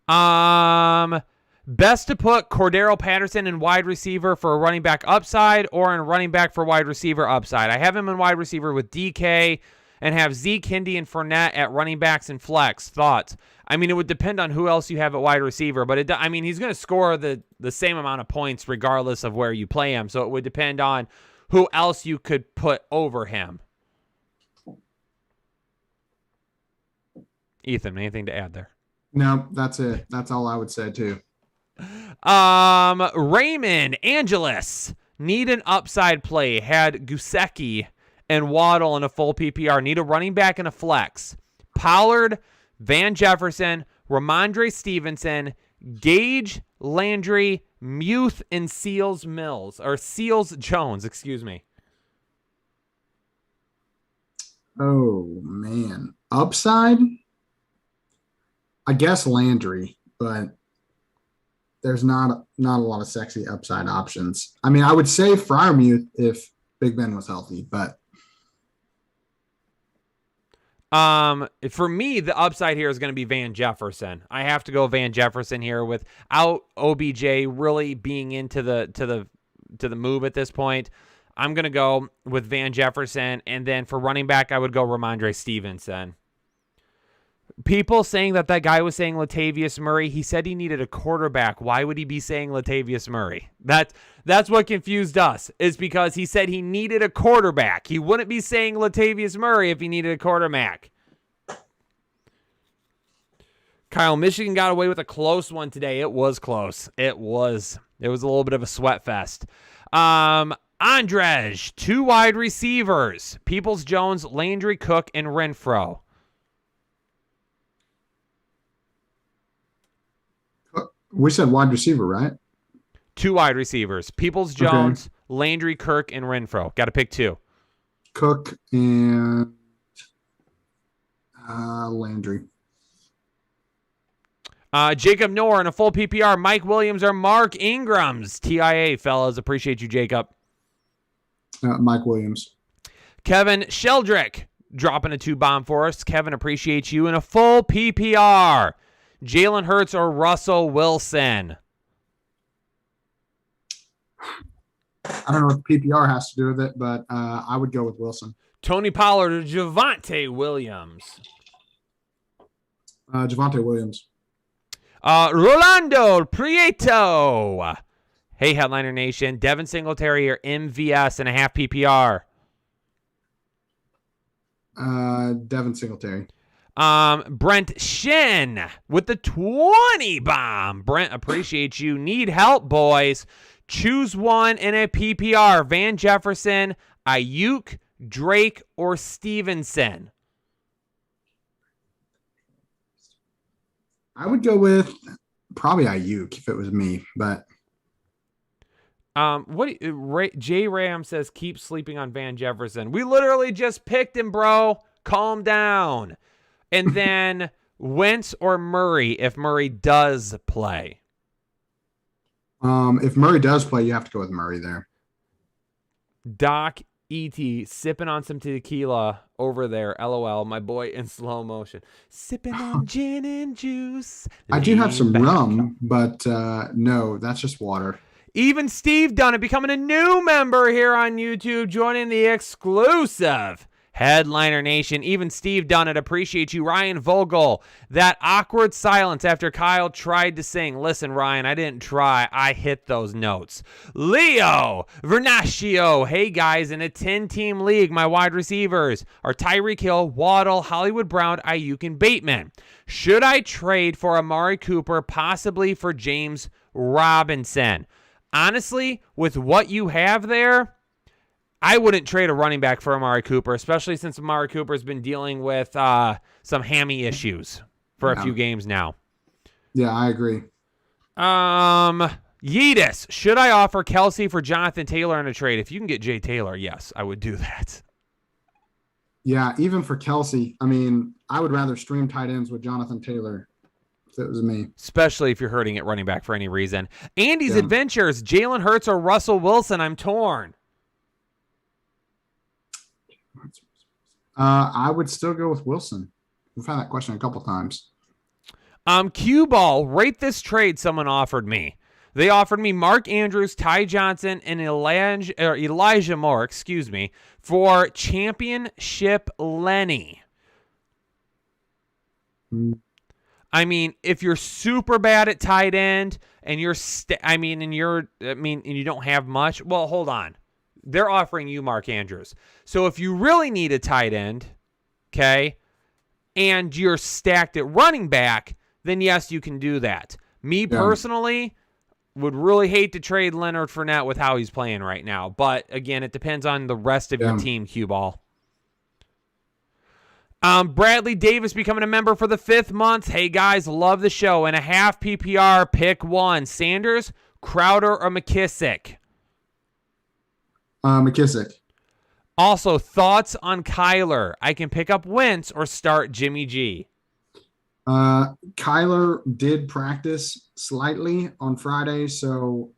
Speaker 4: Best to put Cordero Patterson in wide receiver for a running back upside or in running back for wide receiver upside. I have him in wide receiver with DK and have Zeke, Hindi, and Fournette at running backs and flex. Thoughts? I mean, it would depend on who else you have at wide receiver, but he's going to score the same amount of points regardless of where you play him. So it would depend on who else you could put over him. Ethan, anything to add there?
Speaker 5: No, that's it. That's all I would say too.
Speaker 4: Raymond Angeles need an upside play. Had Gusecki and Waddle in a full PPR. Need a running back and a flex. Pollard, Van Jefferson, Ramondre Stevenson, Gage, Landry, Muth, and Seals Jones, excuse me.
Speaker 5: Oh man. Upside? I guess Landry, but there's not a lot of sexy upside options. I mean, I would say Freiermuth if Big Ben was healthy, but
Speaker 4: for me, the upside here is going to be Van Jefferson. I have to go Van Jefferson here without OBJ really being into the move at this point. I'm going to go with Van Jefferson, and then for running back, I would go Ramondre Stevenson. People saying that guy was saying Latavius Murray. He said he needed a quarterback. Why would he be saying Latavius Murray? That's what confused us, is because he said he needed a quarterback. He wouldn't be saying Latavius Murray if he needed a quarterback. Kyle, Michigan got away with a close one today. It was close. It was a little bit of a sweat fest. Andrej, 2 wide receivers. Peoples-Jones, Landry, Cook, and Renfro.
Speaker 5: We said wide receiver, right?
Speaker 4: 2 wide receivers. Peoples-Jones, Landry, Kirk, and Renfro. Got to pick 2.
Speaker 5: Cook and Landry.
Speaker 4: Jacob Noor in a full PPR. Mike Williams or Mark Ingram's. TIA, fellas. Appreciate you, Jacob.
Speaker 5: Mike Williams.
Speaker 4: Kevin Sheldrick dropping a 2 bomb for us. Kevin, appreciate you in a full PPR. Jalen Hurts or Russell Wilson?
Speaker 5: I don't know what the PPR has to do with it, but I would go with Wilson.
Speaker 4: Tony Pollard or Javonte Williams?
Speaker 5: Javonte Williams.
Speaker 4: Rolando Prieto. Hey, Headliner Nation. Devin Singletary or MVS in a half PPR?
Speaker 5: Devin Singletary.
Speaker 4: Brent Shin with the 20 bomb. Brent, appreciate you. Need help, boys. Choose one in a PPR. Van Jefferson, Ayuk, Drake, or Stevenson.
Speaker 5: I would go with probably Ayuk if it was me, but
Speaker 4: J Ram says keep sleeping on Van Jefferson. We literally just picked him, bro. Calm down. And then Wentz or Murray if Murray does play.
Speaker 5: If Murray does play, you have to go with Murray there.
Speaker 4: Doc E.T. sipping on some tequila over there. LOL, my boy in slow motion. Sipping on gin and juice.
Speaker 5: I do have some rum, but no, that's just water.
Speaker 4: Even Steve Dunn becoming a new member here on YouTube, joining the exclusive Headliner Nation. Even Steve Dunnett, appreciate you. Ryan Vogel, that awkward silence after Kyle tried to sing. Listen, Ryan, I didn't try. I hit those notes. Leo Vernaccio, hey guys, in a 10-team league, my wide receivers are Tyreek Hill, Waddle, Hollywood Brown, Ayuk, and Bateman. Should I trade for Amari Cooper, possibly for James Robinson? Honestly, with what you have there, I wouldn't trade a running back for Amari Cooper, especially since Amari Cooper has been dealing with some hammy issues for a few games now.
Speaker 5: Yeah, I agree.
Speaker 4: Yeetus, should I offer Kelsey for Jonathan Taylor in a trade? If you can get Jay Taylor, yes, I would do that.
Speaker 5: Yeah, even for Kelsey, I mean, I would rather stream tight ends with Jonathan Taylor if it was me.
Speaker 4: Especially if you're hurting at running back for any reason. Andy's Adventures, Jalen Hurts or Russell Wilson? I'm torn.
Speaker 5: I would still go with Wilson. We've had that question a couple times.
Speaker 4: Cue Ball, rate this trade someone offered me. They offered me Mark Andrews, Ty Johnson, and Elijah Moore, for championship Lenny. I mean, if you're super bad at tight end and you don't have much, well, hold on. They're offering you Mark Andrews. So if you really need a tight end, okay, and you're stacked at running back, then yes, you can do that. Me personally would really hate to trade Leonard Fournette with how he's playing right now. But again, it depends on the rest of your team, cue ball. Bradley Davis becoming a member for the 5th month. Hey guys, love the show. And a half PPR, pick one. Sanders, Crowder, or McKissick?
Speaker 5: McKissick.
Speaker 4: Also, thoughts on Kyler? I can pick up Wentz or start Jimmy G.
Speaker 5: Kyler did practice slightly on Friday, so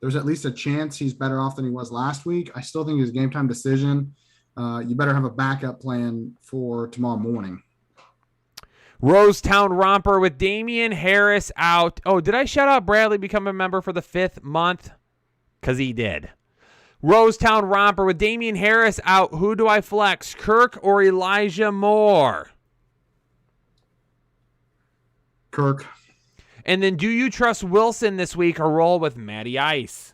Speaker 5: there's at least a chance he's better off than he was last week. I still think his game time decision. You better have a backup plan for tomorrow morning.
Speaker 4: Rosetown Romper with Damian Harris out. Oh, did I shout out Bradley become a member for the 5th month? Because he did. Rosetown Romper with Damian Harris out. Who do I flex, Kirk or Elijah Moore?
Speaker 5: Kirk.
Speaker 4: And then do you trust Wilson this week or roll with Matty Ice?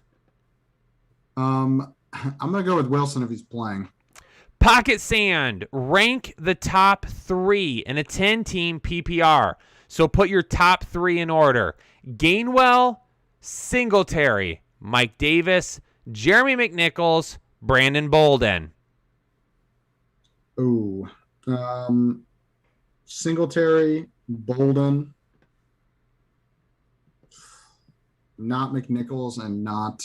Speaker 5: I'm going to go with Wilson if he's playing.
Speaker 4: Pocket Sand, rank the top 3 in a 10-team PPR. So put your top 3 in order. Gainwell, Singletary, Mike Davis, Jeremy McNichols, Brandon Bolden.
Speaker 5: Ooh. Singletary, Bolden, not McNichols, and not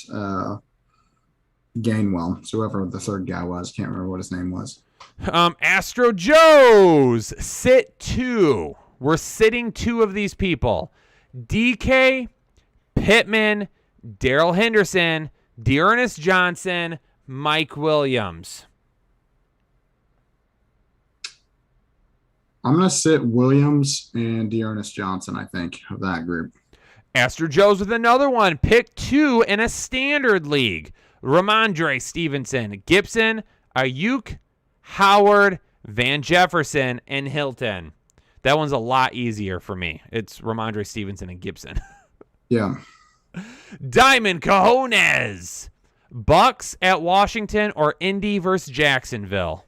Speaker 5: Gainwell. So whoever the third guy was, can't remember what his name was.
Speaker 4: Astro Joe's, sit 2. We're sitting 2 of these people. DK, Pittman, Darrell Henderson, Dearness Johnson, Mike Williams.
Speaker 5: I'm going to sit Williams and Dearness Johnson, I think, of that group.
Speaker 4: Astro Joe's with another one. Pick 2 in a standard league. Ramondre Stevenson, Gibson, Ayuk, Howard, Van Jefferson, and Hilton. That one's a lot easier for me. It's Ramondre Stevenson and Gibson.
Speaker 5: Yeah.
Speaker 4: Diamond Cojones. Bucks at Washington or Indy versus Jacksonville?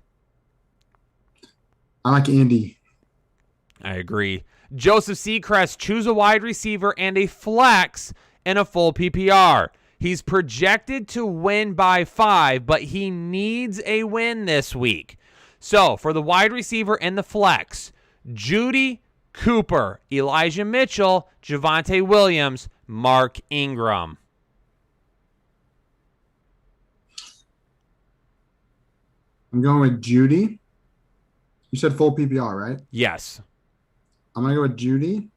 Speaker 5: I like Indy.
Speaker 4: I agree. Joseph Seacrest, choose a wide receiver and a flex in a full PPR. He's projected to win by 5, but he needs a win this week. So for the wide receiver and the flex, Judy, Cooper, Elijah Mitchell, Javonte Williams, Mark Ingram.
Speaker 5: I'm going with Judy. You said full PPR, right?
Speaker 4: Yes.
Speaker 5: I'm going to go with Judy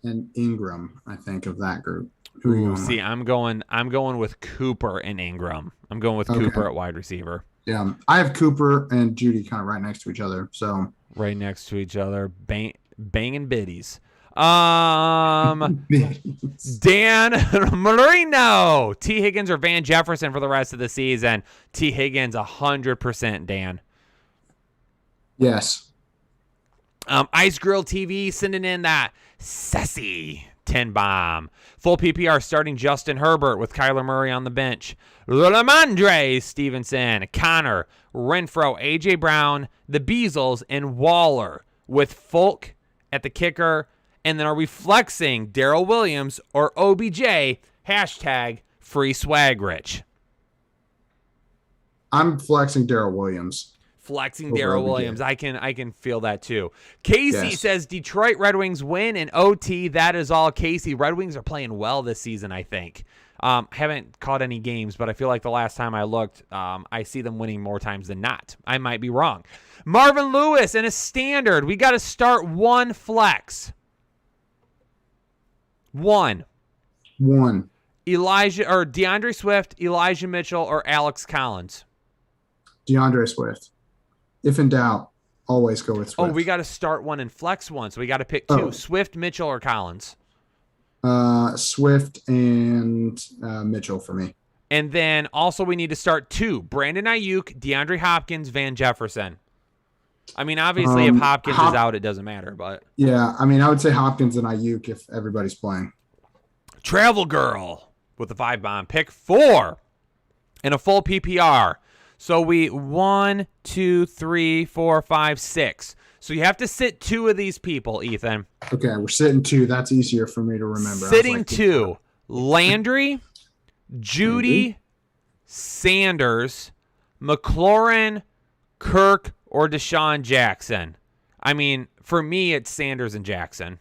Speaker 5: and Ingram, I think, of that group. Who are you going with?
Speaker 4: I'm going with Cooper and Ingram. I'm going with Cooper at wide receiver.
Speaker 5: Yeah, I have Cooper and Judy kind of right next to each other. So
Speaker 4: right next to each other, banging biddies. Dan Marino, T. Higgins or Van Jefferson for the rest of the season. T. Higgins, 100%. Dan.
Speaker 5: Yes.
Speaker 4: Ice Grill TV sending in that sassy 10 bomb. Full PPR starting Justin Herbert with Kyler Murray on the bench. Ramondre Stevenson, Connor, Renfro, A.J. Brown, the Beasles, and Waller with Folk at the kicker. And then are we flexing Darrell Williams or OBJ? Hashtag free swag rich.
Speaker 5: I'm flexing Darrell Williams.
Speaker 4: Flexing Darrell Williams. I can feel that too. Casey says Detroit Red Wings win in OT. That is all, Casey. Red Wings are playing well this season, I think. Haven't caught any games, but I feel like the last time I looked, I see them winning more times than not. I might be wrong. Marvin Lewis in a standard. We got to start one flex. One. Elijah or DeAndre Swift, Elijah Mitchell, or Alex Collins.
Speaker 5: DeAndre Swift. If in doubt, always go with Swift.
Speaker 4: Oh, we got to start one and flex one, so we got to pick 2. Swift, Mitchell, or Collins.
Speaker 5: Swift and Mitchell for me.
Speaker 4: And then also we need to start 2. Brandon Ayuk, DeAndre Hopkins, Van Jefferson. I mean, obviously, if Hopkins is out, it doesn't matter. But
Speaker 5: yeah, I mean, I would say Hopkins and Ayuk if everybody's playing.
Speaker 4: Travel Girl with the 5 bomb. Pick 4 in a full PPR. So we 1, 2, 3, 4, 5, 6. So you have to sit 2 of these people, Ethan.
Speaker 5: Okay, we're sitting 2. That's easier for me to remember.
Speaker 4: Sitting 2. Landry, Judy, Sanders, McLaurin, Kirk, or Deshaun Jackson. I mean, for me, it's Sanders and Jackson.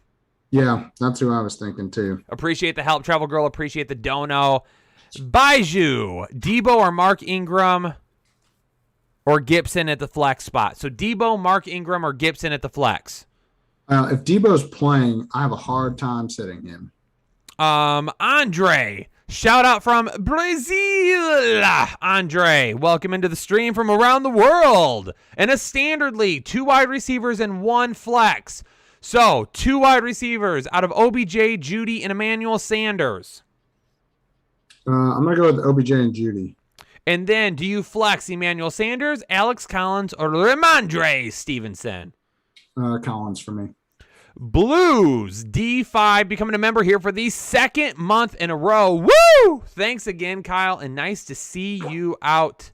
Speaker 5: Yeah, that's who I was thinking too.
Speaker 4: Appreciate the help, Travel Girl. Appreciate the dono. Baiju, Debo or Mark Ingram or Gibson at the flex spot. So Debo, Mark Ingram, or Gibson at the flex.
Speaker 5: If Debo's playing, I have a hard time sitting him.
Speaker 4: Andre, shout out from Brazil. Andre, welcome into the stream from around the world. In a standard league, 2 wide receivers and 1 flex. So 2 wide receivers out of OBJ, Judy, and Emmanuel Sanders.
Speaker 5: I'm going to go with OBJ and Judy.
Speaker 4: And then do you flex Emmanuel Sanders, Alex Collins, or Ramondre Stevenson?
Speaker 5: Collins for me.
Speaker 4: Blues D5 becoming a member here for the 2nd month in a row. Woo! Thanks again, Kyle, and nice to see you out,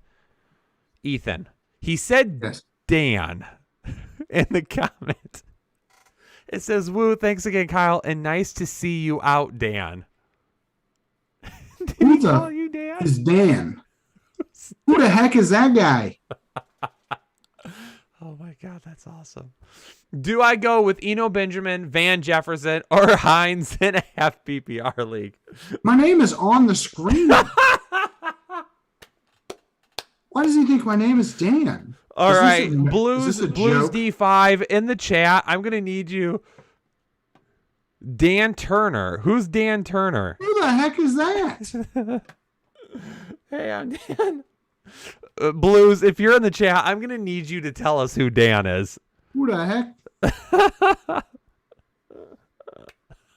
Speaker 4: Ethan. He said
Speaker 5: yes.
Speaker 4: Dan in the comment. It says, woo, thanks again, Kyle, and nice to see you out, Dan. Did he call you Dan?
Speaker 5: Is Dan. Who the heck is that guy?
Speaker 4: Oh my God, that's awesome. Do I go with Eno Benjamin, Van Jefferson, or Hines in a half PPR league?
Speaker 5: My name is on the screen. Why does he think my name is Dan?
Speaker 4: All right, Blues D5 in the chat. I'm going to need you. Dan Turner. Who's Dan Turner?
Speaker 5: Who the heck is that?
Speaker 4: Hey, I'm Dan. Blues, if you're in the chat, I'm going to need you to tell us who Dan is.
Speaker 5: Who the heck?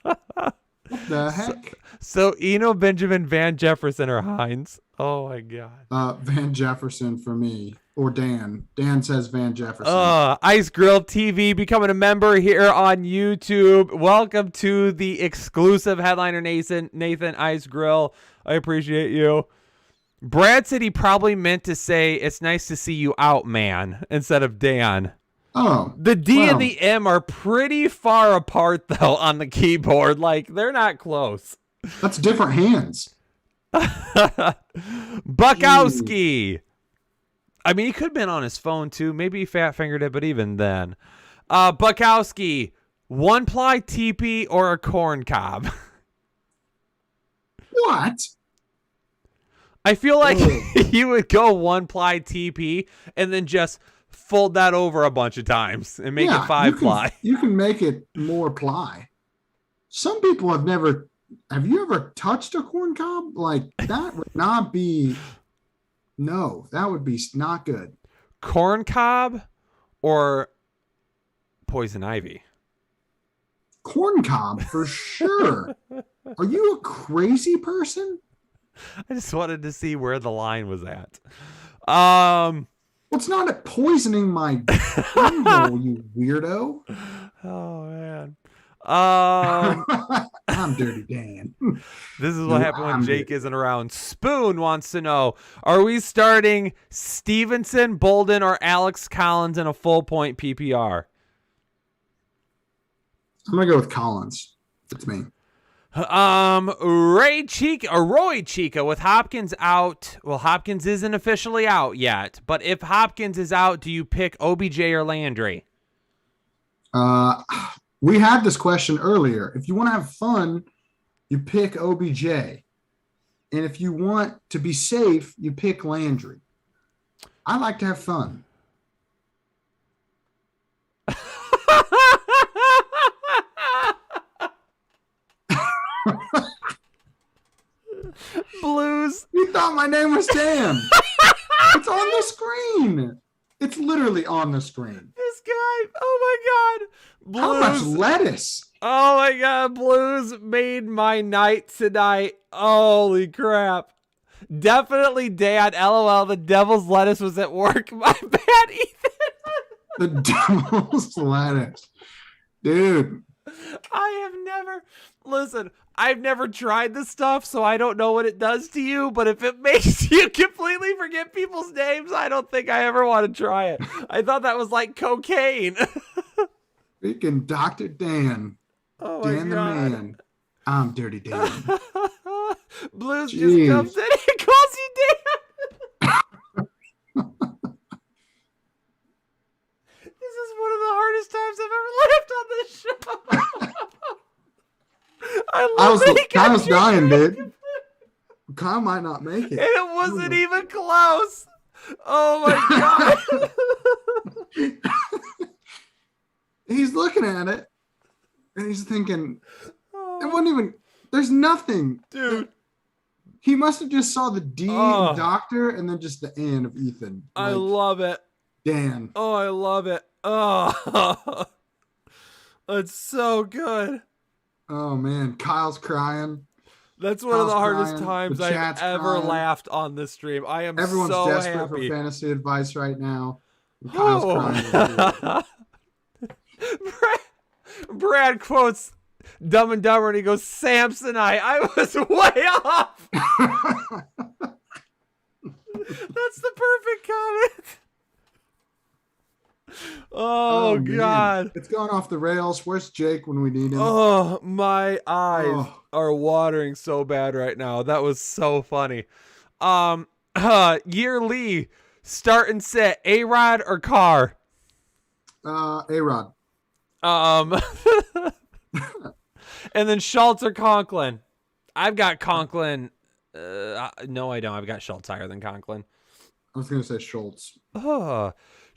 Speaker 5: What the heck?
Speaker 4: So Eno Benjamin, Van Jefferson, or Hines? Oh my God.
Speaker 5: Van Jefferson for me. Or Dan. Dan says Van Jefferson.
Speaker 4: Ice Grill TV becoming a member here on YouTube. Welcome to the exclusive Headliner Nathan Ice Grill. I appreciate you. Brad said he probably meant to say, it's nice to see you out, man, instead of Dan.
Speaker 5: Oh.
Speaker 4: The D and the M are pretty far apart, though, on the keyboard. Like, they're not close.
Speaker 5: That's different hands.
Speaker 4: Bukowski. I mean, he could have been on his phone, too. Maybe he fat-fingered it, but even then. Bukowski, 1-ply TP or a corn cob?
Speaker 5: What?
Speaker 4: I feel like you would go 1-ply TP and then just fold that over a bunch of times and make it 5-ply.
Speaker 5: You can make it more ply. Some people have never. Have you ever touched a corn cob? Like, that would not be. No, that would be not good.
Speaker 4: Corn cob or poison ivy?
Speaker 5: Corn cob for sure. Are you a crazy person?
Speaker 4: I just wanted to see where the line was at.
Speaker 5: It's not poisoning my butthole, you weirdo.
Speaker 4: Oh man.
Speaker 5: I'm Dirty Dan.
Speaker 4: This is what happened when Jake isn't around. Spoon wants to know, are we starting Stevenson, Bolden, or Alex Collins in a full point PPR?
Speaker 5: I'm gonna go with Collins. It's me.
Speaker 4: Roy Chica with Hopkins out. Well, Hopkins isn't officially out yet, but if Hopkins is out, do you pick OBJ or Landry?
Speaker 5: We had this question earlier. If you want to have fun, you pick OBJ. And if you want to be safe, you pick Landry. I like to have fun.
Speaker 4: Blues.
Speaker 5: You thought my name was Dan. It's on the screen. It's literally on the screen.
Speaker 4: This guy. Oh my God. Blues.
Speaker 5: How much lettuce?
Speaker 4: Oh my God, Blues made my night tonight. Holy crap. Definitely Dan, LOL, the devil's lettuce was at work. My bad, Ethan.
Speaker 5: The devil's lettuce. Dude.
Speaker 4: I've never tried this stuff, so I don't know what it does to you, but if it makes you completely forget people's names, I don't think I ever want to try it. I thought that was like cocaine.
Speaker 5: Freaking Dr. Dan.
Speaker 4: Oh my
Speaker 5: Dan
Speaker 4: God.
Speaker 5: the man. I'm Dirty Dan.
Speaker 4: Blues
Speaker 5: Jeez.
Speaker 4: just comes in and calls you Dan. This is one of the hardest times I've ever laughed on this show.
Speaker 5: Kyle's dying, dude. Kyle might not make it.
Speaker 4: And it wasn't even close. Oh my God.
Speaker 5: He's looking at it and he's thinking, it wasn't even, there's nothing.
Speaker 4: Dude.
Speaker 5: He must have just saw the D in doctor and then just the N of Ethan.
Speaker 4: I love it.
Speaker 5: Dan.
Speaker 4: Oh, I love it. Oh, it's so good.
Speaker 5: Oh man, Kyle's crying.
Speaker 4: That's one of the hardest times I've ever laughed on this stream. I am
Speaker 5: Everyone's
Speaker 4: so
Speaker 5: desperate
Speaker 4: happy.
Speaker 5: for fantasy advice right now. Kyle's crying.
Speaker 4: Brad quotes Dumb and Dumber and he goes, Samsonite. I was way off. That's the perfect comment. Oh God.
Speaker 5: Man. It's gone off the rails. Where's Jake when we need him?
Speaker 4: Oh, my eyes are watering so bad right now. That was so funny. Year Lee, start and sit, A-Rod or Carr?
Speaker 5: A-Rod.
Speaker 4: And then Schultz or Conklin? I've got Conklin. No, I don't. I've got Schultz higher than Conklin.
Speaker 5: I was going to say Schultz.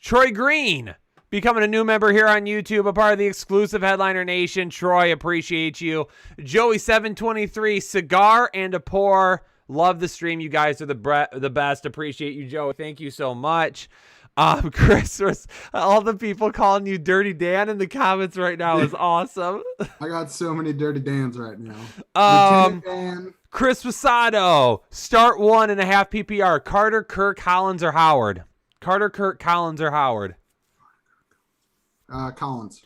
Speaker 4: Troy Green, becoming a new member here on YouTube, a part of the exclusive Headliner Nation. Troy, appreciate you. Joey723, cigar and a pour. Love the stream. You guys are the best. Appreciate you, Joe. Thank you so much. Chris, all the people calling you Dirty Dan in the comments right now is awesome.
Speaker 5: I got so many Dirty Dans right now. Dan.
Speaker 4: Chris Posado, start 1.5 PPR. Carter, Kirk, Collins, or Howard? Carter, Kirk, Collins, or Howard?
Speaker 5: Collins.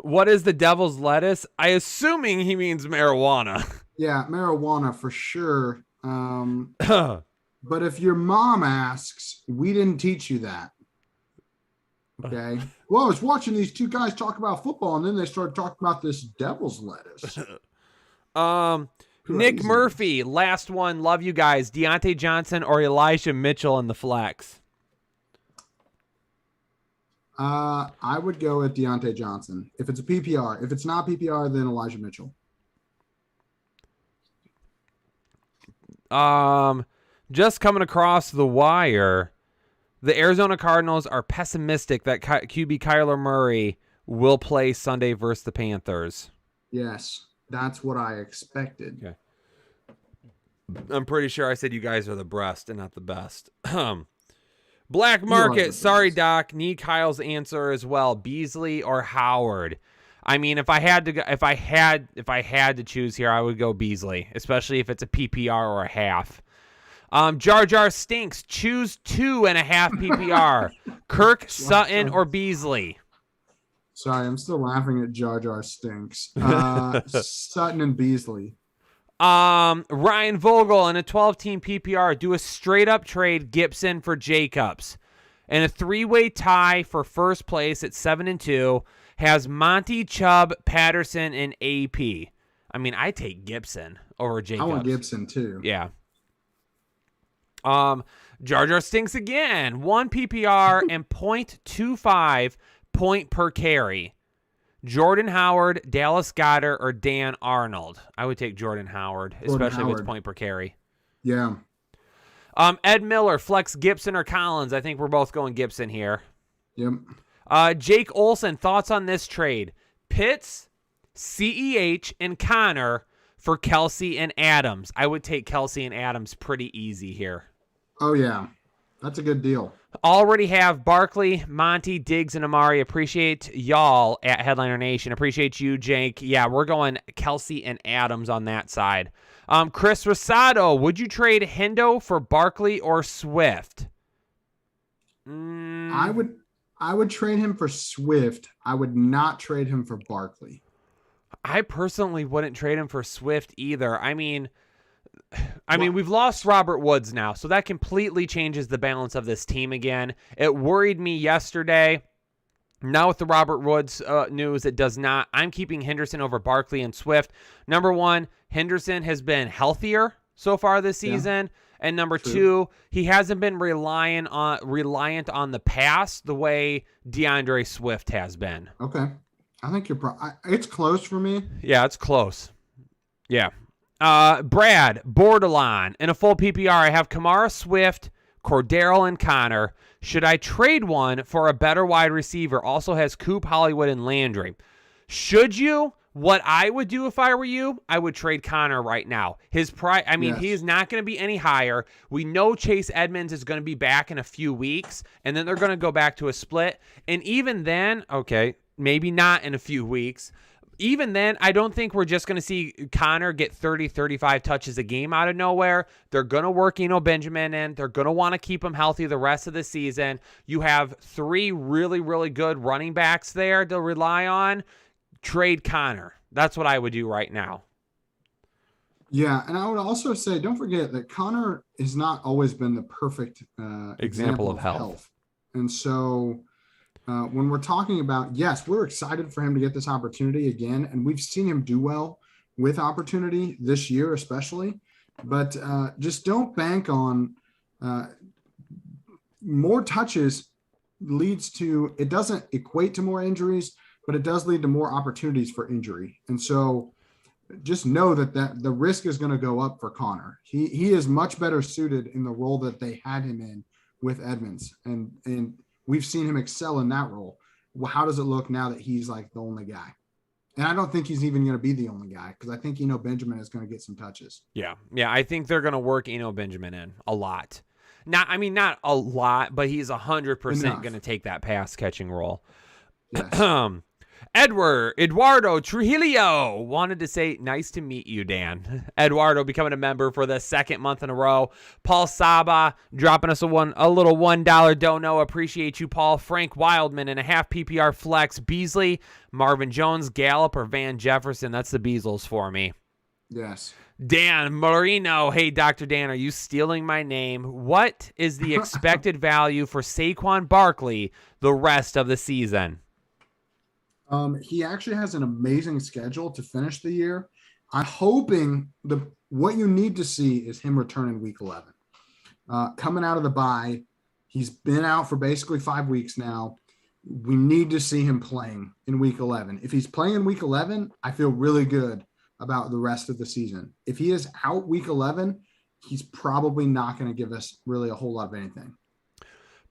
Speaker 4: What is the devil's lettuce? I assuming he means marijuana.
Speaker 5: Yeah, marijuana for sure. But if your mom asks, we didn't teach you that. Okay. Well, I was watching these two guys talk about football, and then they started talking about this devil's lettuce.
Speaker 4: Nick Murphy, last one. Love you guys. Deontay Johnson or Elijah Mitchell in the flex?
Speaker 5: I would go with Deontay Johnson. If it's a PPR. If it's not PPR, then Elijah Mitchell.
Speaker 4: Just coming across the wire, the Arizona Cardinals are pessimistic that QB Kyler Murray will play Sunday versus the Panthers.
Speaker 5: Yes, that's what I expected.
Speaker 4: Okay. I'm pretty sure I said you guys are the best and not the best. Black Market, sorry, Doc. Need Kyle's answer as well. Beasley or Howard? I mean, if I had to choose here, I would go Beasley, especially if it's a PPR or a half. Jar Jar Stinks. Choose 2.5 PPR. Kirk, Sutton, or Beasley?
Speaker 5: Sorry, I'm still laughing at Jar Jar Stinks. Sutton and Beasley.
Speaker 4: Ryan Vogel in a 12-team PPR. Do a straight-up trade Gibson for Jacobs. And a 3-way tie for first place at 7-2 has Monty, Chubb, Patterson, and AP. I mean, I take Gibson over Jacobs.
Speaker 5: I want Gibson too.
Speaker 4: Yeah. Jar Jar Stinks again. 1 PPR and 0.25 point per carry. Jordan Howard, Dallas Goedert, or Dan Arnold. I would take Jordan Howard, especially if it's point per carry.
Speaker 5: Yeah.
Speaker 4: Ed Miller, flex Gibson or Collins. I think we're both going Gibson here.
Speaker 5: Yep.
Speaker 4: Jake Olson, thoughts on this trade? Pitts, CEH, and Connor for Kelsey and Adams. I would take Kelsey and Adams pretty easy here.
Speaker 5: Oh, yeah. That's a good deal.
Speaker 4: Already have Barkley, Monty, Diggs, and Amari. Appreciate y'all at Headliner Nation. Appreciate you, Jake. Yeah, we're going Kelsey and Adams on that side. Chris Rosado, would you trade Hendo for Barkley or Swift?
Speaker 5: I would trade him for Swift. I would not trade him for Barkley.
Speaker 4: I personally wouldn't trade him for Swift either. I mean, we've lost Robert Woods now, so that completely changes the balance of this team again. It worried me yesterday. Now with the Robert Woods news, it does not. I'm keeping Henderson over Barkley and Swift. Number one, Henderson has been healthier so far this season. Yeah. And number two, he hasn't been reliant on the pass the way DeAndre Swift has been.
Speaker 5: Okay. I think it's close for me.
Speaker 4: Yeah, it's close. Yeah. Brad, borderline. In a full PPR, I have Kamara, Swift, Cordero, and Connor. Should I trade one for a better wide receiver? Also has Coop, Hollywood, and Landry. Should you? What I would do if I were you, I would trade Connor right now. His price, he is not going to be any higher. We know Chase Edmonds is going to be back in a few weeks, and then they're going to go back to a split. And even then, okay, maybe not in a few weeks. Even then, I don't think we're just going to see Connor get 30, 35 touches a game out of nowhere. They're going to work Benjamin in. They're going to want to keep him healthy the rest of the season. You have 3 really, really good running backs there to rely on. Trade Connor. That's what I would do right now.
Speaker 5: Yeah, and I would also say, don't forget that Connor has not always been the perfect example of health. And so when we're talking about, yes, we're excited for him to get this opportunity again, and we've seen him do well with opportunity this year especially, but just don't bank on more touches leads to, it doesn't equate to more injuries, but it does lead to more opportunities for injury. And so just know that the risk is going to go up for Connor. He is much better suited in the role that they had him in with Edmonds. And we've seen him excel in that role. Well, how does it look now that he's like the only guy? And I don't think he's even going to be the only guy, because I think Benjamin is going to get some touches. Yeah.
Speaker 4: I think they're going to work Benjamin in a lot. Not a lot, but he's 100% going to take that pass catching role.
Speaker 5: Yes.
Speaker 4: Eduardo Trujillo wanted to say, nice to meet you, Dan. Eduardo becoming a member for the 2nd month in a row. Paul Saba dropping us a little $1 dono. Appreciate you, Paul. Frank Wildman in a half PPR flex. Beasley, Marvin Jones, Gallup, or Van Jefferson. That's the Beasles for me.
Speaker 5: Yes.
Speaker 4: Dan Marino. Hey, Dr. Dan, are you stealing my name? What is the expected value for Saquon Barkley the rest of the season?
Speaker 5: He actually has an amazing schedule to finish the year. I'm hoping what you need to see is him return in week 11. Coming out of the bye, he's been out for basically 5 weeks now. We need to see him playing in week 11. If he's playing in week 11, I feel really good about the rest of the season. If he is out week 11, he's probably not going to give us really a whole lot of anything.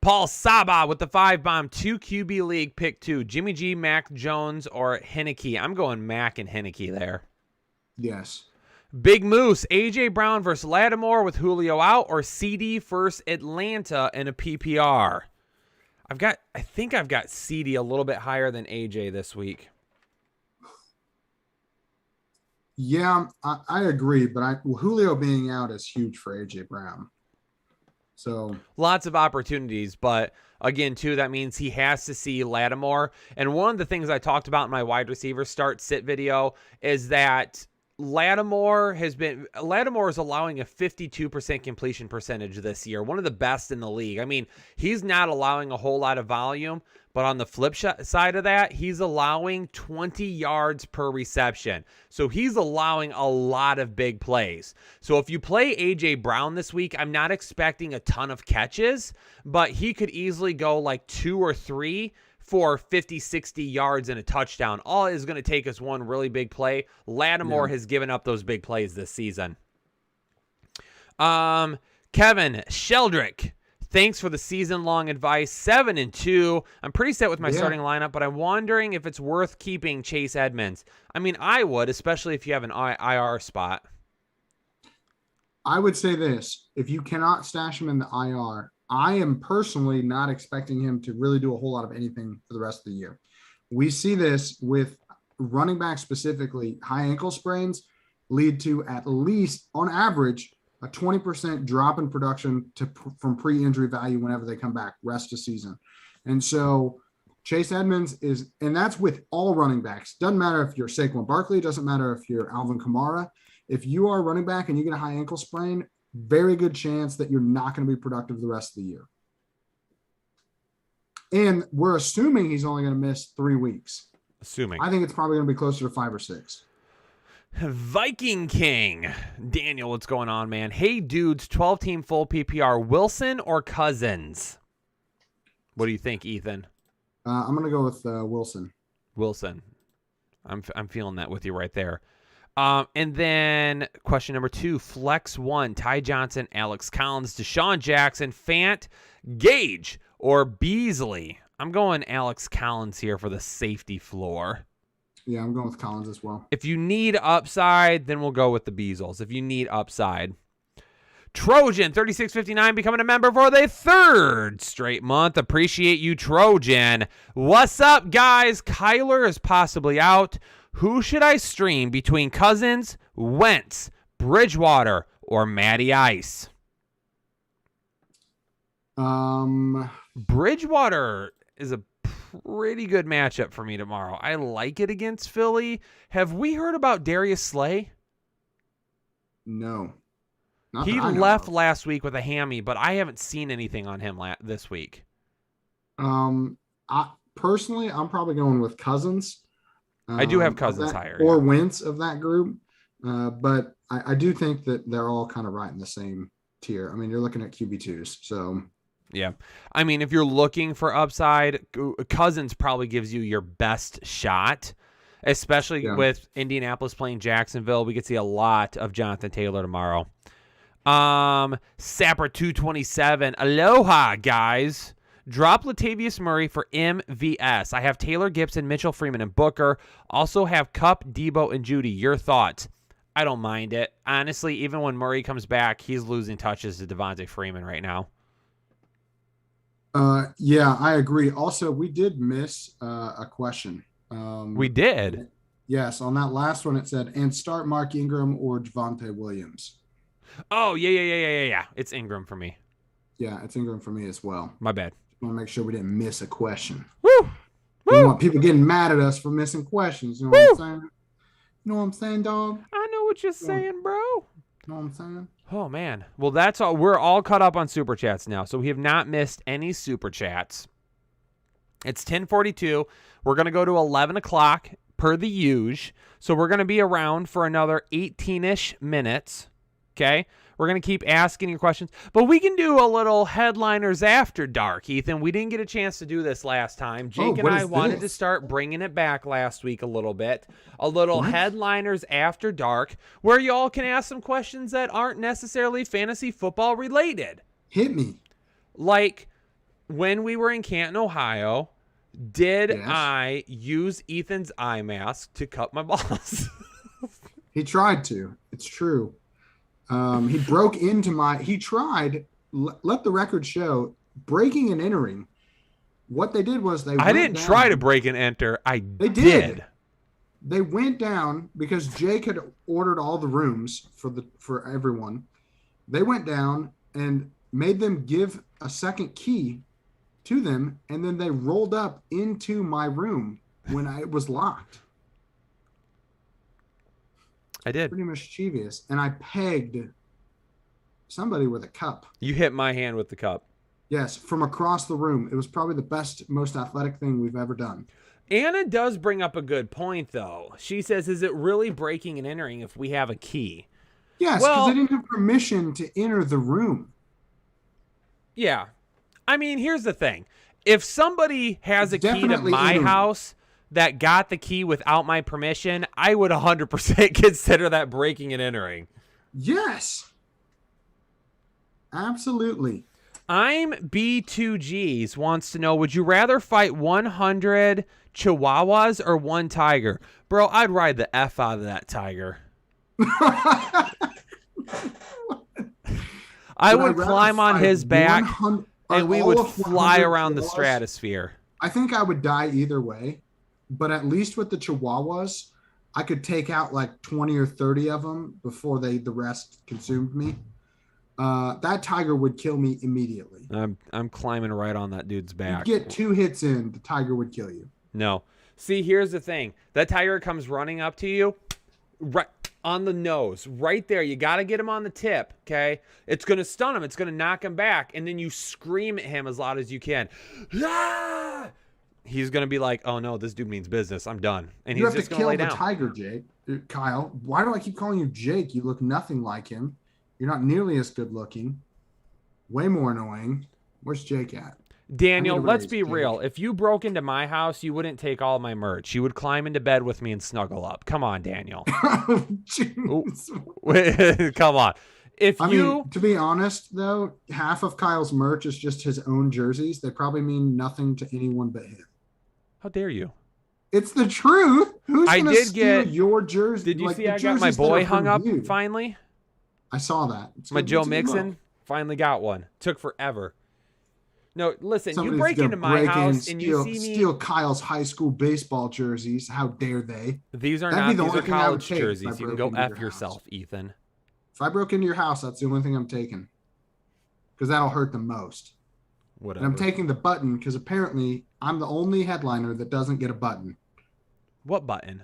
Speaker 4: Paul Saba with the 5-bomb, 2 QB league, pick 2. Jimmy G, Mac Jones, or Henneke. I'm going Mac and Henneke there.
Speaker 5: Yes.
Speaker 4: Big Moose, A.J. Brown versus Lattimore with Julio out, or CD versus Atlanta in a PPR. I think I've got CD a little bit higher than A.J. this week.
Speaker 5: Yeah, I agree, but Julio being out is huge for A.J. Brown. So
Speaker 4: lots of opportunities, but again, too, that means he has to see Lattimore. And one of the things I talked about in my wide receiver start sit video is that Lattimore is allowing a 52% completion percentage this year, one of the best in the league. I mean, he's not allowing a whole lot of volume, but on the flip side of that, he's allowing 20 yards per reception. So he's allowing a lot of big plays. So if you play A.J. Brown this week, I'm not expecting a ton of catches, but he could easily go like 2 or 3 for 50, 60 yards and a touchdown. All it is going to take is one really big play. Lattimore has given up those big plays this season. Kevin Sheldrick, thanks for the season-long advice. 7-2. I'm pretty set with my starting lineup, but I'm wondering if it's worth keeping Chase Edmonds. I mean, I would, especially if you have an IR spot.
Speaker 5: I would say this. If you cannot stash him in the IR, I am personally not expecting him to really do a whole lot of anything for the rest of the year. We see this with running back specifically. High ankle sprains lead to at least, on average, a 20% drop in production from pre-injury value whenever they come back rest of season. And so Chase Edmonds and that's with all running backs. Doesn't matter if you're Saquon Barkley, doesn't matter if you're Alvin Kamara. If you are a running back and you get a high ankle sprain, very good chance that you're not going to be productive the rest of the year. And we're assuming he's only going to miss 3 weeks.
Speaker 4: Assuming.
Speaker 5: I think it's probably going to be closer to 5 or 6.
Speaker 4: Viking King. Daniel, what's going on, man? Hey, dudes, 12-team full PPR. Wilson or Cousins? What do you think, Ethan?
Speaker 5: I'm going to go with Wilson.
Speaker 4: Wilson. I'm feeling that with you right there. And then question number 2, Flex 1, Ty Johnson, Alex Collins, Deshaun Jackson, Fant, Gage, or Beasley. I'm going Alex Collins here for the safety floor.
Speaker 5: Yeah, I'm going with Collins as well.
Speaker 4: If you need upside, then we'll go with the Beasles. If you need upside. Trojan, 3659, becoming a member for the 3rd straight month. Appreciate you, Trojan. What's up, guys? Kyler is possibly out. Who should I stream between Cousins, Wentz, Bridgewater, or Matty Ice? Bridgewater is a pretty good matchup for me tomorrow. I like it against Philly. Have we heard about Darius Slay?
Speaker 5: No.
Speaker 4: He left last week with a hammy, but I haven't seen anything on him this week.
Speaker 5: I'm probably going with Cousins.
Speaker 4: I do have Cousins higher.
Speaker 5: Or Wentz of that group. But I do think that they're all kind of right in the same tier. I mean, you're looking at QB2s. So,
Speaker 4: yeah. I mean, if you're looking for upside, Cousins probably gives you your best shot, especially with Indianapolis playing Jacksonville. We could see a lot of Jonathan Taylor tomorrow. Sapper 227. Aloha, guys. Drop Latavius Murray for MVS. I have Taylor, Gibson, Mitchell, Freeman, and Booker. Also have Kupp, Debo, and Judy. Your thoughts? I don't mind it. Honestly, even when Murray comes back, he's losing touches to Devontae Freeman right now.
Speaker 5: Yeah, I agree. Also, we did miss a question.
Speaker 4: We did?
Speaker 5: Yes, on that last one it said, and start Mark Ingram or Javonte Williams.
Speaker 4: Oh, yeah. It's Ingram for me.
Speaker 5: Yeah, it's Ingram for me as well.
Speaker 4: My bad.
Speaker 5: I want to make sure we didn't miss a question.
Speaker 4: Woo!
Speaker 5: We don't want people getting mad at us for missing questions. You know what I'm saying? You know what I'm saying, dog?
Speaker 4: I know what you're saying, bro.
Speaker 5: You know what I'm saying?
Speaker 4: Oh, man. Well, that's all. We're all caught up on Super Chats now, so we have not missed any Super Chats. It's 10:42. We're going to go to 11 o'clock per the usual. So we're going to be around for another 18-ish minutes. Okay? We're going to keep asking your questions. But we can do a little headliners after dark, Ethan. We didn't get a chance to do this last time. Jake and I wanted to start bringing it back last week a little bit. A little headliners after dark where y'all can ask some questions that aren't necessarily fantasy football related.
Speaker 5: Hit me.
Speaker 4: Like when we were in Canton, Ohio, did I use Ethan's eye mask to cut my balls?
Speaker 5: He tried to. It's true. He broke into he tried, let the record show, breaking and entering. What they did was
Speaker 4: I didn't try to break and enter. They did.
Speaker 5: They went down because Jake had ordered all the rooms for everyone. They went down and made them give a second key to them, and then they rolled up into my room when it was locked.
Speaker 4: I did.
Speaker 5: Pretty mischievous. And I pegged somebody with a cup.
Speaker 4: You hit my hand with the cup.
Speaker 5: Yes, from across the room. It was probably the best, most athletic thing we've ever done.
Speaker 4: Anna does bring up a good point, though. She says, is it really breaking and entering if we have a key?
Speaker 5: Yes, because they didn't have permission to enter the room.
Speaker 4: Yeah. I mean, here's the thing. If somebody has a key to my house that got the key without my permission, I would 100% consider that breaking and entering.
Speaker 5: Yes. Absolutely.
Speaker 4: I'm B2Gs wants to know, would you rather fight 100 Chihuahuas or one tiger? Bro, I'd ride the F out of that tiger. I would climb on his back. and we
Speaker 5: all
Speaker 4: would
Speaker 5: of
Speaker 4: fly
Speaker 5: 100
Speaker 4: around the
Speaker 5: Chihuahuas,
Speaker 4: stratosphere.
Speaker 5: I think I would die either way, but at least with the Chihuahuas, I could take out like 20 or 30 of them before the rest consumed me. That tiger would kill me immediately.
Speaker 4: I'm climbing right on that dude's back.
Speaker 5: You get 2 hits in, the tiger would kill you.
Speaker 4: No. See, here's the thing. That tiger comes running up to you right on the nose. Right there. You got to get him on the tip, okay? It's going to stun him. It's going to knock him back. And then you scream at him as loud as you can. Ah! He's going to be like, oh, no, this dude means business. I'm done. And
Speaker 5: You
Speaker 4: he's
Speaker 5: have
Speaker 4: just
Speaker 5: to
Speaker 4: going to
Speaker 5: kill
Speaker 4: lay
Speaker 5: the
Speaker 4: down.
Speaker 5: tiger, Jake. Kyle, why do I keep calling you Jake? You look nothing like him. You're not nearly as good looking. Way more annoying. Where's Jake at?
Speaker 4: Daniel,
Speaker 5: I need to
Speaker 4: let's
Speaker 5: raise
Speaker 4: be
Speaker 5: Jake.
Speaker 4: real. If you broke into my house, you wouldn't take all my merch. You would climb into bed with me and snuggle up. Come on, Daniel.
Speaker 5: Jeez.
Speaker 4: Come on. If
Speaker 5: I
Speaker 4: you
Speaker 5: mean, to be honest, though, half of Kyle's merch is just his own jerseys. They probably mean nothing to anyone but him.
Speaker 4: How dare you?
Speaker 5: It's the truth. Who's
Speaker 4: I
Speaker 5: gonna
Speaker 4: did
Speaker 5: steal
Speaker 4: get-
Speaker 5: your jersey?
Speaker 4: Did you
Speaker 5: Like,
Speaker 4: see
Speaker 5: the
Speaker 4: I got my
Speaker 5: jerseys that
Speaker 4: boy
Speaker 5: are
Speaker 4: hung
Speaker 5: from
Speaker 4: up
Speaker 5: you.
Speaker 4: finally?
Speaker 5: I saw that. It's
Speaker 4: My
Speaker 5: good-
Speaker 4: Joe
Speaker 5: it's a good
Speaker 4: Mixon
Speaker 5: look.
Speaker 4: finally got one. Took forever. No, listen,
Speaker 5: Somebody's
Speaker 4: you break
Speaker 5: gonna
Speaker 4: into my
Speaker 5: break in
Speaker 4: house and you see me.
Speaker 5: steal Kyle's high school baseball jerseys. How dare they?
Speaker 4: These are
Speaker 5: That'd
Speaker 4: not.
Speaker 5: be the
Speaker 4: These
Speaker 5: only
Speaker 4: are
Speaker 5: thing I would
Speaker 4: college
Speaker 5: take if I
Speaker 4: jerseys. You can
Speaker 5: broke
Speaker 4: go
Speaker 5: into your
Speaker 4: F
Speaker 5: house.
Speaker 4: yourself, Ethan.
Speaker 5: If I broke into your house, that's the only thing I'm taking. Because that'll hurt the most.
Speaker 4: Whatever.
Speaker 5: And I'm taking the button because apparently I'm the only headliner that doesn't get a button.
Speaker 4: What button?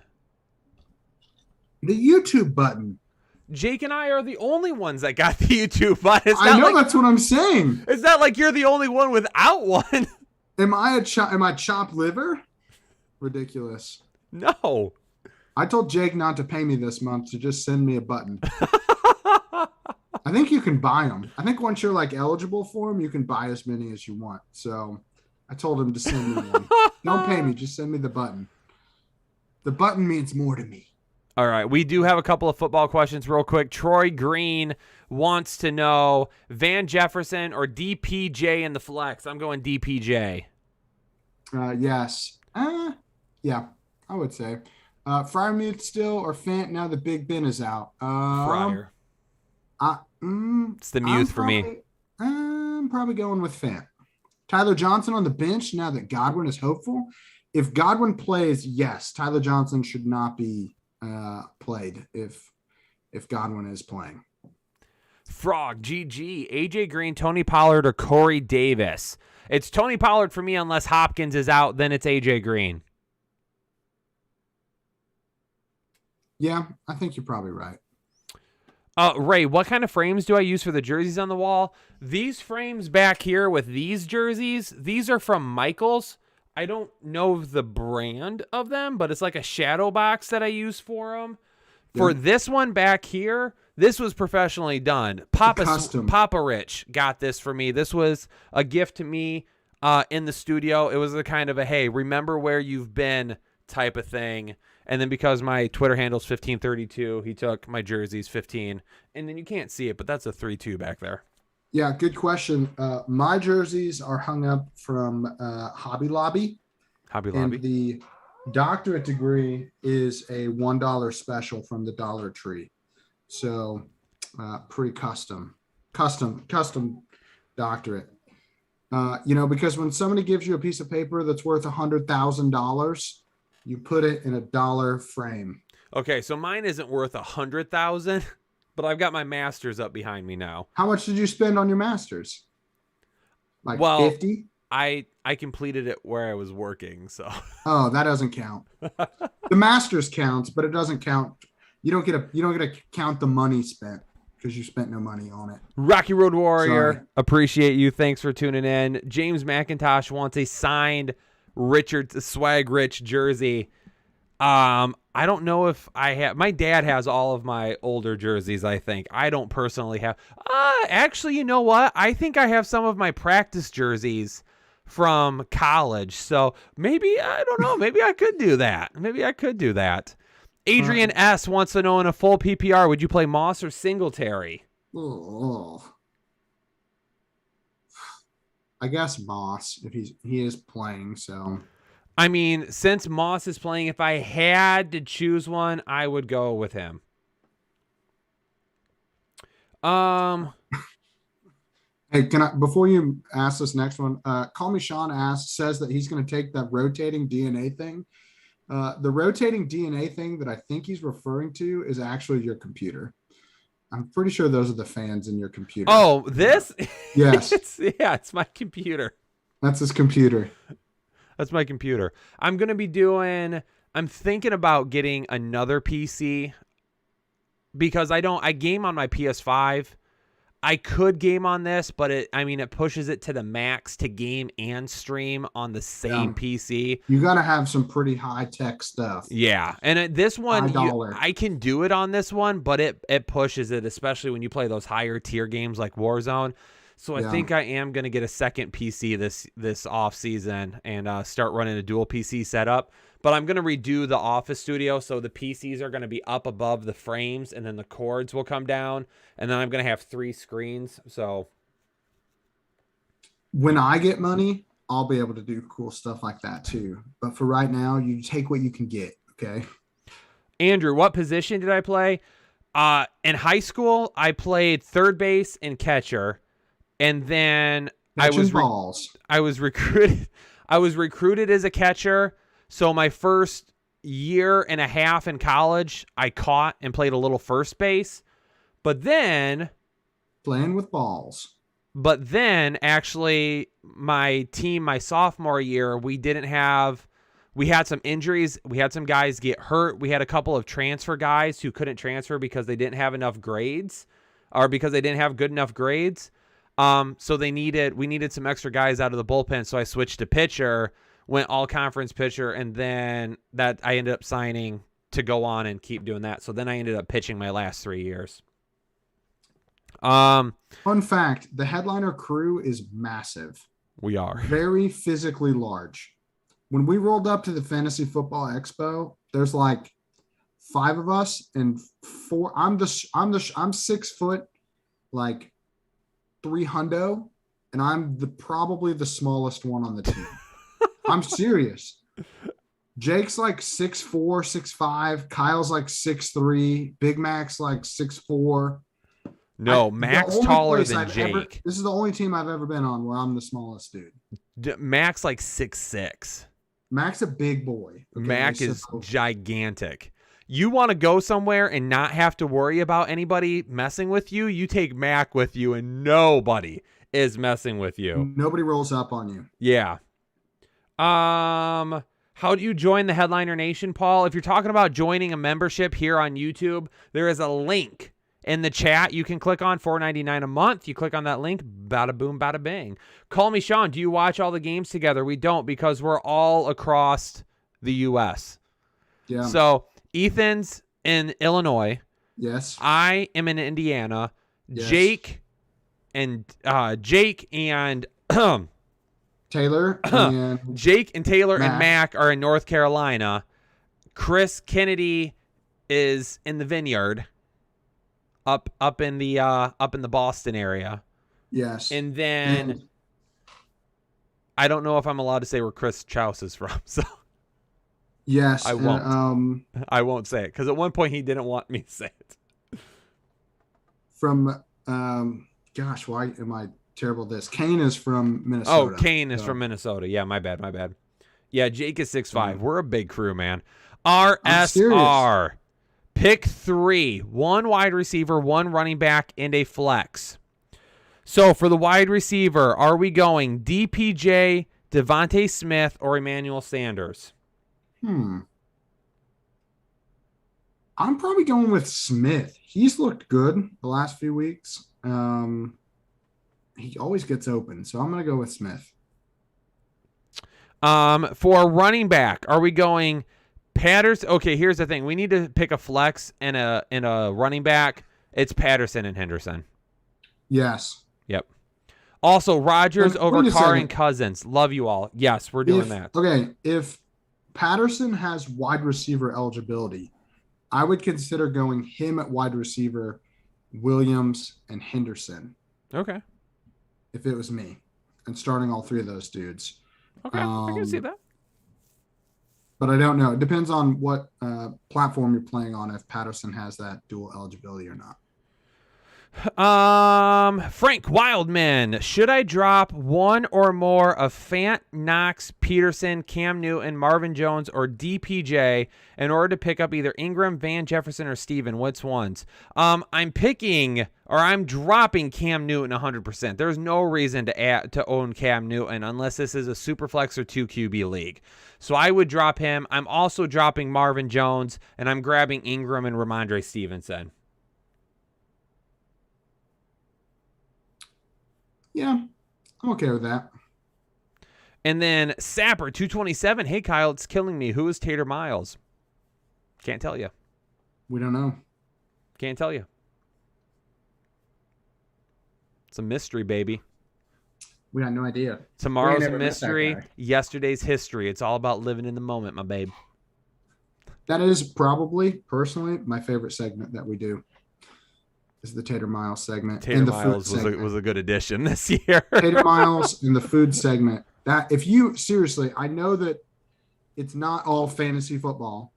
Speaker 5: The YouTube button.
Speaker 4: Jake and I are the only ones that got the YouTube button. It's
Speaker 5: I
Speaker 4: not
Speaker 5: know
Speaker 4: like,
Speaker 5: that's what I'm saying.
Speaker 4: it's not like you're the only one without one.
Speaker 5: Am I chopped liver? Ridiculous.
Speaker 4: No.
Speaker 5: I told Jake not to pay me this month to just send me a button. I think you can buy them. I think once you're like eligible for them, you can buy as many as you want. So I told him to send me one. Don't pay me, just send me the button. The button means more to me.
Speaker 4: All right, we do have a couple of football questions real quick. Troy Green wants to know Van Jefferson or DPJ in the flex. I'm going DPJ.
Speaker 5: Yes. Yeah, I would say. Fryermuth still or Fant now that Big Ben is out?
Speaker 4: Fryer. It's the
Speaker 5: I'm
Speaker 4: Muth for me.
Speaker 5: I'm probably going with Fant. Tyler Johnson on the bench now that Godwin is hopeful. If Godwin plays, yes, Tyler Johnson should not be played if Godwin is playing.
Speaker 4: Frog, GG, AJ Green, Tony Pollard, or Corey Davis. It's Tony Pollard for me unless Hopkins is out, then it's AJ Green.
Speaker 5: Yeah, I think you're probably right.
Speaker 4: Ray, what kind of frames do I use for the jerseys on the wall? These frames back here with these jerseys, these are from Michaels. I don't know the brand of them, but it's like a shadow box that I use for them. For this one back here, this was professionally done. Papa Rich got this for me. This was a gift to me in the studio. It was a kind of a, hey, remember where you've been type of thing. And then because my Twitter handle's 1532, he took my jerseys 15. And then you can't see it, but that's a 3-2 back there.
Speaker 5: Yeah, good question. My jerseys are hung up from Hobby Lobby. And the doctorate degree is a $1 special from the Dollar Tree. So pretty custom doctorate. Because when somebody gives you a piece of paper that's worth $100,000, you put it in a dollar frame.
Speaker 4: Okay, so mine isn't worth $100,000, but I've got my masters up behind me now.
Speaker 5: How much did you spend on your masters? Like 50?
Speaker 4: I completed it where I was working, so.
Speaker 5: Oh, that doesn't count. The masters counts, but it doesn't count. You don't get to count the money spent because you spent no money on it.
Speaker 4: Rocky Road Warrior,
Speaker 5: Sorry.
Speaker 4: appreciate you. Thanks for tuning in. James McIntosh wants a signed Richard Swag Rich jersey. I don't know if I have. My dad has all of my older jerseys, I think. I don't personally have. Actually, you know what? I think I have some of my practice jerseys from college. So maybe, I don't know. Maybe I could do that. Adrian S. wants to know in a full PPR, would you play Moss or Singletary?
Speaker 5: Oh. I guess Moss, if he is playing, so.
Speaker 4: I mean, since Moss is playing, if I had to choose one, I would go with him.
Speaker 5: Hey, can I before you ask this next one? Call me Sean says that he's going to take that rotating DNA thing. The rotating DNA thing that I think he's referring to is actually your computer. I'm pretty sure those are the fans in your computer.
Speaker 4: Oh, this?
Speaker 5: Yes.
Speaker 4: It's my computer.
Speaker 5: That's his computer.
Speaker 4: That's my computer. I'm thinking about getting another PC because I game on my PS5. I could game on this, but it pushes it to the max to game and stream on the same PC.
Speaker 5: You got to have some pretty high tech stuff.
Speaker 4: Yeah. And this one, I can do it on this one, but it pushes it, especially when you play those higher tier games like Warzone. So I think I am going to get a second PC this off season and start running a dual PC setup. But I'm going to redo the office studio, so the PCs are going to be up above the frames, and then the cords will come down, and then I'm going to have 3 screens. So
Speaker 5: when I get money, I'll be able to do cool stuff like that too. But for right now, you take what you can get. Okay.
Speaker 4: Andrew, what position did I play? In high school, I played third base and catcher, and then I was recruited. I was recruited as a catcher. So my first year and a half in college, I caught and played a little first base. But then
Speaker 5: playing with balls.
Speaker 4: But then actually my team, my sophomore year, we had some injuries. We had some guys get hurt. We had a couple of transfer guys who couldn't transfer because they didn't have enough grades or because they didn't have good enough grades. So we needed some extra guys out of the bullpen. So I switched to pitcher, went all conference pitcher, and then that I ended up signing to go on and keep doing that. So then I ended up pitching my last 3 years.
Speaker 5: Fun fact, the headliner crew is massive.
Speaker 4: We are
Speaker 5: very physically large. When we rolled up to the Fantasy Football Expo, there's like 5 of us and 4. I'm 6 foot, like 300, and I'm probably the smallest one on the team. I'm serious. Jake's like 6'4", 6'5". Kyle's like 6'3". Big Mac's like 6'4".
Speaker 4: No, Mac's taller than Jake.
Speaker 5: This is the only team I've ever been on where I'm the smallest dude.
Speaker 4: Mac's like 6'6".
Speaker 5: Mac's a big boy.
Speaker 4: Okay, Mac is gigantic. You want to go somewhere and not have to worry about anybody messing with you, you take Mac with you and nobody is messing with you.
Speaker 5: Nobody rolls up on you.
Speaker 4: Yeah. How do you join the Headliner Nation, Paul? If you're talking about joining a membership here on YouTube, there is a link in the chat. You can click on $4.99 a month. You click on that link, bada boom, bada bang. Call me Sean. Do you watch all the games together? We don't, because we're all across the U.S.
Speaker 5: Yeah.
Speaker 4: So Ethan's in Illinois.
Speaker 5: Yes.
Speaker 4: I am in Indiana.
Speaker 5: Yes.
Speaker 4: Jake and
Speaker 5: Taylor and
Speaker 4: Jake and Taylor
Speaker 5: Mac.
Speaker 4: and Mac are in North Carolina. Chris Kennedy is in the Vineyard, up in the Boston area.
Speaker 5: Yes.
Speaker 4: And then I don't know if I'm allowed to say where Chris Chouse is from. So
Speaker 5: yes,
Speaker 4: I won't. I won't say it because at one point he didn't want me to say it.
Speaker 5: From gosh, why am I terrible at this? Kane is from Minnesota.
Speaker 4: Oh, Kane is from Minnesota. Yeah, my bad. Yeah, Jake is 6'5". We're a big crew, man. RSR. Pick 3. 1 wide receiver, 1 running back, and a flex. So for the wide receiver, are we going DPJ, Devontae Smith, or Emmanuel Sanders?
Speaker 5: I'm probably going with Smith. He's looked good the last few weeks. He always gets open, so I'm going to go with Smith.
Speaker 4: For running back, are we going Patterson? Okay, here's the thing. We need to pick a flex and a running back. It's Patterson and Henderson.
Speaker 5: Yes.
Speaker 4: Yep. Also, Rodgers over Carr
Speaker 5: second.
Speaker 4: and Cousins. Love you all. Yes, we're doing that.
Speaker 5: Okay, if Patterson has wide receiver eligibility, I would consider going him at wide receiver, Williams and Henderson.
Speaker 4: Okay.
Speaker 5: If it was me, and starting all 3 of those dudes.
Speaker 4: Okay, I can see that.
Speaker 5: But I don't know. It depends on what platform you're playing on if Patterson has that dual eligibility or not.
Speaker 4: Frank Wildman, should I drop one or more of Fant, Knox, Peterson, Cam Newton, Marvin Jones, or DPJ in order to pick up either Ingram, Van Jefferson, or Steven? Which ones? I'm dropping Cam Newton 100%. There's no reason to own Cam Newton unless this is a super flex or 2 QB league. So I would drop him. I'm also dropping Marvin Jones, and I'm grabbing Ingram and Ramondre Stevenson.
Speaker 5: Yeah, I'm okay with that.
Speaker 4: And then Sapper 227. Hey Kyle, it's killing me. Who is Tater Miles? Can't tell you.
Speaker 5: We don't know.
Speaker 4: Can't tell you. It's a mystery, baby.
Speaker 5: We got no idea.
Speaker 4: Tomorrow's a mystery. Yesterday's history. It's all about living in the moment, my babe.
Speaker 5: That is probably, personally, my favorite segment that we do. Is the Tater Miles segment.
Speaker 4: Tater Miles was a good addition this year.
Speaker 5: Tater Miles and the food segment. That if you seriously, I know that it's not all fantasy football,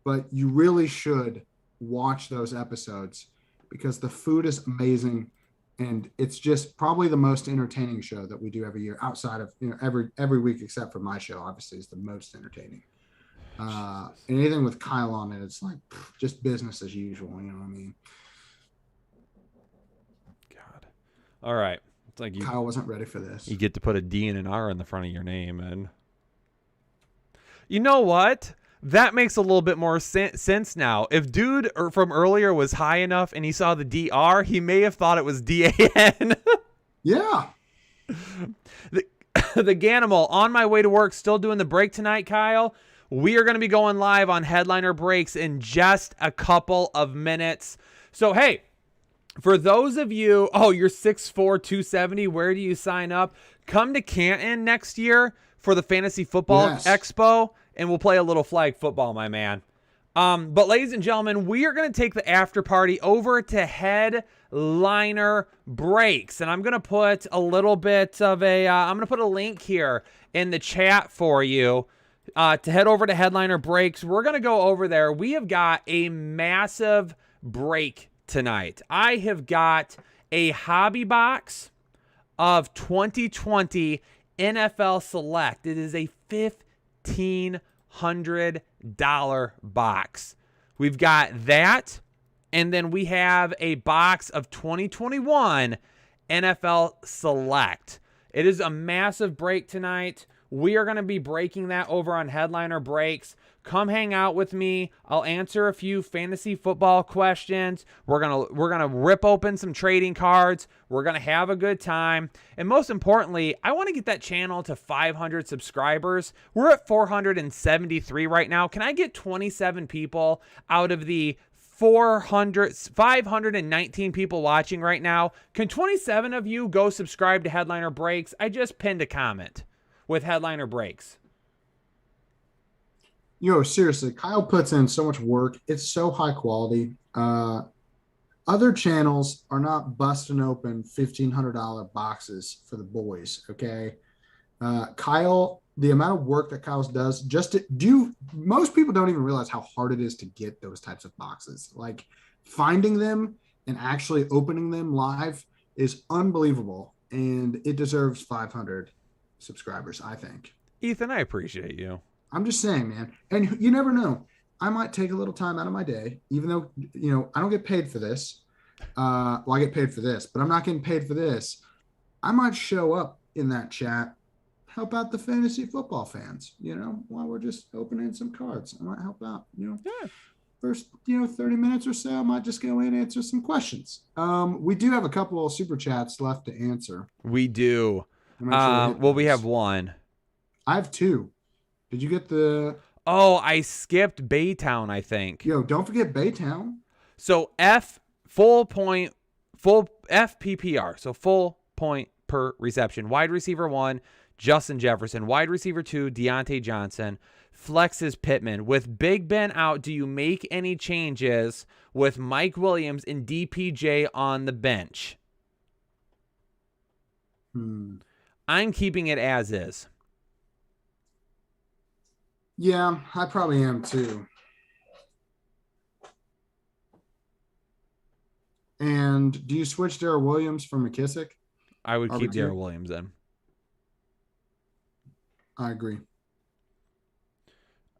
Speaker 5: but you really should watch those episodes because the food is amazing, and it's just probably the most entertaining show that we do every year. Outside of every week except for my show, obviously, is the most entertaining. Anything with Kyle on it, it's like just business as usual. You know what I mean?
Speaker 4: All right. It's like
Speaker 5: Kyle wasn't ready for this.
Speaker 4: You get to put a D and an R in the front of your name. And you know what? That makes a little bit more sense now. If dude from earlier was high enough and he saw the DR, he may have thought it was DAN.
Speaker 5: Yeah.
Speaker 4: The Ganimal, on my way to work, still doing the break tonight, Kyle. We are going to be going live on Headliner Breaks in just a couple of minutes. So, hey. For those of you, you're 6'4", 270, where do you sign up? Come to Canton next year for the Fantasy Football Expo, and we'll play a little flag football, my man. But ladies and gentlemen, we are going to take the after party over to Headliner Breaks, and I'm going to put a little bit of I'm going to put a link here in the chat for you to head over to Headliner Breaks. We're going to go over there. We have got a massive break tonight. I have got a hobby box of 2020 NFL Select. It is a $1,500 box. We've got that, and then we have a box of 2021 NFL Select. It is a massive break tonight. We are going to be breaking that over on Headliner Breaks. Come hang out with me. I'll answer a few fantasy football questions. We're gonna rip open some trading cards. We're gonna have a good time. And most importantly, I want to get that channel to 500 subscribers. We're at 473 right now. Can I get 27 people out of the 519 people watching right now? Can 27 of you go subscribe to Headliner Breaks? I just pinned a comment with Headliner Breaks.
Speaker 5: Seriously, Kyle puts in so much work. It's so high quality. Other channels are not busting open $1,500 boxes for the boys. Okay. Kyle, the amount of work that Kyle does most people don't even realize how hard it is to get those types of boxes. Like finding them and actually opening them live is unbelievable. And it deserves 500 subscribers, I think.
Speaker 4: Ethan, I appreciate you.
Speaker 5: I'm just saying, man. And you never know. I might take a little time out of my day, even though, I don't get paid for this. I get paid for this, but I'm not getting paid for this. I might show up in that chat, help out the fantasy football fans, while we're just opening some cards. I might help out,
Speaker 4: Yeah.
Speaker 5: First, 30 minutes or so, I might just go in and answer some questions. We do have a couple of super chats left to answer.
Speaker 4: We do. We have one.
Speaker 5: I have two. Did you get the...
Speaker 4: Oh, I skipped Baytown, I think.
Speaker 5: Don't forget Baytown.
Speaker 4: So full FPPR, so full point per reception. Wide receiver 1, Justin Jefferson. Wide receiver 2, Deontay Johnson. Flex is Pittman. With Big Ben out, do you make any changes with Mike Williams and DPJ on the bench? I'm keeping it as is.
Speaker 5: Yeah, I probably am too. And do you switch Darrell Williams for McKissick?
Speaker 4: I would keep
Speaker 5: RB2?
Speaker 4: Darrell Williams in.
Speaker 5: I agree.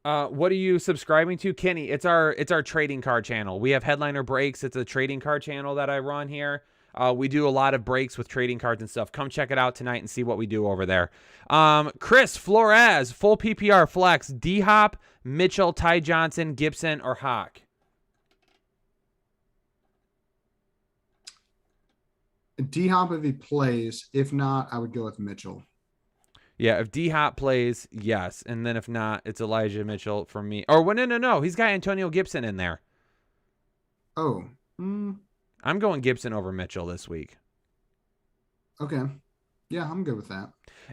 Speaker 4: What are you subscribing to, Kenny? It's our trading card channel. We have Headliner Breaks. It's a trading card channel that I run here. We do a lot of breaks with trading cards and stuff. Come check it out tonight and see what we do over there. Chris Flores, full PPR flex, D-Hop, Mitchell, Ty Johnson, Gibson, or Hawk?
Speaker 5: D-Hop if he plays. If not, I would go with Mitchell.
Speaker 4: Yeah, if D-Hop plays, yes. And then if not, it's Elijah Mitchell for me. Or, well, no. He's got Antonio Gibson in there.
Speaker 5: Oh.
Speaker 4: I'm going Gibson over Mitchell this week.
Speaker 5: Okay. Yeah, I'm good with that.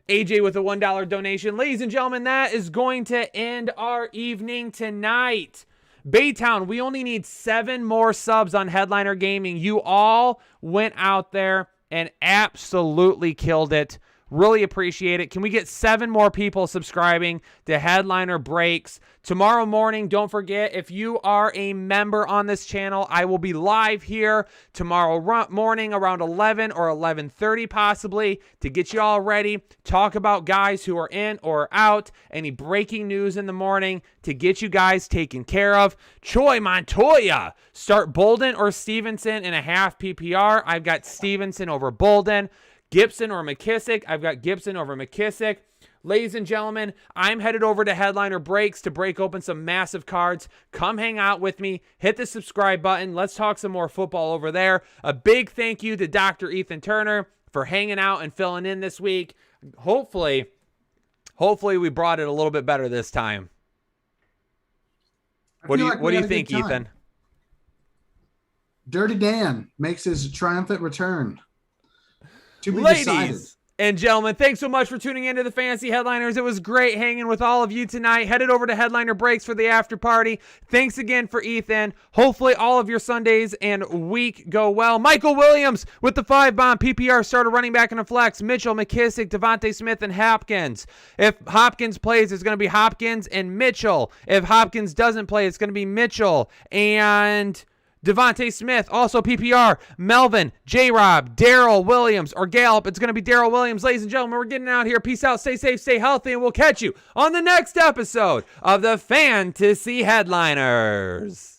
Speaker 4: AJ with a $1 donation. Ladies and gentlemen, that is going to end our evening tonight. Baytown, we only need 7 more subs on Headliner Gaming. You all went out there and absolutely killed it. Really appreciate it. Can we get 7 more people subscribing to Headliner Breaks? Tomorrow morning, don't forget, if you are a member on this channel, I will be live here tomorrow morning around 11 or 11:30 possibly to get you all ready. Talk about guys who are in or out. Any breaking news in the morning to get you guys taken care of. Troy Montoya. Start Bolden or Stevenson in a half PPR. I've got Stevenson over Bolden. Gibson or McKissick. I've got Gibson over McKissick. Ladies and gentlemen, I'm headed over to Headliner Breaks to break open some massive cards. Come hang out with me. Hit the subscribe button. Let's talk some more football over there. A big thank you to Dr. Ethan Turner for hanging out and filling in this week. Hopefully we brought it a little bit better this time. What do you think, Ethan?
Speaker 5: Dirty Dan makes his triumphant return. To be
Speaker 4: Ladies
Speaker 5: decided.
Speaker 4: and gentlemen, thanks so much for tuning into the Fantasy Headliners. It was great hanging with all of you tonight. Headed over to Headliner Breaks for the after party. Thanks again for Ethan. Hopefully all of your Sundays and week go well. Michael Williams with the 5-bomb PPR starter running back in a flex. Mitchell, McKissick, Devontae Smith, and Hopkins. If Hopkins plays, it's going to be Hopkins and Mitchell. If Hopkins doesn't play, it's going to be Mitchell and Devontae Smith, also PPR, Melvin, J-Rob, Darrell Williams, or Gallup. It's going to be Darrell Williams. Ladies and gentlemen, we're getting out here. Peace out. Stay safe, stay healthy, and we'll catch you on the next episode of the Fantasy Headliners.